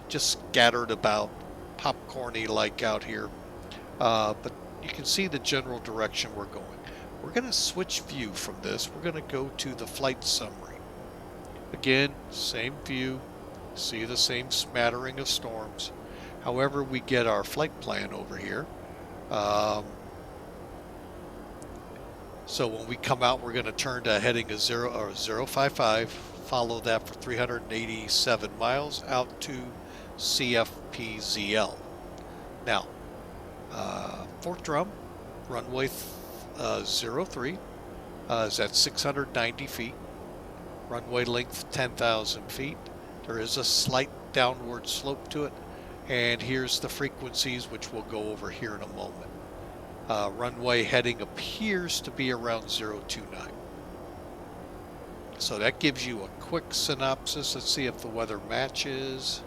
just scattered about, popcorny like out here. But you can see the general direction we're going. We're going to switch view from this. We're going to go to the flight summary. Again, same view, see the same smattering of storms. However, we get our flight plan over here. So when we come out, we're going to turn to heading of 055, follow that for 387 miles out to CFPZL. Now, Fort Drum, runway 03 is at 690 feet. Runway length 10,000 feet. There is a slight downward slope to it. And here's the frequencies, which we'll go over here in a moment. Runway heading appears to be around 029. So that gives you a quick synopsis. Let's see if the weather matches.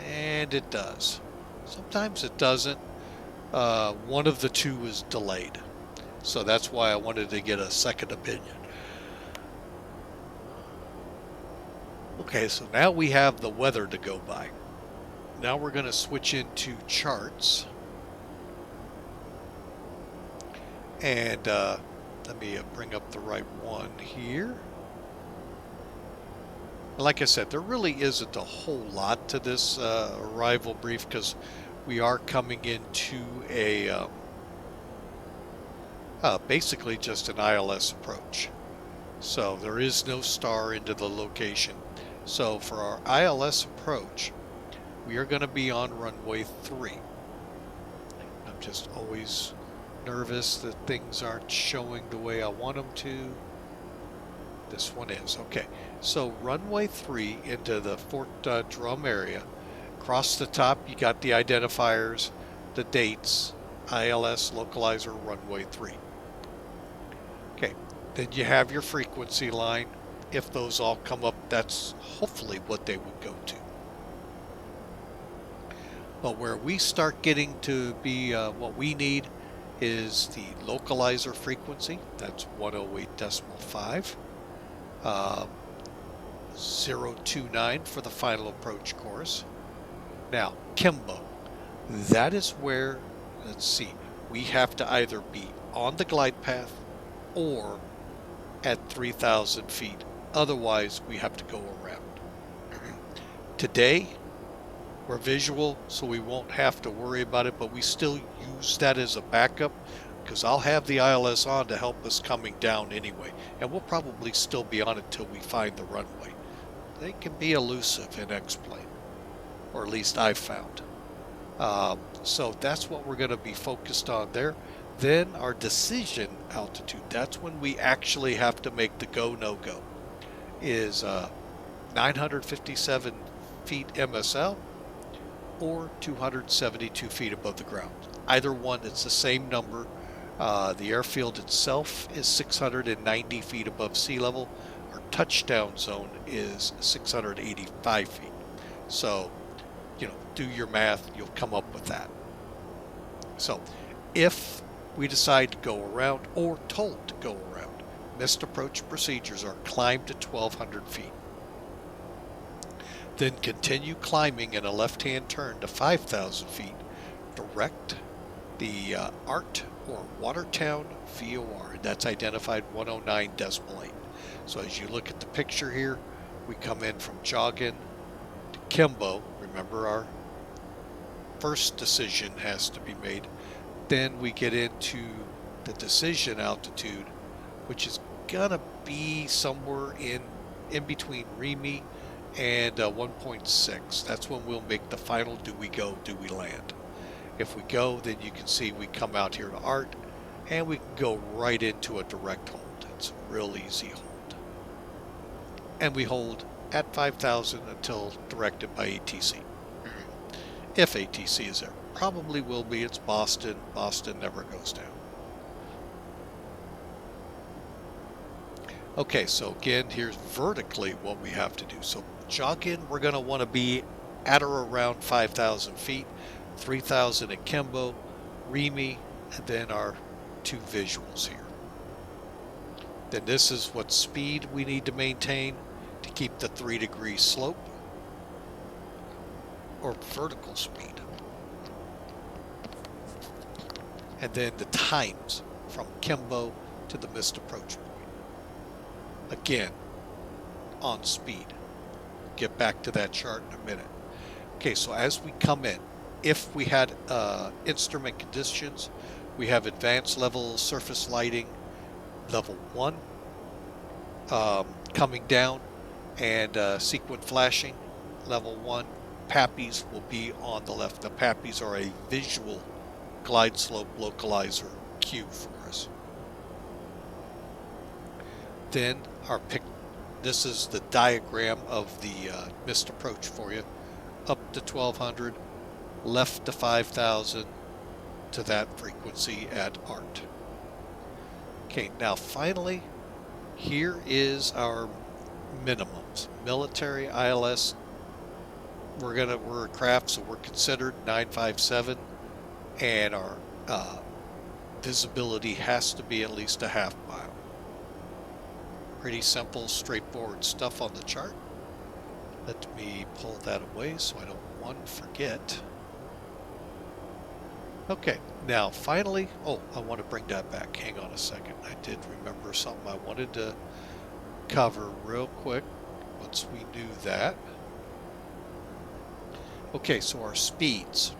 And it does. Sometimes it doesn't. One of the two is delayed. So that's why I wanted to get a second opinion. Okay, so now we have the weather to go by. Now we're going to switch into charts. And let me bring up the right one here. Like I said, there really isn't a whole lot to this arrival brief because we are coming into a basically just an ILS approach. So there is no star into the location. So for our ILS approach, we are going to be on runway 3. I'm just always nervous that things aren't showing the way I want them to. This one is. Okay, so runway 3 into the Fort Drum area. Across the top, you got the identifiers, the dates, ILS localizer, runway 3. Okay, then you have your frequency line. If those all come up, that's hopefully what they would go to. But where we start getting to be what we need is the localizer frequency. That's 108.5. 029 for the final approach course. Now, Kimbo. That is where, let's see, we have to either be on the glide path or at 3,000 feet. Otherwise, we have to go around. Today, we're visual, so we won't have to worry about it, but we still use that as a backup because I'll have the ILS on to help us coming down anyway, and we'll probably still be on it till we find the runway. They can be elusive in X-plane, or at least I've found. So that's what we're going to be focused on there. Then our decision altitude, that's when we actually have to make the go, no-go, is 957 feet MSL or 272 feet above the ground. Either one, it's the same number. The airfield itself is 690 feet above sea level. Our touchdown zone is 685 feet. So, do your math, you'll come up with that. So, if we decide to go around or told to go around, missed approach procedures are climb to 1,200 feet. Then continue climbing in a left-hand turn to 5,000 feet. Direct the ART or Watertown VOR. That's identified 109.8. So as you look at the picture here, we come in from Joggin to Kimbo. Remember, our first decision has to be made. Then we get into the decision altitude, which is gonna be somewhere in between Remy and 1.6. That's when we'll make the final do we go, do we land. If we go, then you can see we come out here to ART and we can go right into a direct hold. It's a real easy hold. And we hold at 5,000 until directed by ATC. If ATC is there. Probably will be. It's Boston. Boston never goes down. Okay, so again, here's vertically what we have to do. So jog in, we're going to want to be at or around 5,000 feet, 3,000 at Kimbo, Remy, and then our two visuals here. Then this is what speed we need to maintain to keep the 3-degree slope, or vertical speed. And then the times from Kimbo to the missed approach point. Again, on speed. Get back to that chart in a minute. Okay, so as we come in, if we had instrument conditions, we have advanced level surface lighting, level 1, coming down, and sequent flashing, level 1. PAPIs will be on the left. The PAPIs are a visual glide slope localizer cue for us. Then this is the diagram of the missed approach for you. Up to 1,200, left to 5,000 to that frequency at ART. Okay, now finally, here is our minimums. Military ILS, we're a craft, so we're considered 957, and our visibility has to be at least a half mile. Pretty simple, straightforward stuff on the chart. Let me pull that away so I don't forget. Okay, now finally, I want to bring that back. Hang on a second. I did remember something I wanted to cover real quick once we knew that. Okay, so our speeds.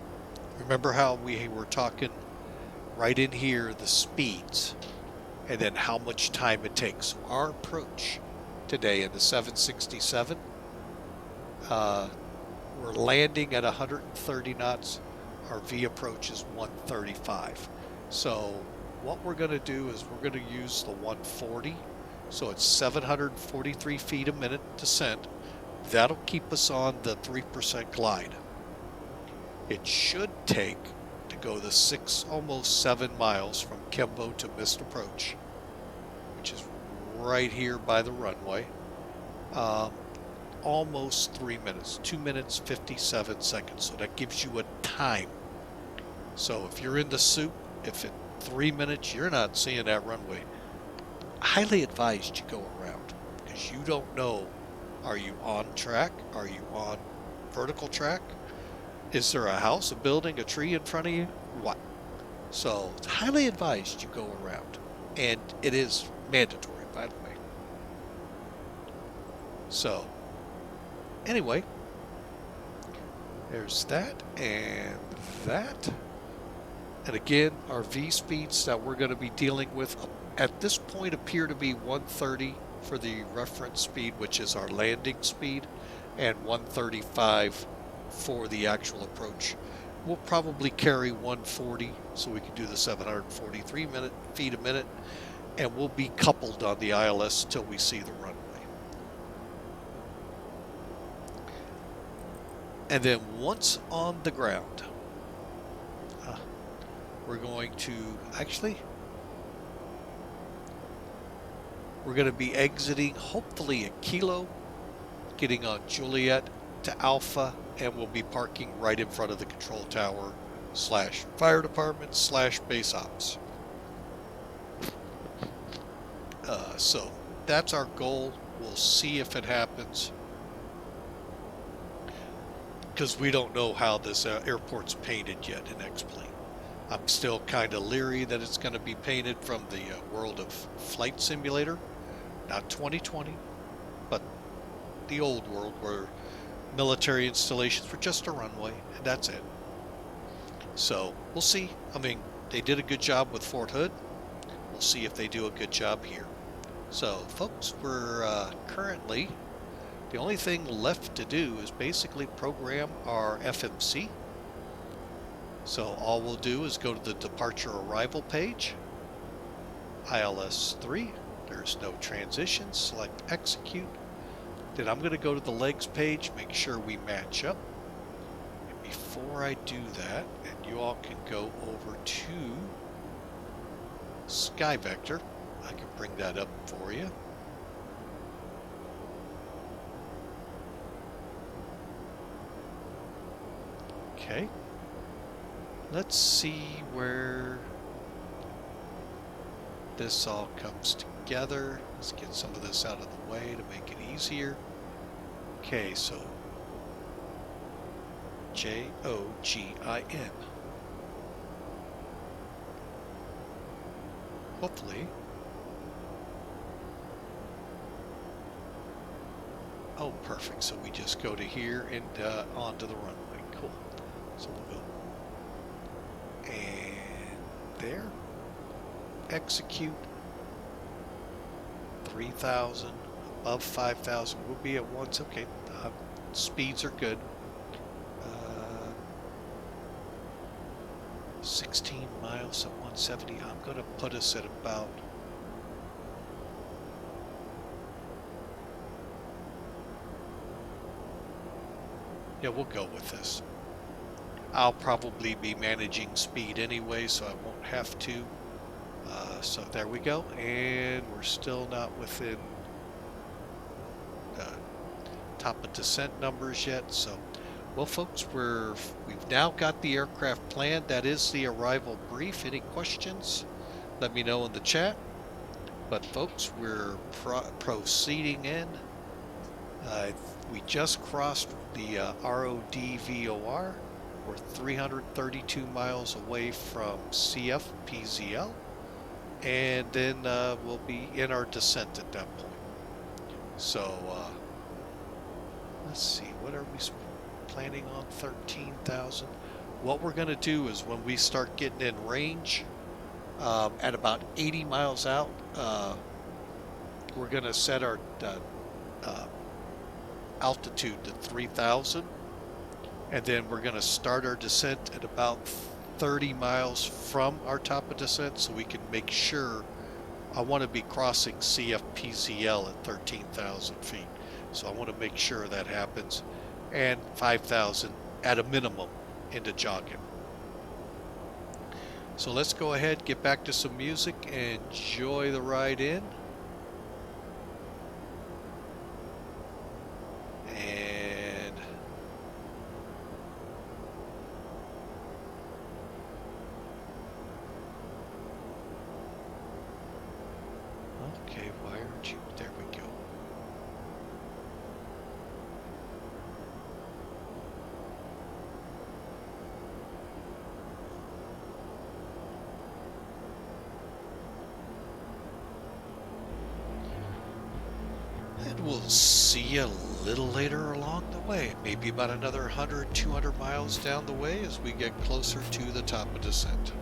Remember how we were talking right in here, the speeds, and then how much time it takes. So our approach today in the 767, we're landing at 130 knots. Our V approach is 135. So what we're going to do is we're going to use the 140. So it's 743 feet a minute descent. That'll keep us on the 3% glide. It should take to go the almost 7 miles from Kimbo to missed approach, which is right here by the runway. Almost 3 minutes, 2 minutes 57 seconds. So that gives you a time. So if you're in the soup, if at 3 minutes you're not seeing that runway, highly advised you go around, because you don't know, are you on track? Are you on vertical track? Is there a house, a building, a tree in front of you? What? So it's highly advised you go around, and it is mandatory, by the way. So anyway, there's that and that. And again, our V speeds that we're going to be dealing with at this point appear to be 130 for the reference speed, which is our landing speed, and 135 for the actual approach. We'll probably carry 140 so we can do the 743 feet a minute, and we'll be coupled on the ILS till we see the runway. And then once on the ground, we're going to we're going to be exiting hopefully at Kilo, getting on Juliet to Alpha, and we'll be parking right in front of the control tower / fire department / base ops. So that's our goal. We'll see if it happens, because we don't know how this airport's painted yet in X-Plane. I'm still kind of leery that it's going to be painted from the world of Flight Simulator, not 2020, but the old world where military installations were just a runway, and that's it. So we'll see. I mean, they did a good job with Fort Hood. We'll see if they do a good job here. So, folks, we're currently, the only thing left to do is basically program our FMC. So all we'll do is go to the departure arrival page, ILS 3, there's no transition, select execute. Then I'm going to go to the legs page, make sure we match up. And before I do that, and you all can go over to Sky Vector, I can bring that up for you. Okay. Let's see where this all comes together. Let's get some of this out of the way to make it easier. Okay, so Jogin. Hopefully. Oh, perfect. So we just go to here and onto the runway. Cool. So we'll go. And there. Execute. 3,000. Above 5,000. We'll be at once. Okay. Speeds are good. 16 miles at 170. I'm going to put us at about... Yeah, we'll go with this. I'll probably be managing speed anyway, so I won't have to. So there we go. And we're still not within top of descent numbers yet. So, well, folks, we've now got the aircraft planned. That is the arrival brief. Any questions? Let me know in the chat. But, folks, we're proceeding in. We just crossed the ROD-VOR. We're 332 miles away from CF-PZL, and then we'll be in our descent at that point. So let's see, what are we planning on? 13,000. What we're going to do is when we start getting in range at about 80 miles out, we're going to set our altitude to 3,000. And then we're going to start our descent at about 30 miles from our top of descent so we can make sure. I want to be crossing CF-PZL at 13,000 feet. So I want to make sure that happens. And 5,000 at a minimum into Jogin. So let's go ahead, get back to some music, and enjoy the ride in. Okay, why aren't you? There we go. And we'll see you a little later along the way. Maybe about another 100, 200 miles down the way as we get closer to the top of descent.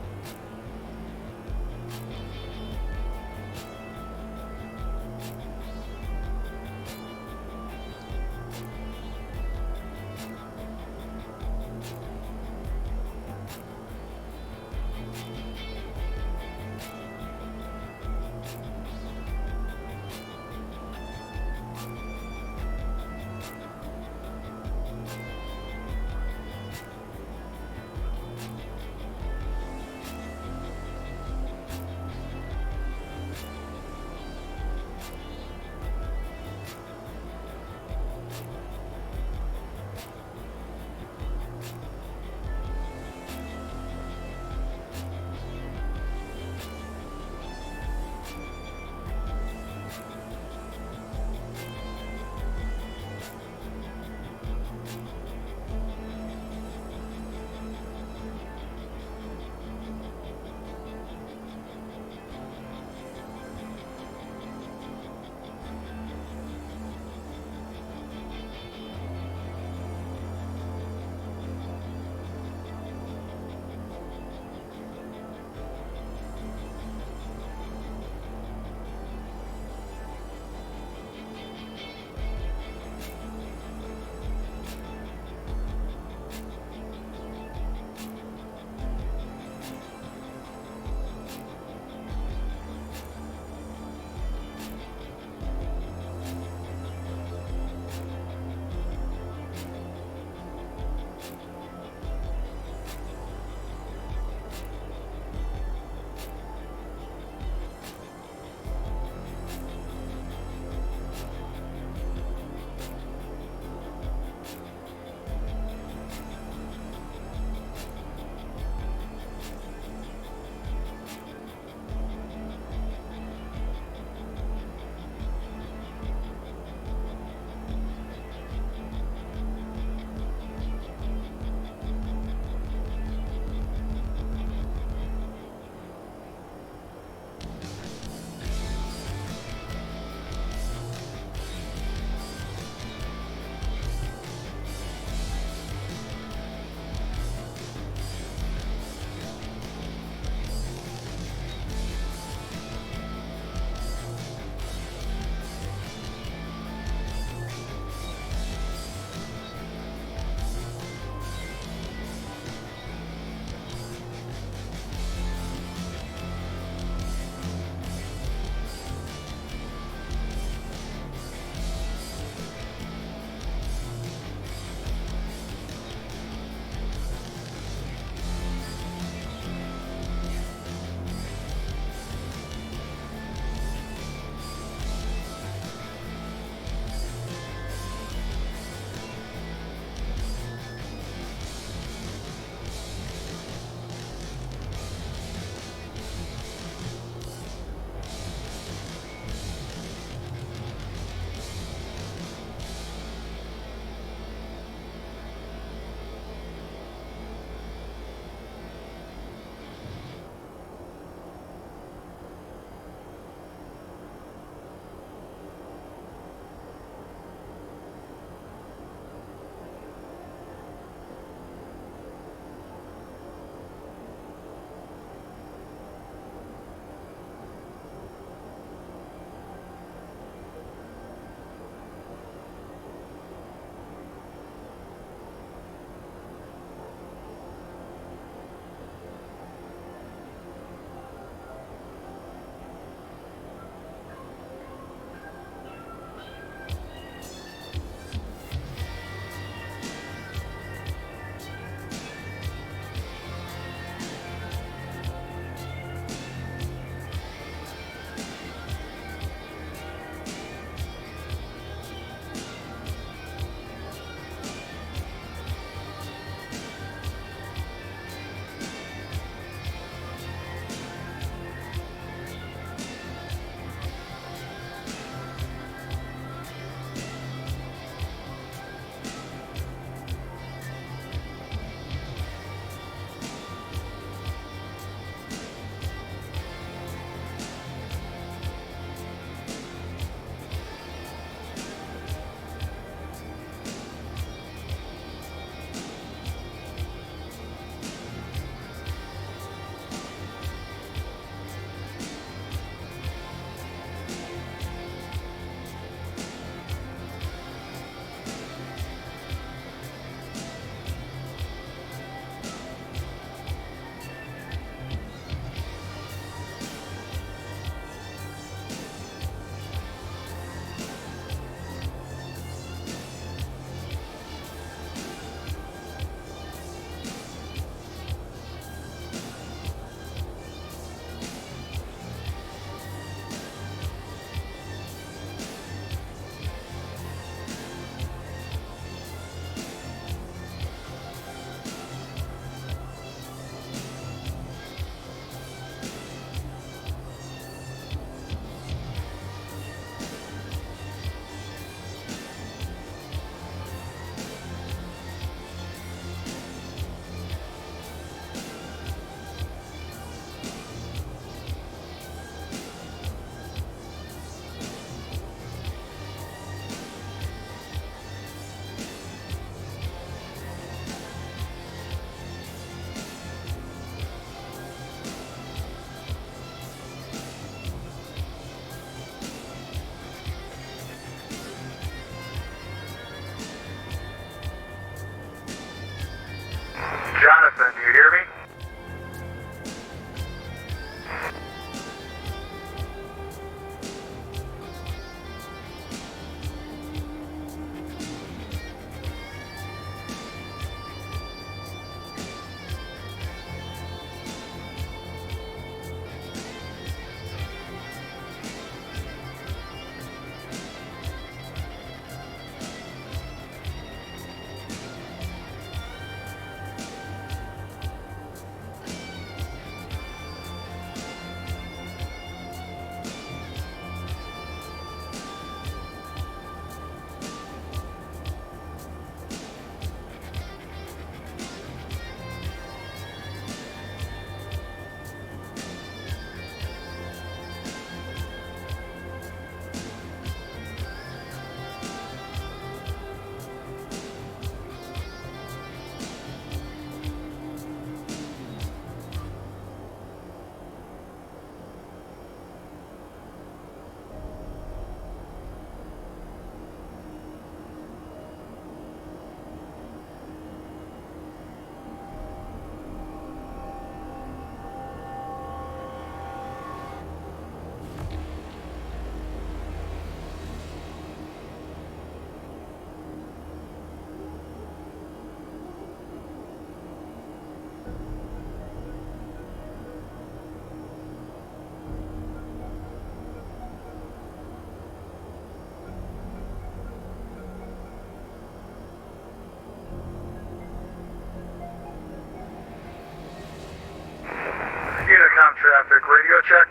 check.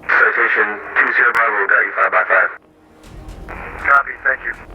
Citation 20 Bravo, got you 5 by 5. Copy, thank you.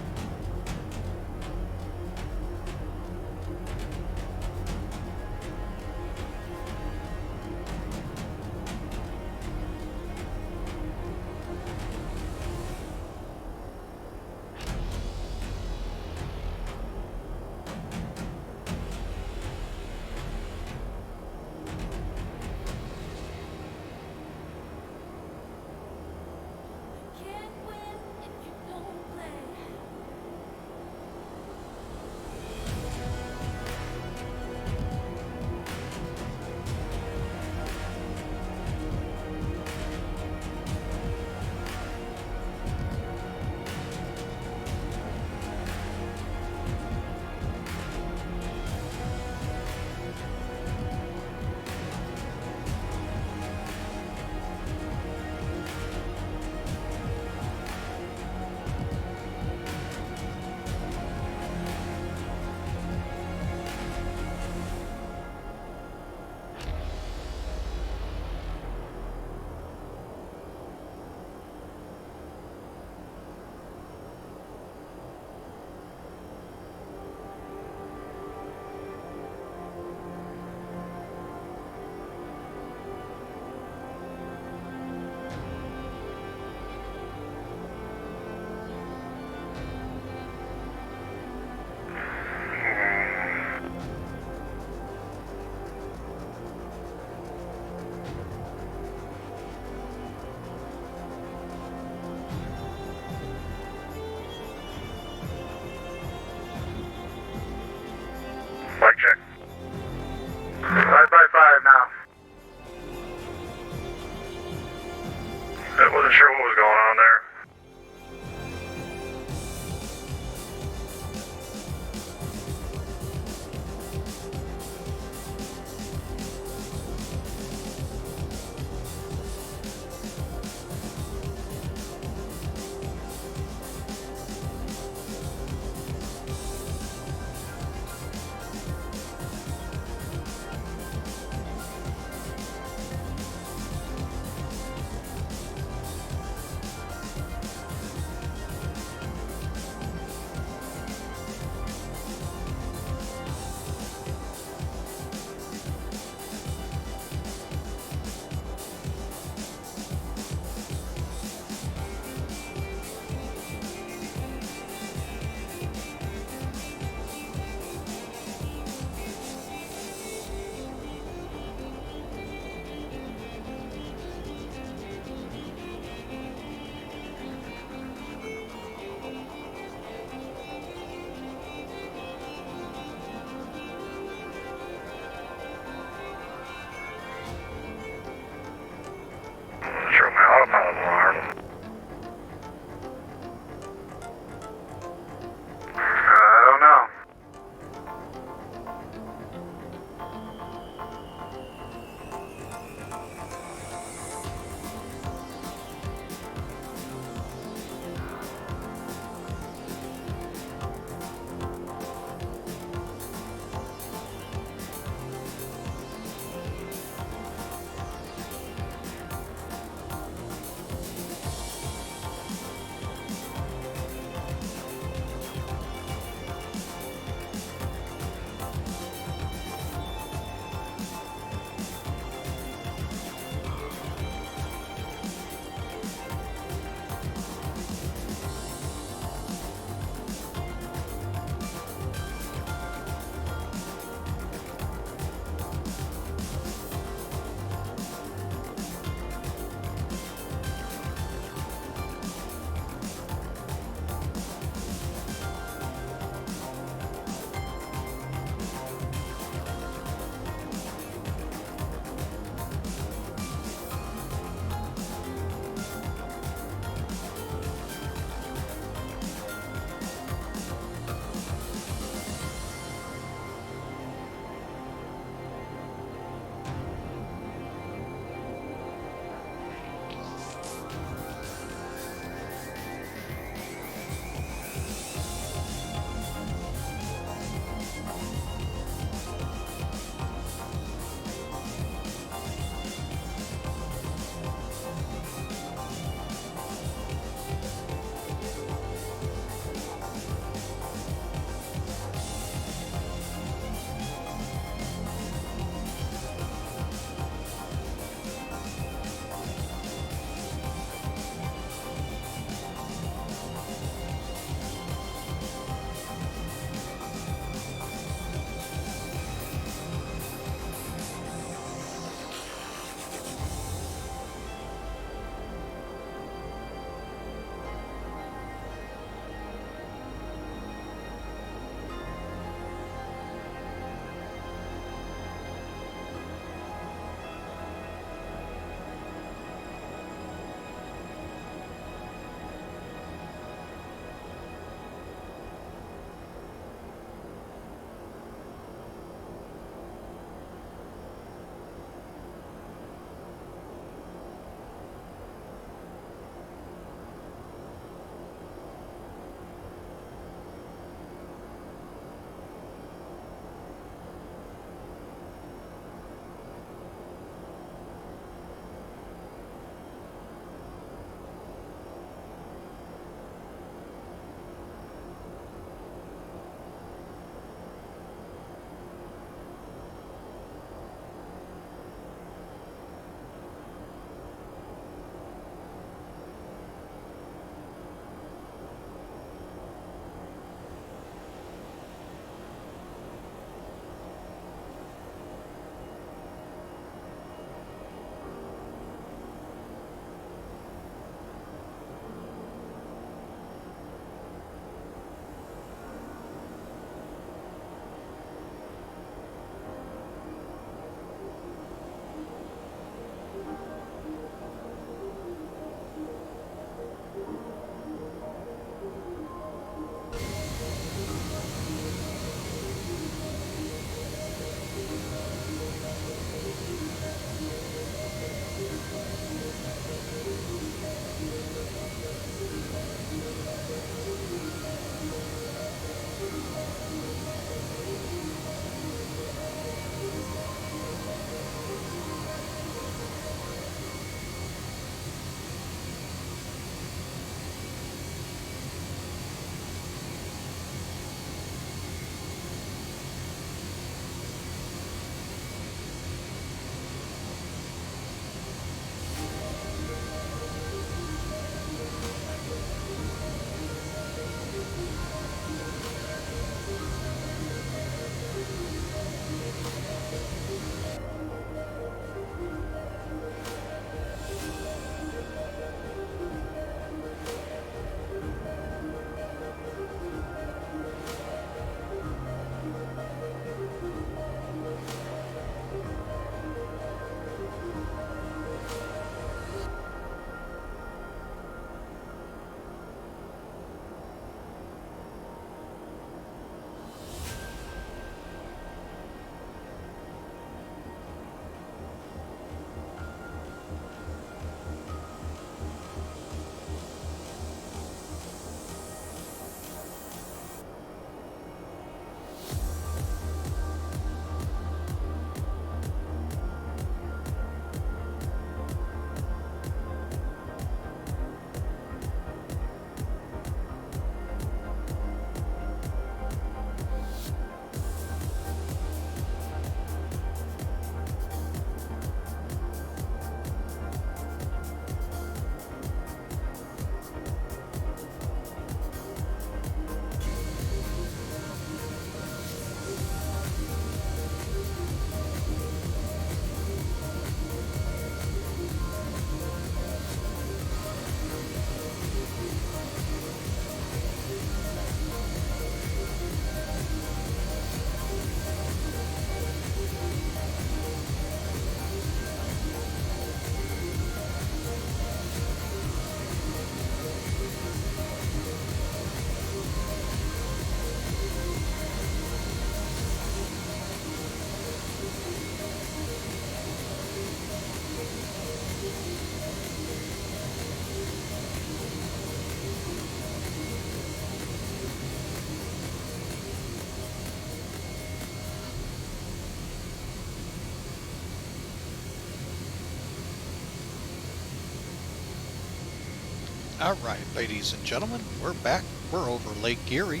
Alright, ladies and gentlemen, we're back. We're over Lake Erie.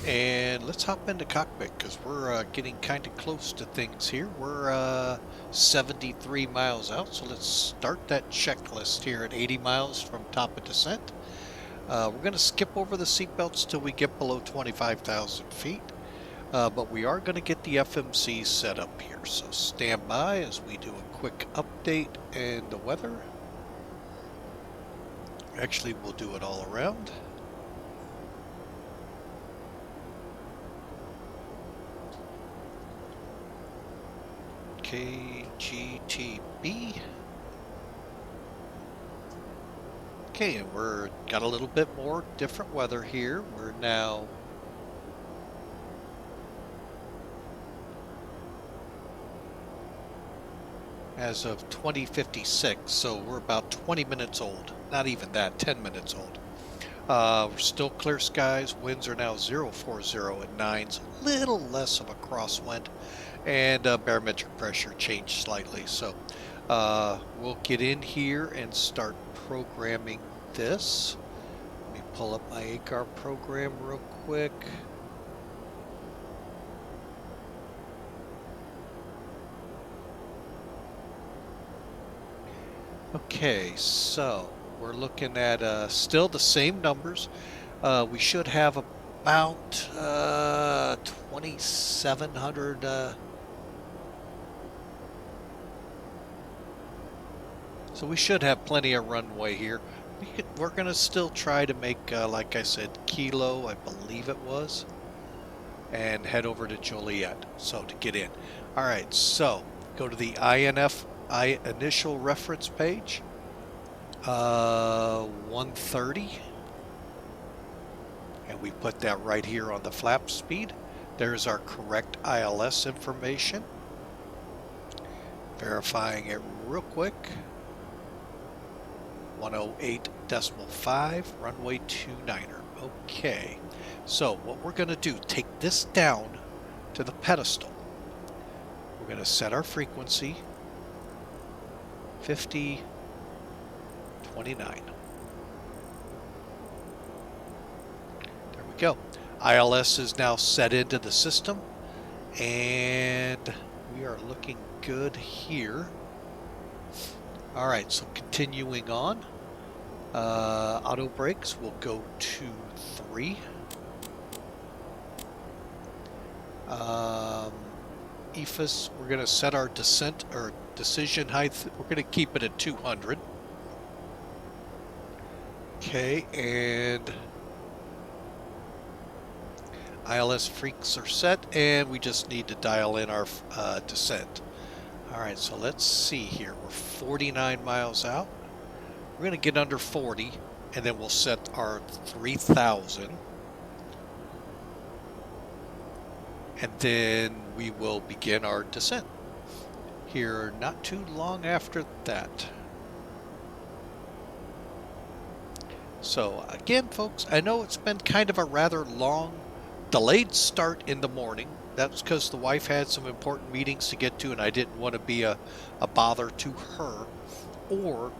And let's hop into cockpit because we're getting kind of close to things here. We're 73 miles out, so let's start that checklist here at 80 miles from top of descent. We're going to skip over the seatbelts till we get below 25,000 feet. But we are going to get the FMC set up here. So stand by as we do a quick update and the weather. Actually, we'll do it all around. Kgtb. Okay, and we're got a little bit more different weather here. We're now as of 2056, so we're about 20 minutes old. Not even that, 10 minutes old. We're still clear skies. Winds are now 040 at 9s, a little less of a crosswind, and barometric pressure changed slightly. So we'll get in here and start programming this. Let me pull up my Kgrk program real quick. Okay, so we're looking at still the same numbers. We should have about 2,700 so we should have plenty of runway here. We're going to still try to make, like I said, Kilo, I believe it was, and head over to Joliet, so to get in. All right, so go to the initial reference page, 130, and we put that right here on the flap speed. There's our correct ILS information. Verifying it real quick. 108.5, runway 29er. Okay, so what we're going to do, take this down to the pedestal. We're going to set our frequency 5029. There we go. ILS is now set into the system, and we are looking good here. All right, so continuing on, auto brakes will go to 3. EFIS, we're going to set our descent or decision height. We're going to keep it at 200. Okay, and ILS freaks are set, and we just need to dial in our descent. All right, so let's see here. We're 49 miles out. We're going to get under 40, and then we'll set our 3,000. And then we will begin our descent here not too long after that. So again, folks, I know it's been kind of a rather long, delayed start in the morning. That's because the wife had some important meetings to get to, and I didn't want to be a bother to her, or,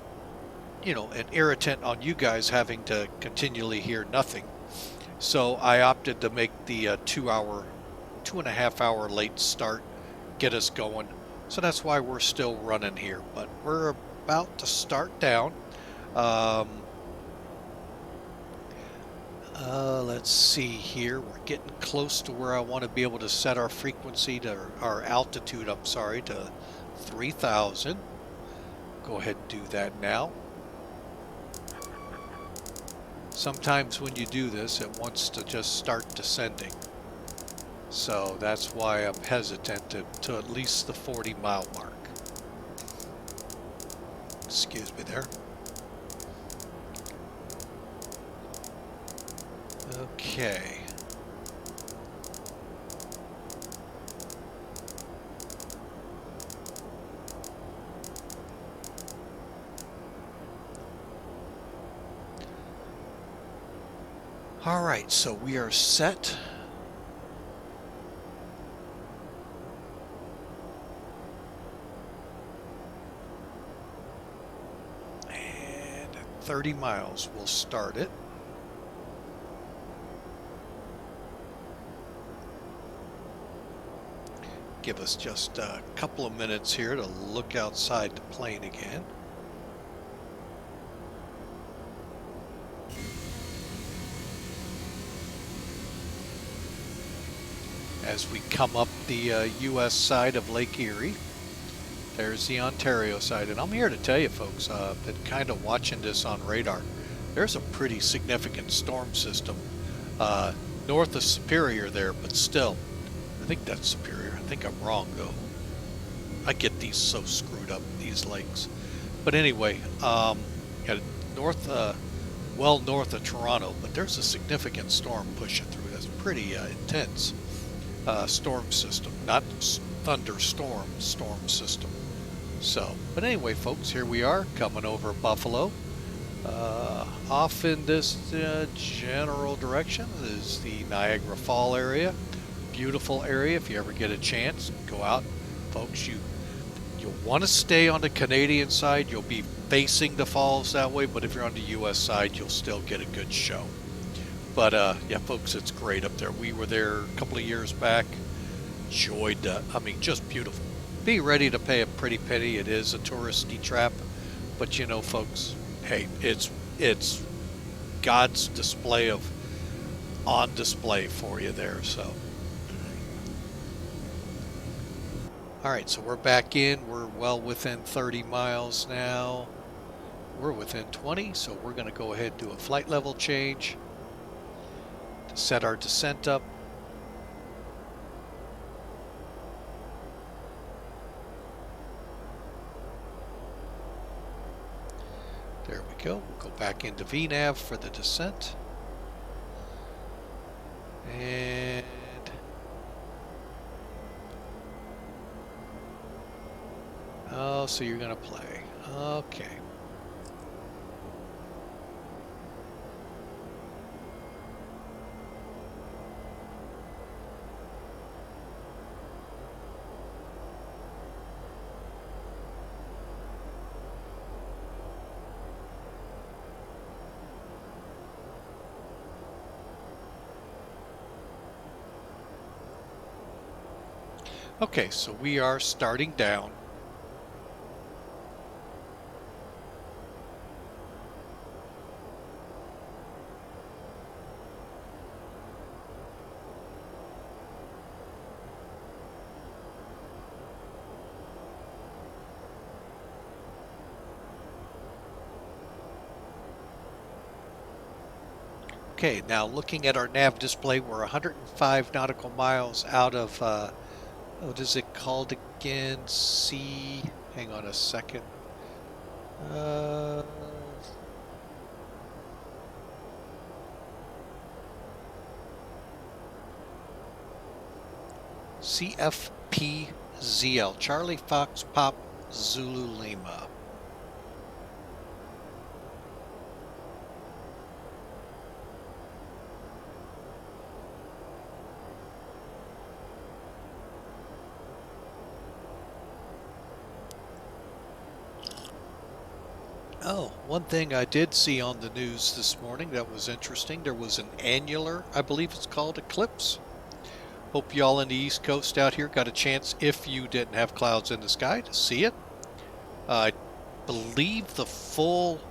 you know, an irritant on you guys having to continually hear nothing. So I opted to make the 2.5 hour late start, get us going. So that's why we're still running here, but we're about to start down. Let's see here. We're getting close to where I want to be able to set our frequency to our altitude, I'm sorry, to 3,000. Go ahead and do that now. Sometimes when you do this, it wants to just start descending. So that's why I'm hesitant to at least the 40-mile mark. Excuse me there. Okay. All right, so we are set. And 30 miles. We'll start it. Give us just a couple of minutes here to look outside the plane again. As we come up the U.S. side of Lake Erie, there's the Ontario side. And I'm here to tell you folks that kind of watching this on radar, there's a pretty significant storm system north of Superior there, but still, I think that's Superior. I think I'm wrong though. I get these so screwed up, these lakes. But anyway, north, well north of Toronto, but there's a significant storm pushing through. That's pretty intense storm system, not thunderstorm, storm system. So, but anyway, folks, here we are coming over Buffalo. Off in this general direction is the Niagara Fall area. Beautiful area. If you ever get a chance, go out, folks. You'll want to stay on the Canadian side. You'll be facing the falls that way, but if you're on the U.S. side, you'll still get a good show. But yeah, folks, it's great up there. We were there a couple of years back. Enjoyed that. I mean, just beautiful. Be ready to pay a pretty penny. It is a touristy trap, but you know, folks, hey, it's God's display of on display for you there. So, all right, so we're back in. We're well within 30 miles now. We're within 20, so we're going to go ahead and do a flight level change to set our descent up. There we go. We'll go back into VNav for the descent. And oh, so you're going to play. Okay. Okay, so we are starting down. Okay, now looking at our nav display, we're 105 nautical miles out of what is it called again? Hang on a second. CFPZL, Charlie Fox Pop Zulu Lima. Oh, one thing I did see on the news this morning that was interesting, there was an annular, I believe it's called, eclipse. Hope y'all in the East Coast out here got a chance, if you didn't have clouds in the sky, to see it. I believe the full,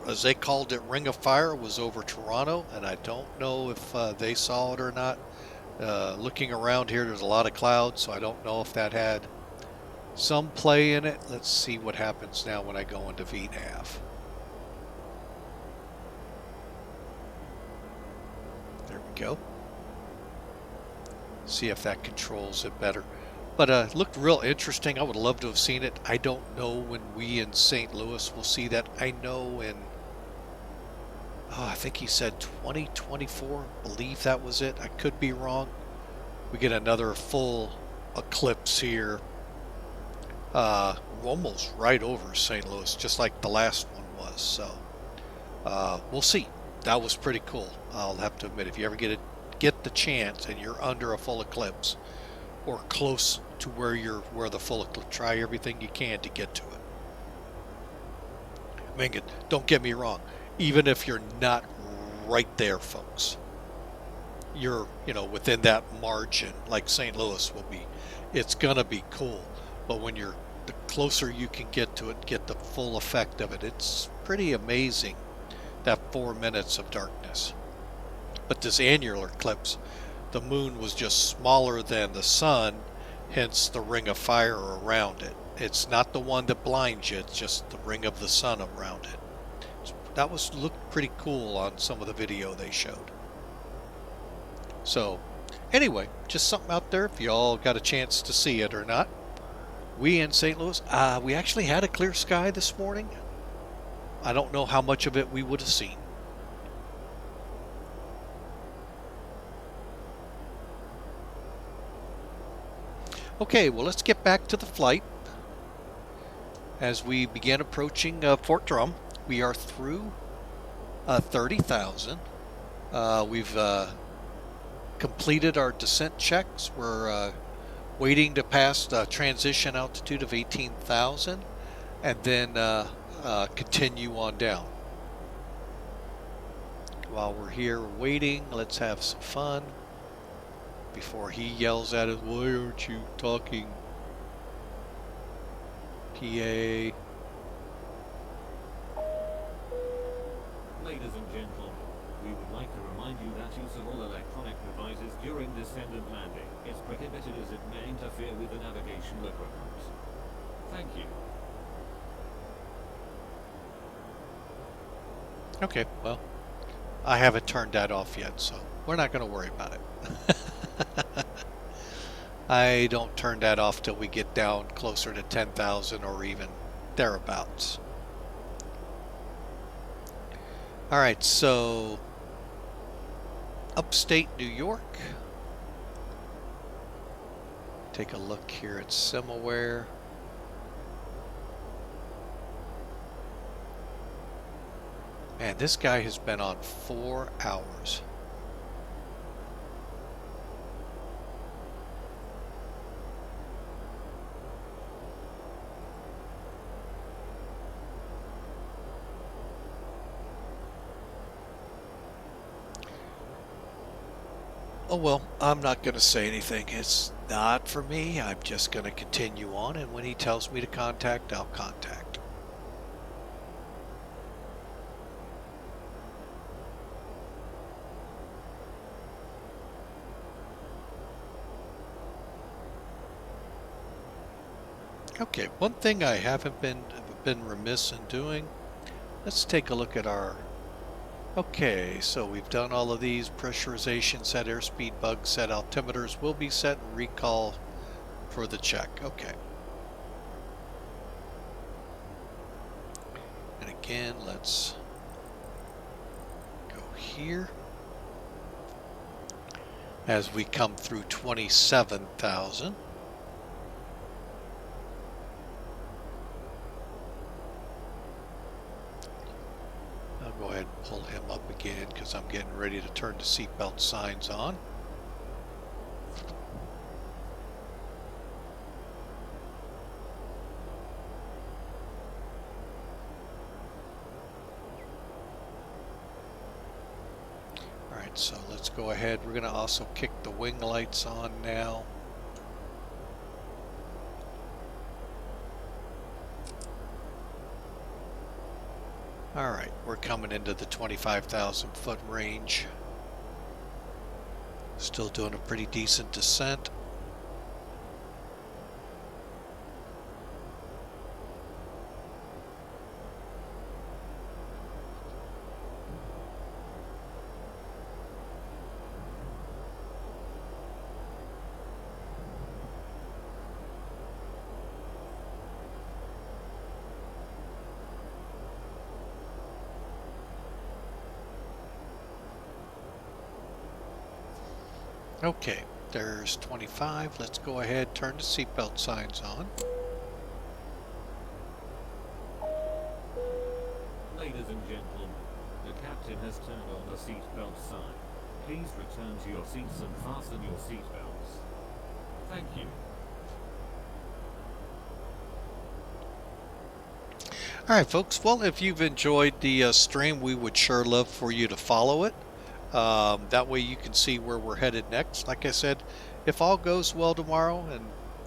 as they called it, Ring of Fire was over Toronto, and I don't know if they saw it or not. Looking around here, there's a lot of clouds, so I don't know if that had some play in it. Let's see what happens now when I go into VNav. There we go. See if that controls it better. But it looked real interesting. I would love to have seen it. I don't know when we in St. Louis will see that. I know in, I think he said 2024. I believe that was it. I could be wrong. We get another full eclipse here. Almost right over St. Louis, just like the last one was. So we'll see. That was pretty cool. I'll have to admit, if you ever get the chance and you're under a full eclipse or close to where the full eclipse, try everything you can to get to it. mean, don't get me wrong. Even if you're not right there, folks, you're, within that margin, like St. Louis will be, it's gonna be cool. But when the closer you can get to it, get the full effect of it, it's pretty amazing, that 4 minutes of darkness. But this annular eclipse, the moon was just smaller than the sun, hence the ring of fire around it. It's not the one that blinds you, it's just the ring of the sun around it. That looked pretty cool on some of the video they showed. So, anyway, just something out there if y'all got a chance to see it or not. We in St. Louis, we actually had a clear sky this morning. I don't know how much of it we would have seen. Okay, well, let's get back to the flight. As we begin approaching Fort Drum, we are through 30,000. We've completed our descent checks. We're waiting to pass the transition altitude of 18,000 and then continue on down. While we're here waiting, let's have some fun before he yells at us, "Why aren't you talking, PA?" Ladies and gentlemen, we would like to remind you that use of all electronic devices during descent and landing is prohibited as it may interfere with the navigational equipment. Thank you. Okay, well, I haven't turned that off yet, so we're not going to worry about it. I don't turn that off till we get down closer to 10,000 or even thereabouts. Alright, so upstate New York. Take a look here at Simaware. Man, this guy has been on 4 hours. Oh well, I'm not going to say anything. It's not for me. I'm just going to continue on, and when he tells me to contact, I'll contact. Okay, one thing I haven't been remiss in doing, let's take a look at our... Okay, so we've done all of these. Pressurization set, airspeed bug set, altimeters will be set, and recall for the check. Okay. And again, let's go here. As we come through 27,000. Go ahead and pull him up again because I'm getting ready to turn the seatbelt signs on. Alright, so let's go ahead. We're going to also kick the wing lights on now. Alright, we're coming into the 25,000 foot range. Still doing a pretty decent descent. Okay, there's 25. Let's go ahead, turn the seatbelt signs on. Ladies and gentlemen, the captain has turned on the seatbelt sign. Please return to your seats and fasten your seatbelts. Thank you. Alright folks, well if you've enjoyed the stream, we would sure love for you to follow it. That way you can see where we're headed next. Like I said, if all goes well tomorrow and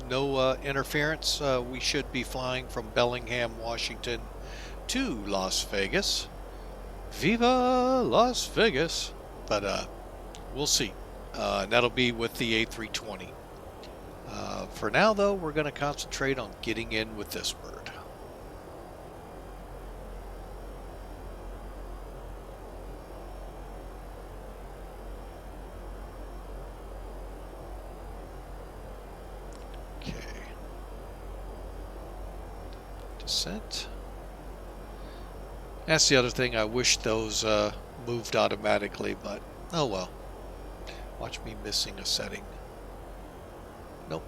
no interference, we should be flying from Bellingham, Washington to Las Vegas. Viva Las Vegas! But we'll see. And that'll be with the A320. For now though, we're going to concentrate on getting in with this bird. Okay. Descent. That's the other thing. I wish those moved automatically, but oh well. Watch me missing a setting. Nope.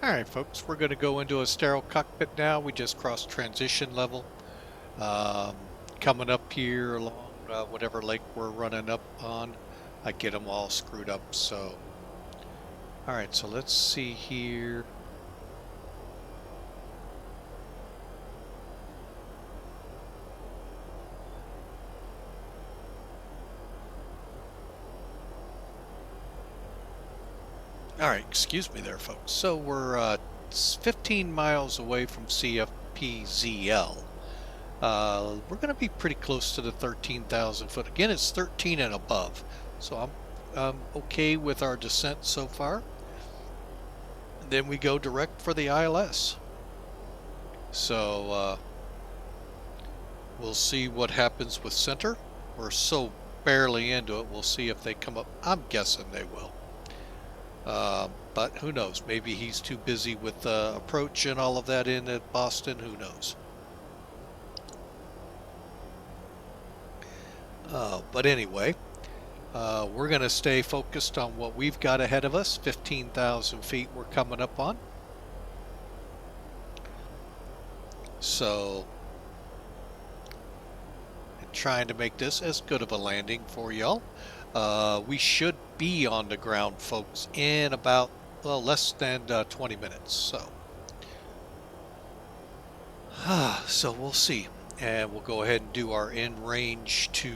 Alright folks, we're going to go into a sterile cockpit now. We just crossed transition level. Coming up here along whatever lake we're running up on. I get them all screwed up, so... Alright, so let's see here. Alright, excuse me there, folks. So we're 15 miles away from CFPZL. We're going to be pretty close to the 13,000 foot. Again, it's 13 and above. So I'm okay with our descent so far. And then we go direct for the ILS. So we'll see what happens with center. We're so barely into it. We'll see if they come up. I'm guessing they will. But who knows? Maybe he's too busy with approach and all of that in at Boston. Who knows? But anyway, we're going to stay focused on what we've got ahead of us. 15,000 feet we're coming up on. So, trying to make this as good of a landing for y'all. We should be on the ground, folks, in about, well, less than 20 minutes. So we'll see. And we'll go ahead and do our in range to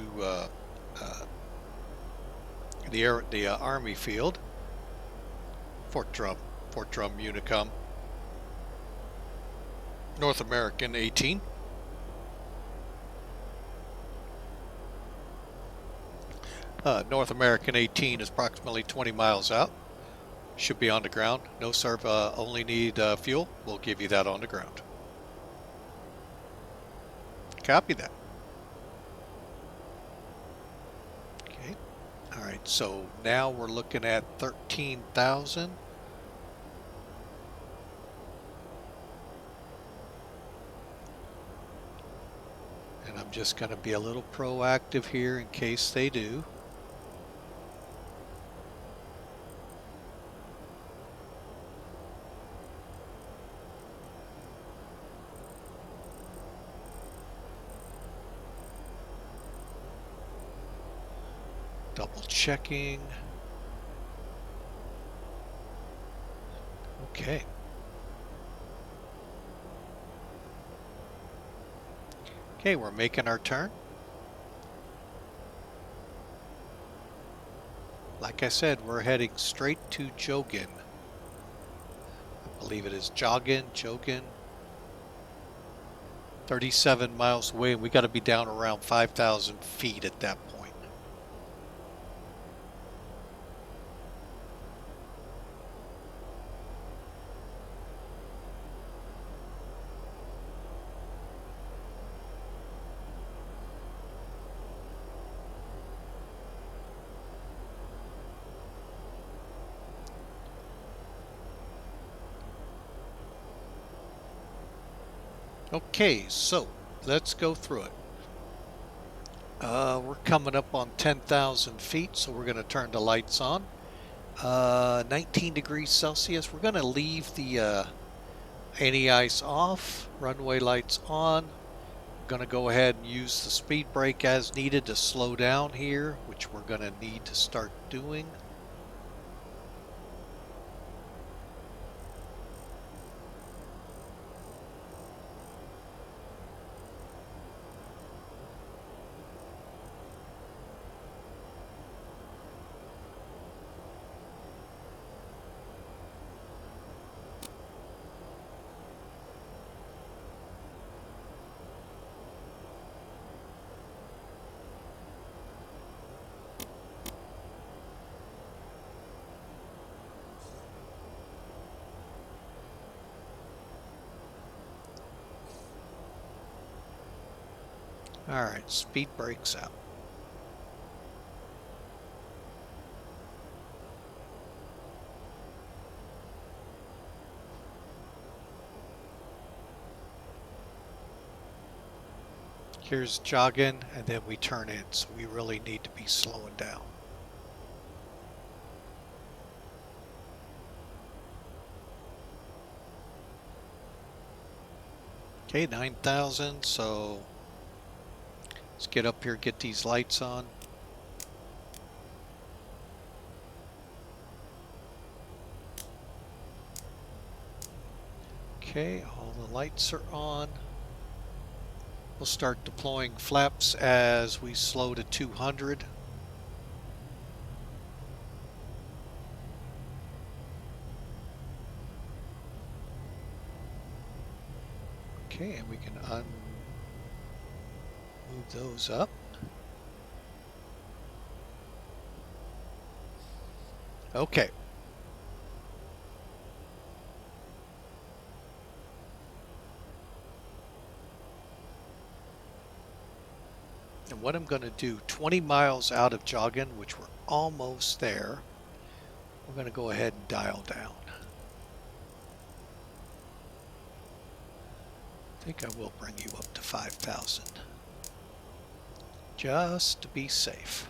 the Army field. Fort Drum Unicom. North American 18. North American 18 is approximately 20 miles out. Should be on the ground. No, sir, only need fuel. We'll give you that on the ground. Copy that. Okay. All right, so now we're looking at 13,000. And I'm just going to be a little proactive here in case they do. Double checking. Okay. Okay, we're making our turn. Like I said, we're heading straight to Joggin. I believe it is Joggin. 37 miles away, and we got to be down around 5,000 feet at that point. Okay, so let's go through it. We're coming up on 10,000 feet, so we're going to turn the lights on. 19 degrees Celsius. We're going to leave the anti-ice off, runway lights on. I'm going to go ahead and use the speed brake as needed to slow down here, which we're going to need to start doing. Alright, speed brakes out. Here's jogging, and then we turn in, so we really need to be slowing down. Okay, 9,000, so let's get up here, get these lights on. Okay, all the lights are on. We'll start deploying flaps as we slow to 200. Okay, and we can move those up. Okay. And what I'm going to do, 20 miles out of Joggin, which we're almost there, we're going to go ahead and dial down. I think I will bring you up to 5,000. Just to be safe.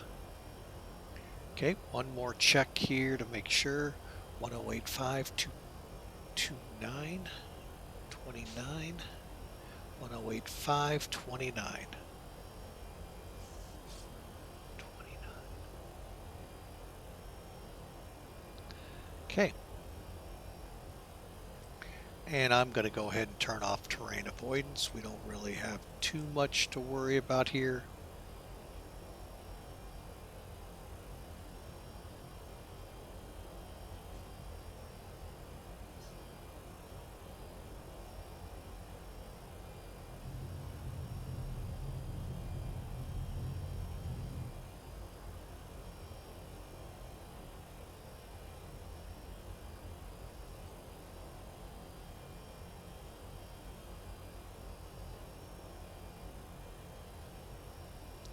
Okay, one more check here to make sure. 108.5, 229, 29, 108.5, 29. Okay. And I'm going to go ahead and turn off terrain avoidance. We don't really have too much to worry about here.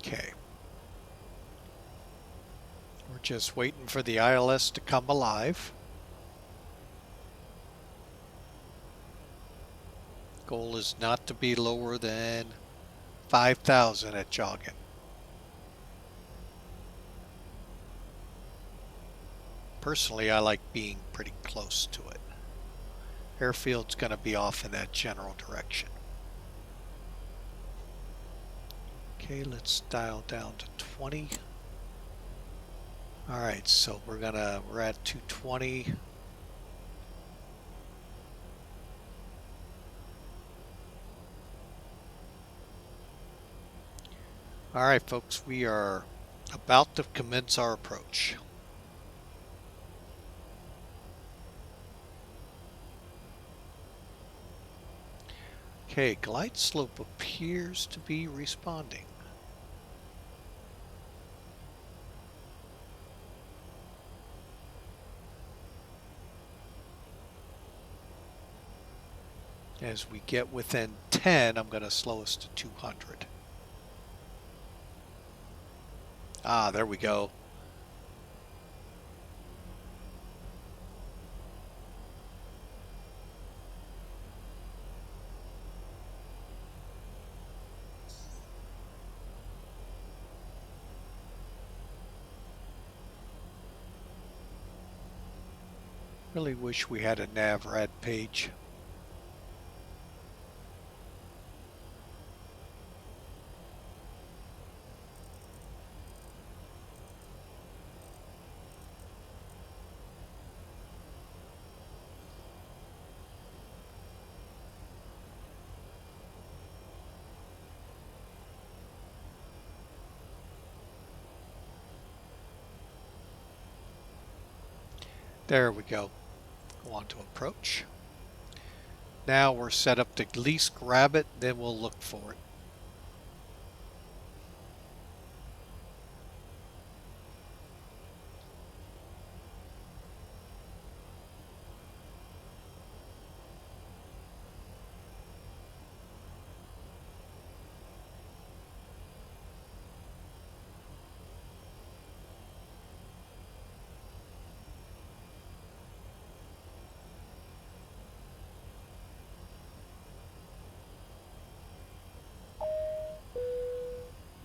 Okay. We're just waiting for the ILS to come alive. Goal is not to be lower than 5,000 at Joggin. Personally, I like being pretty close to it. Airfield's going to be off in that general direction. Okay, let's dial down to 20. All right, so we're at 220. All right, folks, we are about to commence our approach. Okay, glide slope appears to be responding. As we get within 10, I'm going to slow us to 200. Ah, there we go. Really wish we had a nav rad page. There we go. Go on to approach. Now we're set up to at least grab it, then we'll look for it.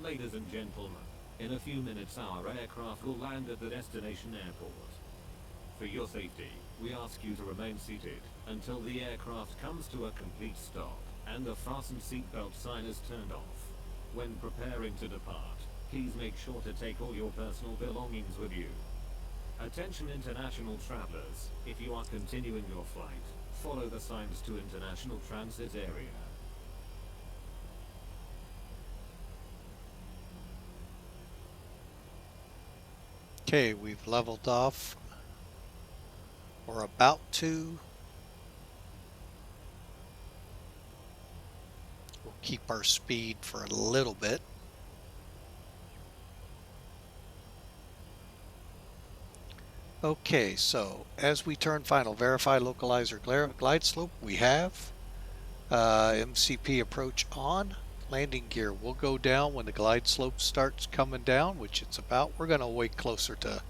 Ladies and gentlemen, in a few minutes our aircraft will land at the destination airport. For your safety, we ask you to remain seated until the aircraft comes to a complete stop and the fasten seatbelt sign is turned off. When preparing to depart, please make sure to take all your personal belongings with you. Attention international travelers, if you are continuing your flight, follow the signs to international transit area. Okay, we've leveled off. We're about to. keep our speed for a little bit. Okay, so as we turn final, verify localizer glide slope. We have MCP approach on. Landing gear will go down when the glide slope starts coming down, which it's about. We're going to wait closer to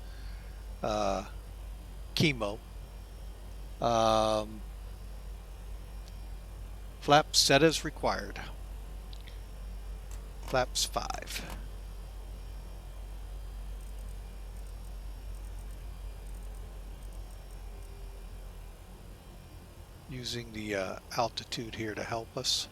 chemo. Flaps set as required. Flaps 5. Using the altitude here to help us.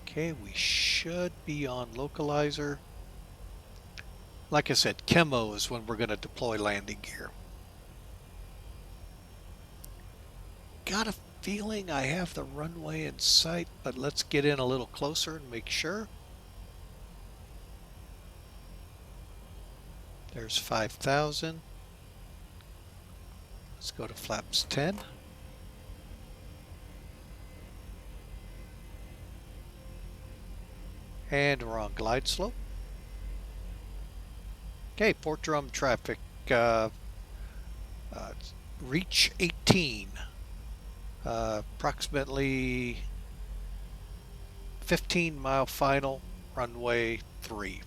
Okay, we should be on localizer. Like I said, chemo is when we're going to deploy landing gear. Got a feeling I have the runway in sight, but let's get in a little closer and make sure. There's 5,000. Let's go to flaps 10. And we're on glide slope. Okay, port drum traffic. Reach 18. Approximately 15-mile final, runway 3.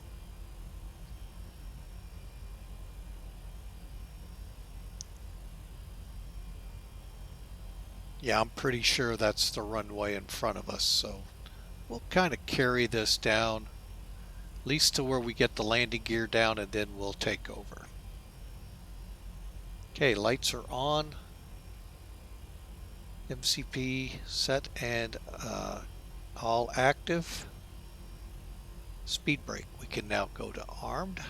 Yeah, I'm pretty sure that's the runway in front of us, so we'll kind of carry this down, at least to where we get the landing gear down, and then we'll take over. Okay, lights are on. MCP set and all active. Speed brake. We can now go to armed.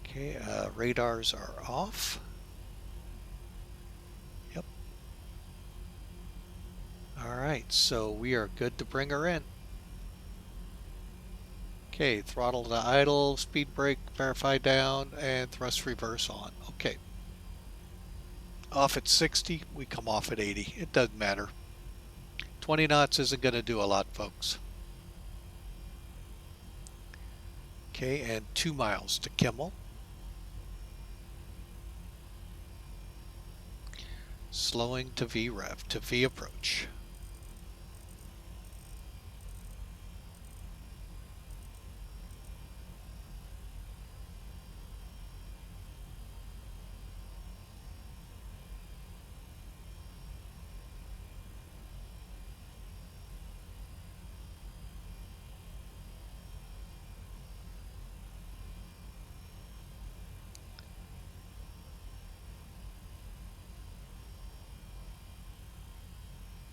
Okay, radars are off. Yep. Alright, so we are good to bring her in. Okay, throttle to idle, speed brake, verify down, and thrust reverse on. Okay. Off at 60, we come off at 80. It doesn't matter. 20 knots isn't going to do a lot, folks. Okay, and 2 miles to Kimmel. Slowing to VREV, to V approach.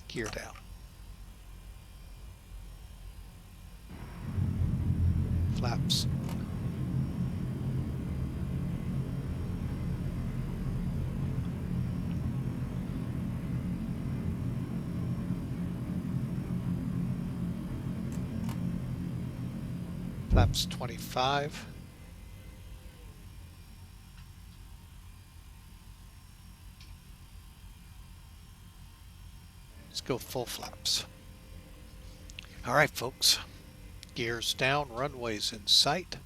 Gear down. Flaps. Flaps 25. Let's go full flaps. All right, folks. Gears down, runways in sight.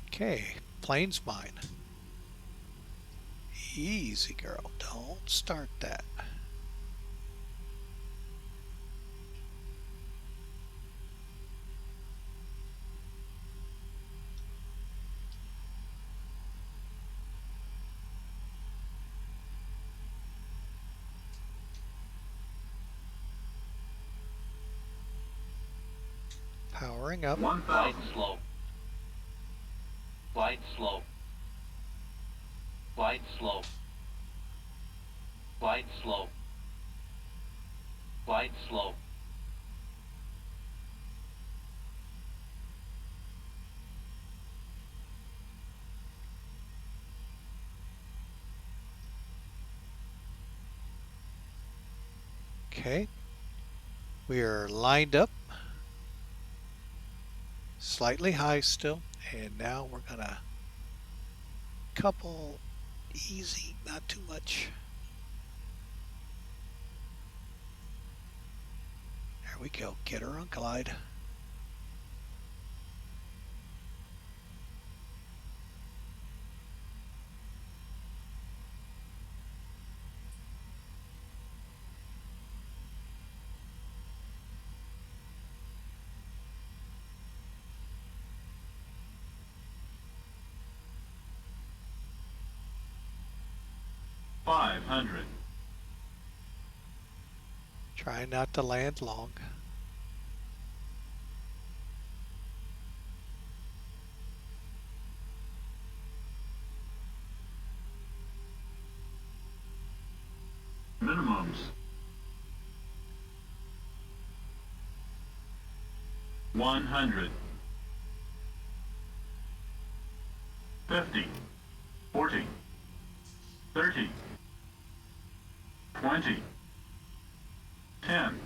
Okay, plane's mine. Easy, girl. Don't start that. Powering up. 1,000. Glide slow. Glide slow. Glide slow. Glide slow. Glide slow. Okay. We are lined up. Slightly high still. And now we're gonna couple easy, not too much. There we go. Get her on glide. $500. Try not to land long. Minimums. 100. 50. 40. 30. 20. 10.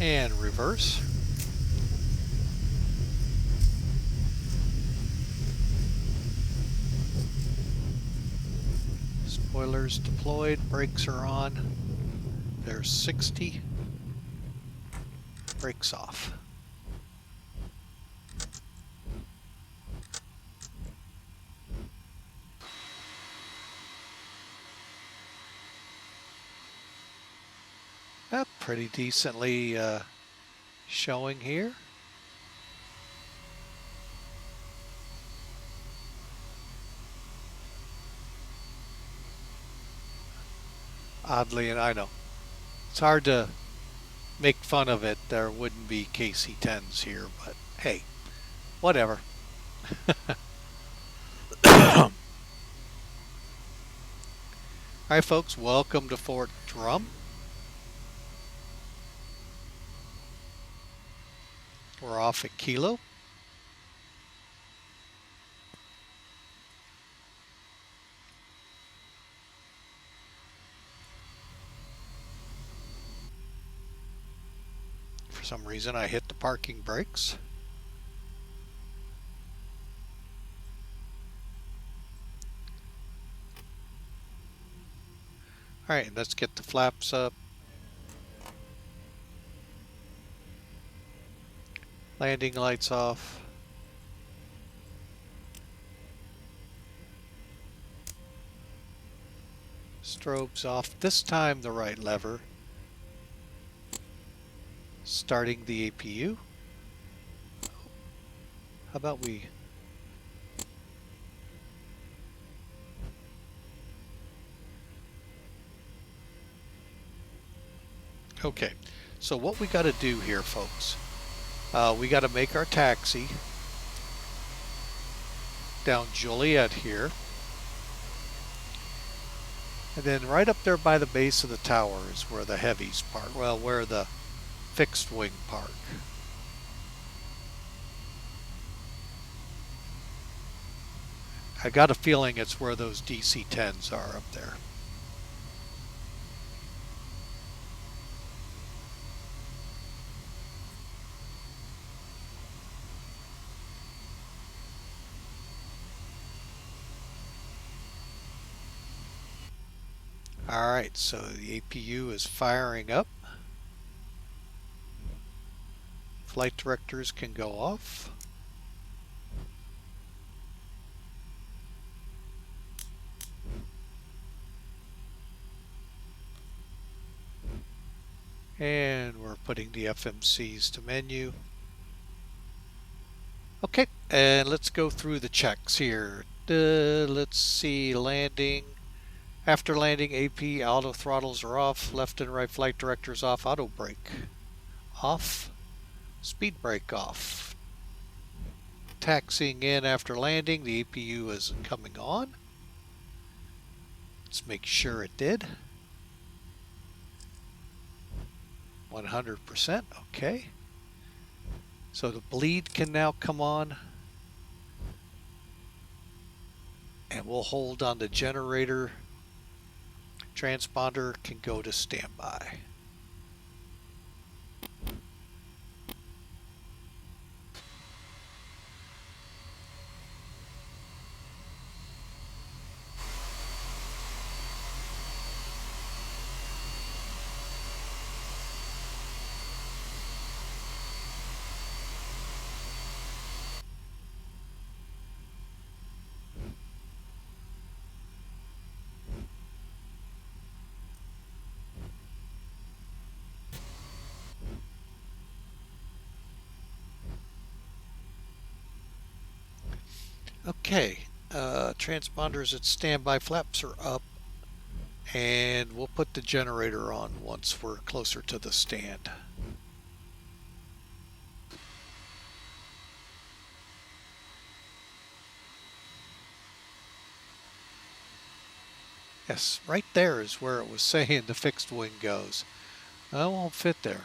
And reverse. Spoilers deployed, brakes are on. There's 60. Brakes off. Pretty decently showing here. Oddly, and I know it's hard to make fun of it. There wouldn't be KC-10s here, but hey, whatever. All right, folks, welcome to Fort Drum. We're off at Kilo. For some reason, I hit the parking brakes. All right, let's get the flaps up. Landing lights off. Strobes off. This time the right lever. Starting the APU. How about we... Okay, so what we got to do here, folks, we got to make our taxi down Joliet here. And then right up there by the base of the tower is where the heavies park. Well, where the fixed wing park. I got a feeling it's where those DC-10s are up there. Alright, so the APU is firing up. Flight directors can go off. And we're putting the FMCs to menu. Okay, and let's go through the checks here. Let's see, landing. After landing, AP auto throttles are off, left and right flight directors off, auto brake off, speed brake off. Taxiing in after landing, the APU is coming on. Let's make sure it did. 100%, okay. So the bleed can now come on. And we'll hold on the generator. Transponder can go to standby. Okay, transponders at standby, flaps are up, and we'll put the generator on once we're closer to the stand. Yes, right there is where it was saying the fixed wing goes. I won't fit there.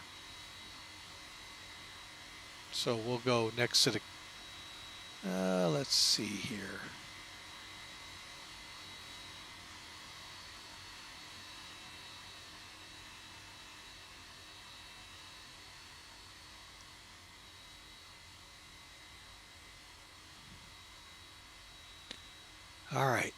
So we'll go next to the, let's see here. All right.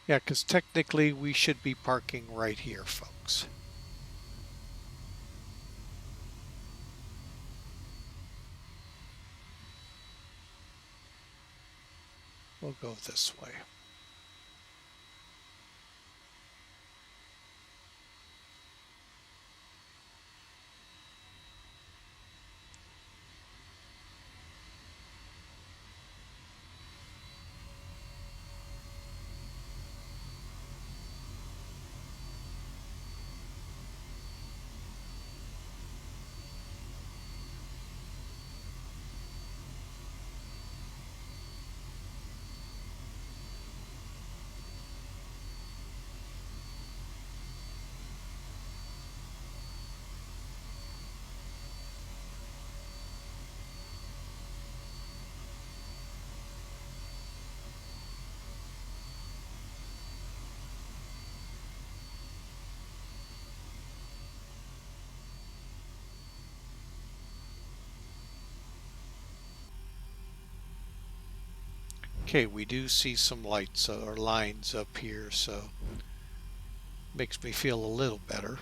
Yeah, because technically we should be parking right here, folks. We'll go this way. Okay, we do see some lights or lines up here, so makes me feel a little better.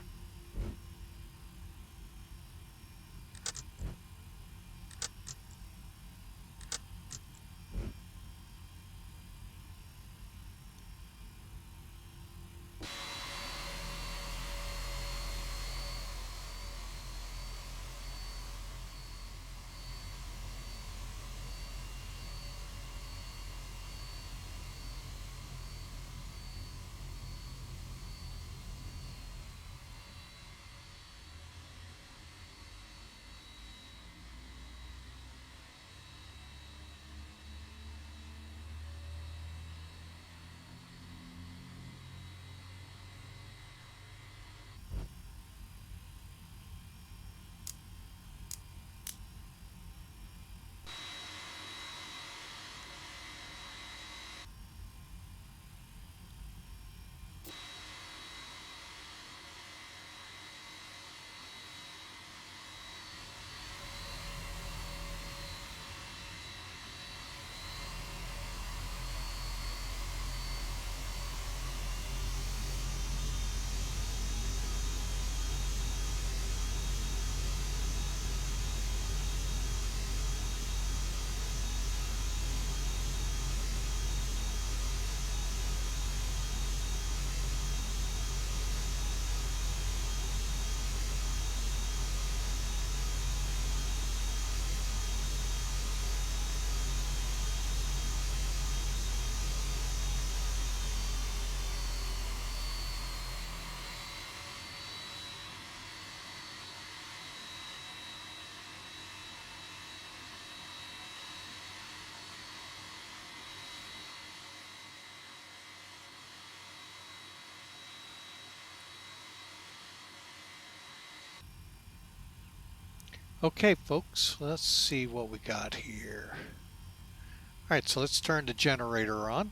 Okay, folks, let's see what we got here. All right, so let's turn the generator on.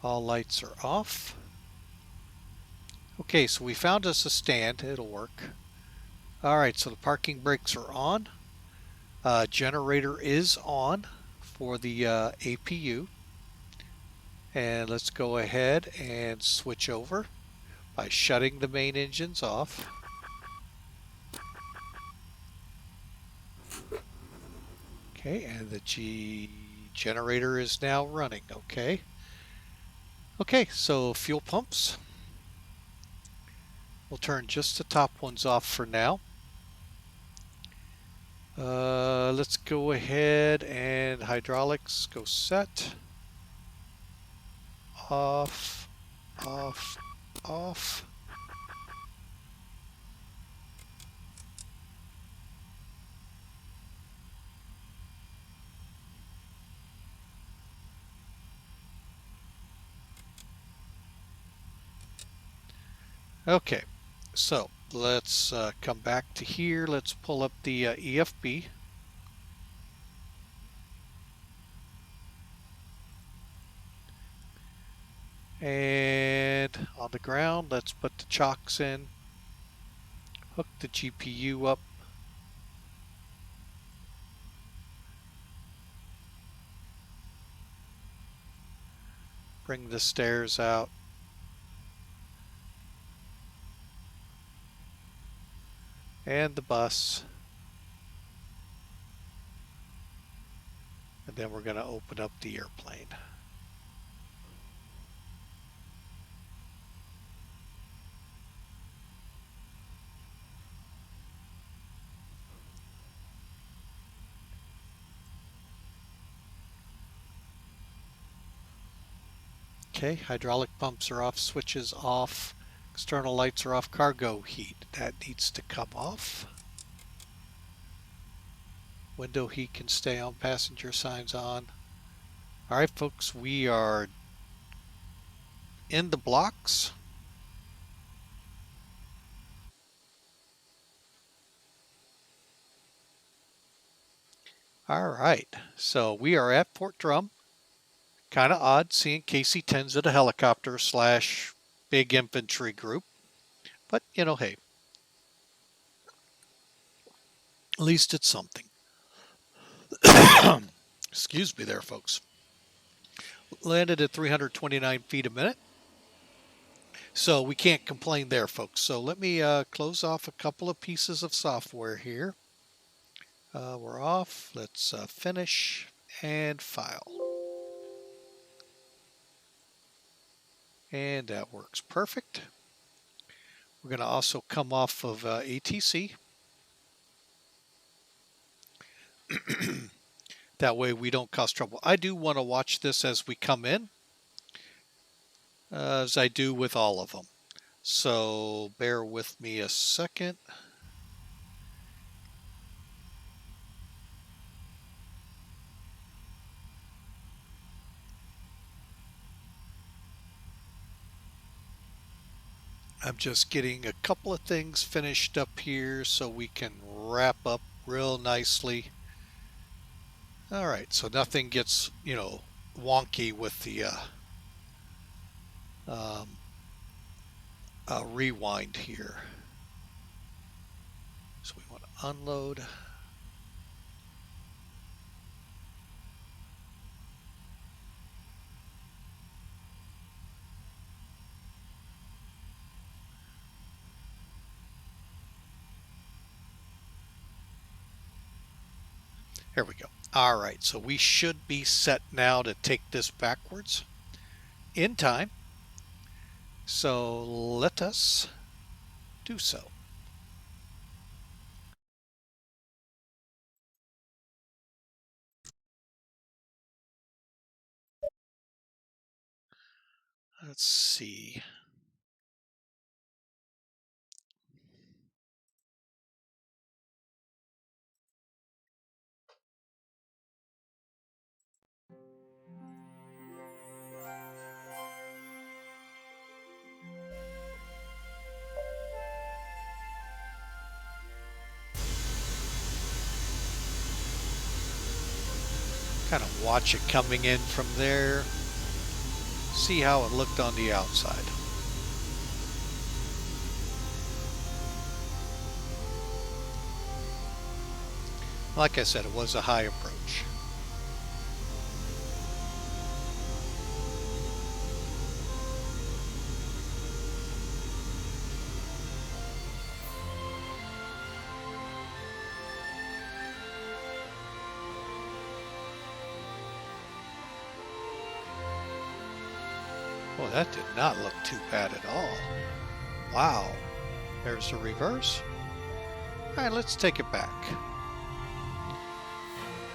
All lights are off. Okay, so we found us a stand. It'll work. All right, so the parking brakes are on. Generator is on for the APU. And let's go ahead and switch over by shutting the main engines off. Okay, and the generator is now running. Okay. Okay, so fuel pumps. We'll turn just the top ones off for now. Let's go ahead and hydraulics go set. Off, off, off. Okay, so let's come back to here. Let's pull up the EFB. And on the ground, let's put the chocks in. Hook the GPU up. Bring the stairs out. And the bus. And then we're going to open up the airplane. Okay, hydraulic pumps are off, switches off, external lights are off, cargo heat. That needs to come off. Window heat can stay on, passenger signs on. All right, folks, we are in the blocks. All right, so we are at Fort Drum. Kind of odd seeing KC-10s at a helicopter / big infantry group. But, you know, hey, at least it's something. Excuse me there, folks. Landed at 329 feet a minute. So we can't complain there, folks. So let me close off a couple of pieces of software here. We're off. Let's finish and file. And that works perfect. We're going to also come off of ATC. That way we don't cause trouble. I do want to watch this as we come in, as I do with all of them. So bear with me a second. I'm just getting a couple of things finished up here so we can wrap up real nicely. All right, so nothing gets, wonky with the rewind here. So we want to unload. There we go. All right, so we should be set now to take this backwards in time. So let us do so. Let's see. Kind of watch it coming in from there. See how it looked on the outside. Like I said, it was a high approach. Well, that did not look too bad at all. Wow. There's the reverse. All right, let's take it back.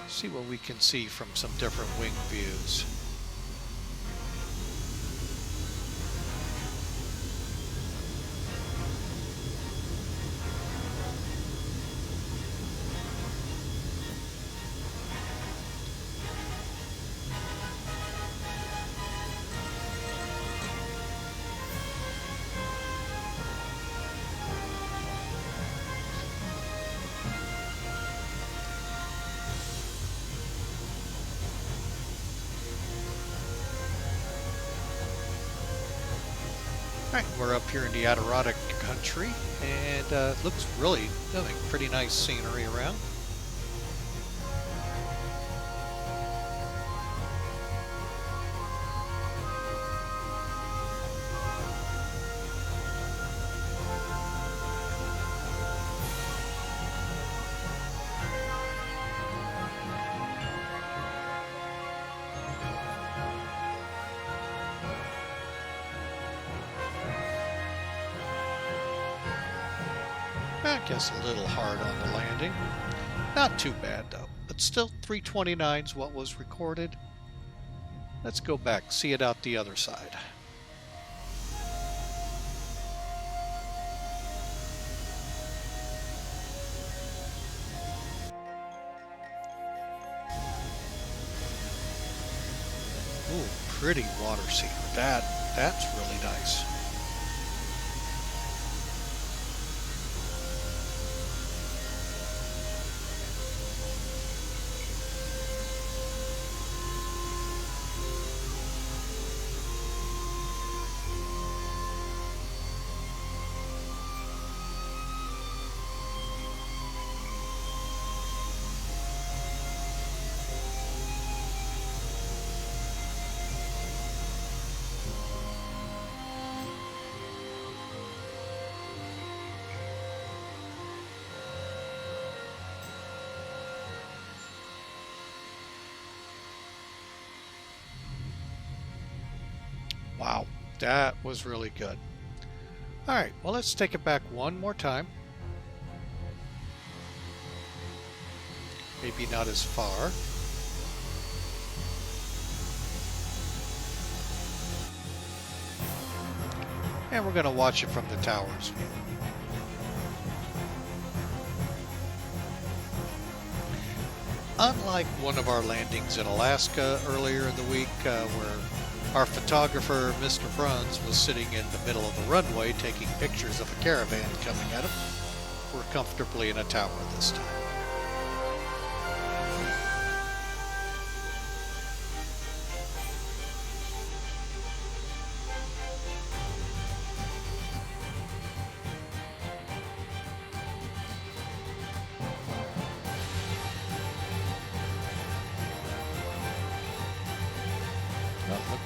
See what we can see from some different wing views. Alright, we're up here in the Adirondack country, and looks really, I think, pretty nice scenery around. I guess a little hard on the landing. Not too bad though, but still 329 is what was recorded. Let's go back, see it out the other side. Ooh, pretty water scenery. That's really nice. Wow, that was really good. All right, well, let's take it back one more time. Maybe not as far. And we're going to watch it from the tower's view. Unlike one of our landings in Alaska earlier in the week, where our photographer, Mr. Bruns, was sitting in the middle of the runway taking pictures of a caravan coming at him, we're comfortably in a tower this time.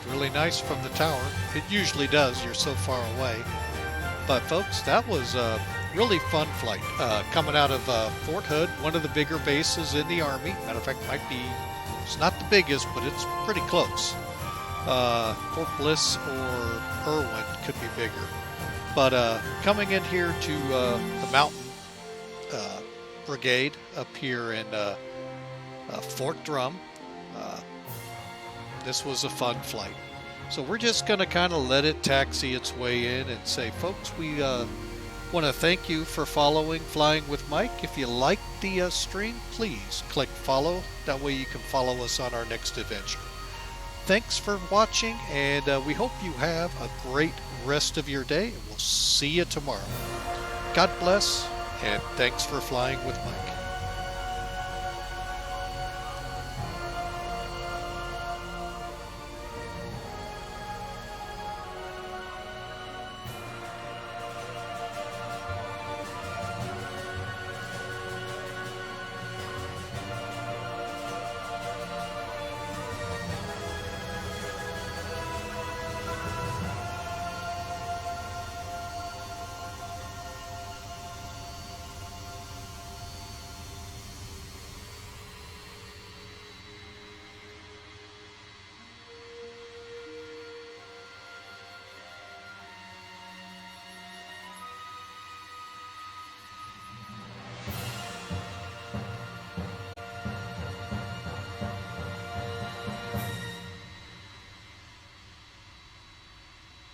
Really nice from the tower. It usually does, you're so far away. But folks, that was a really fun flight. Coming out of Fort Hood, one of the bigger bases in the Army. Matter of fact, it's not the biggest, but it's pretty close. Fort Bliss or Irwin could be bigger. But coming in here to the Mountain Brigade up here in Fort Drum, this was a fun flight. So we're just going to kind of let it taxi its way in and say, folks, we want to thank you for following Flying with Mike. If you like the stream, please click follow. That way you can follow us on our next adventure. Thanks for watching, and we hope you have a great rest of your day, and we'll see you tomorrow. God bless, and thanks for Flying with Mike.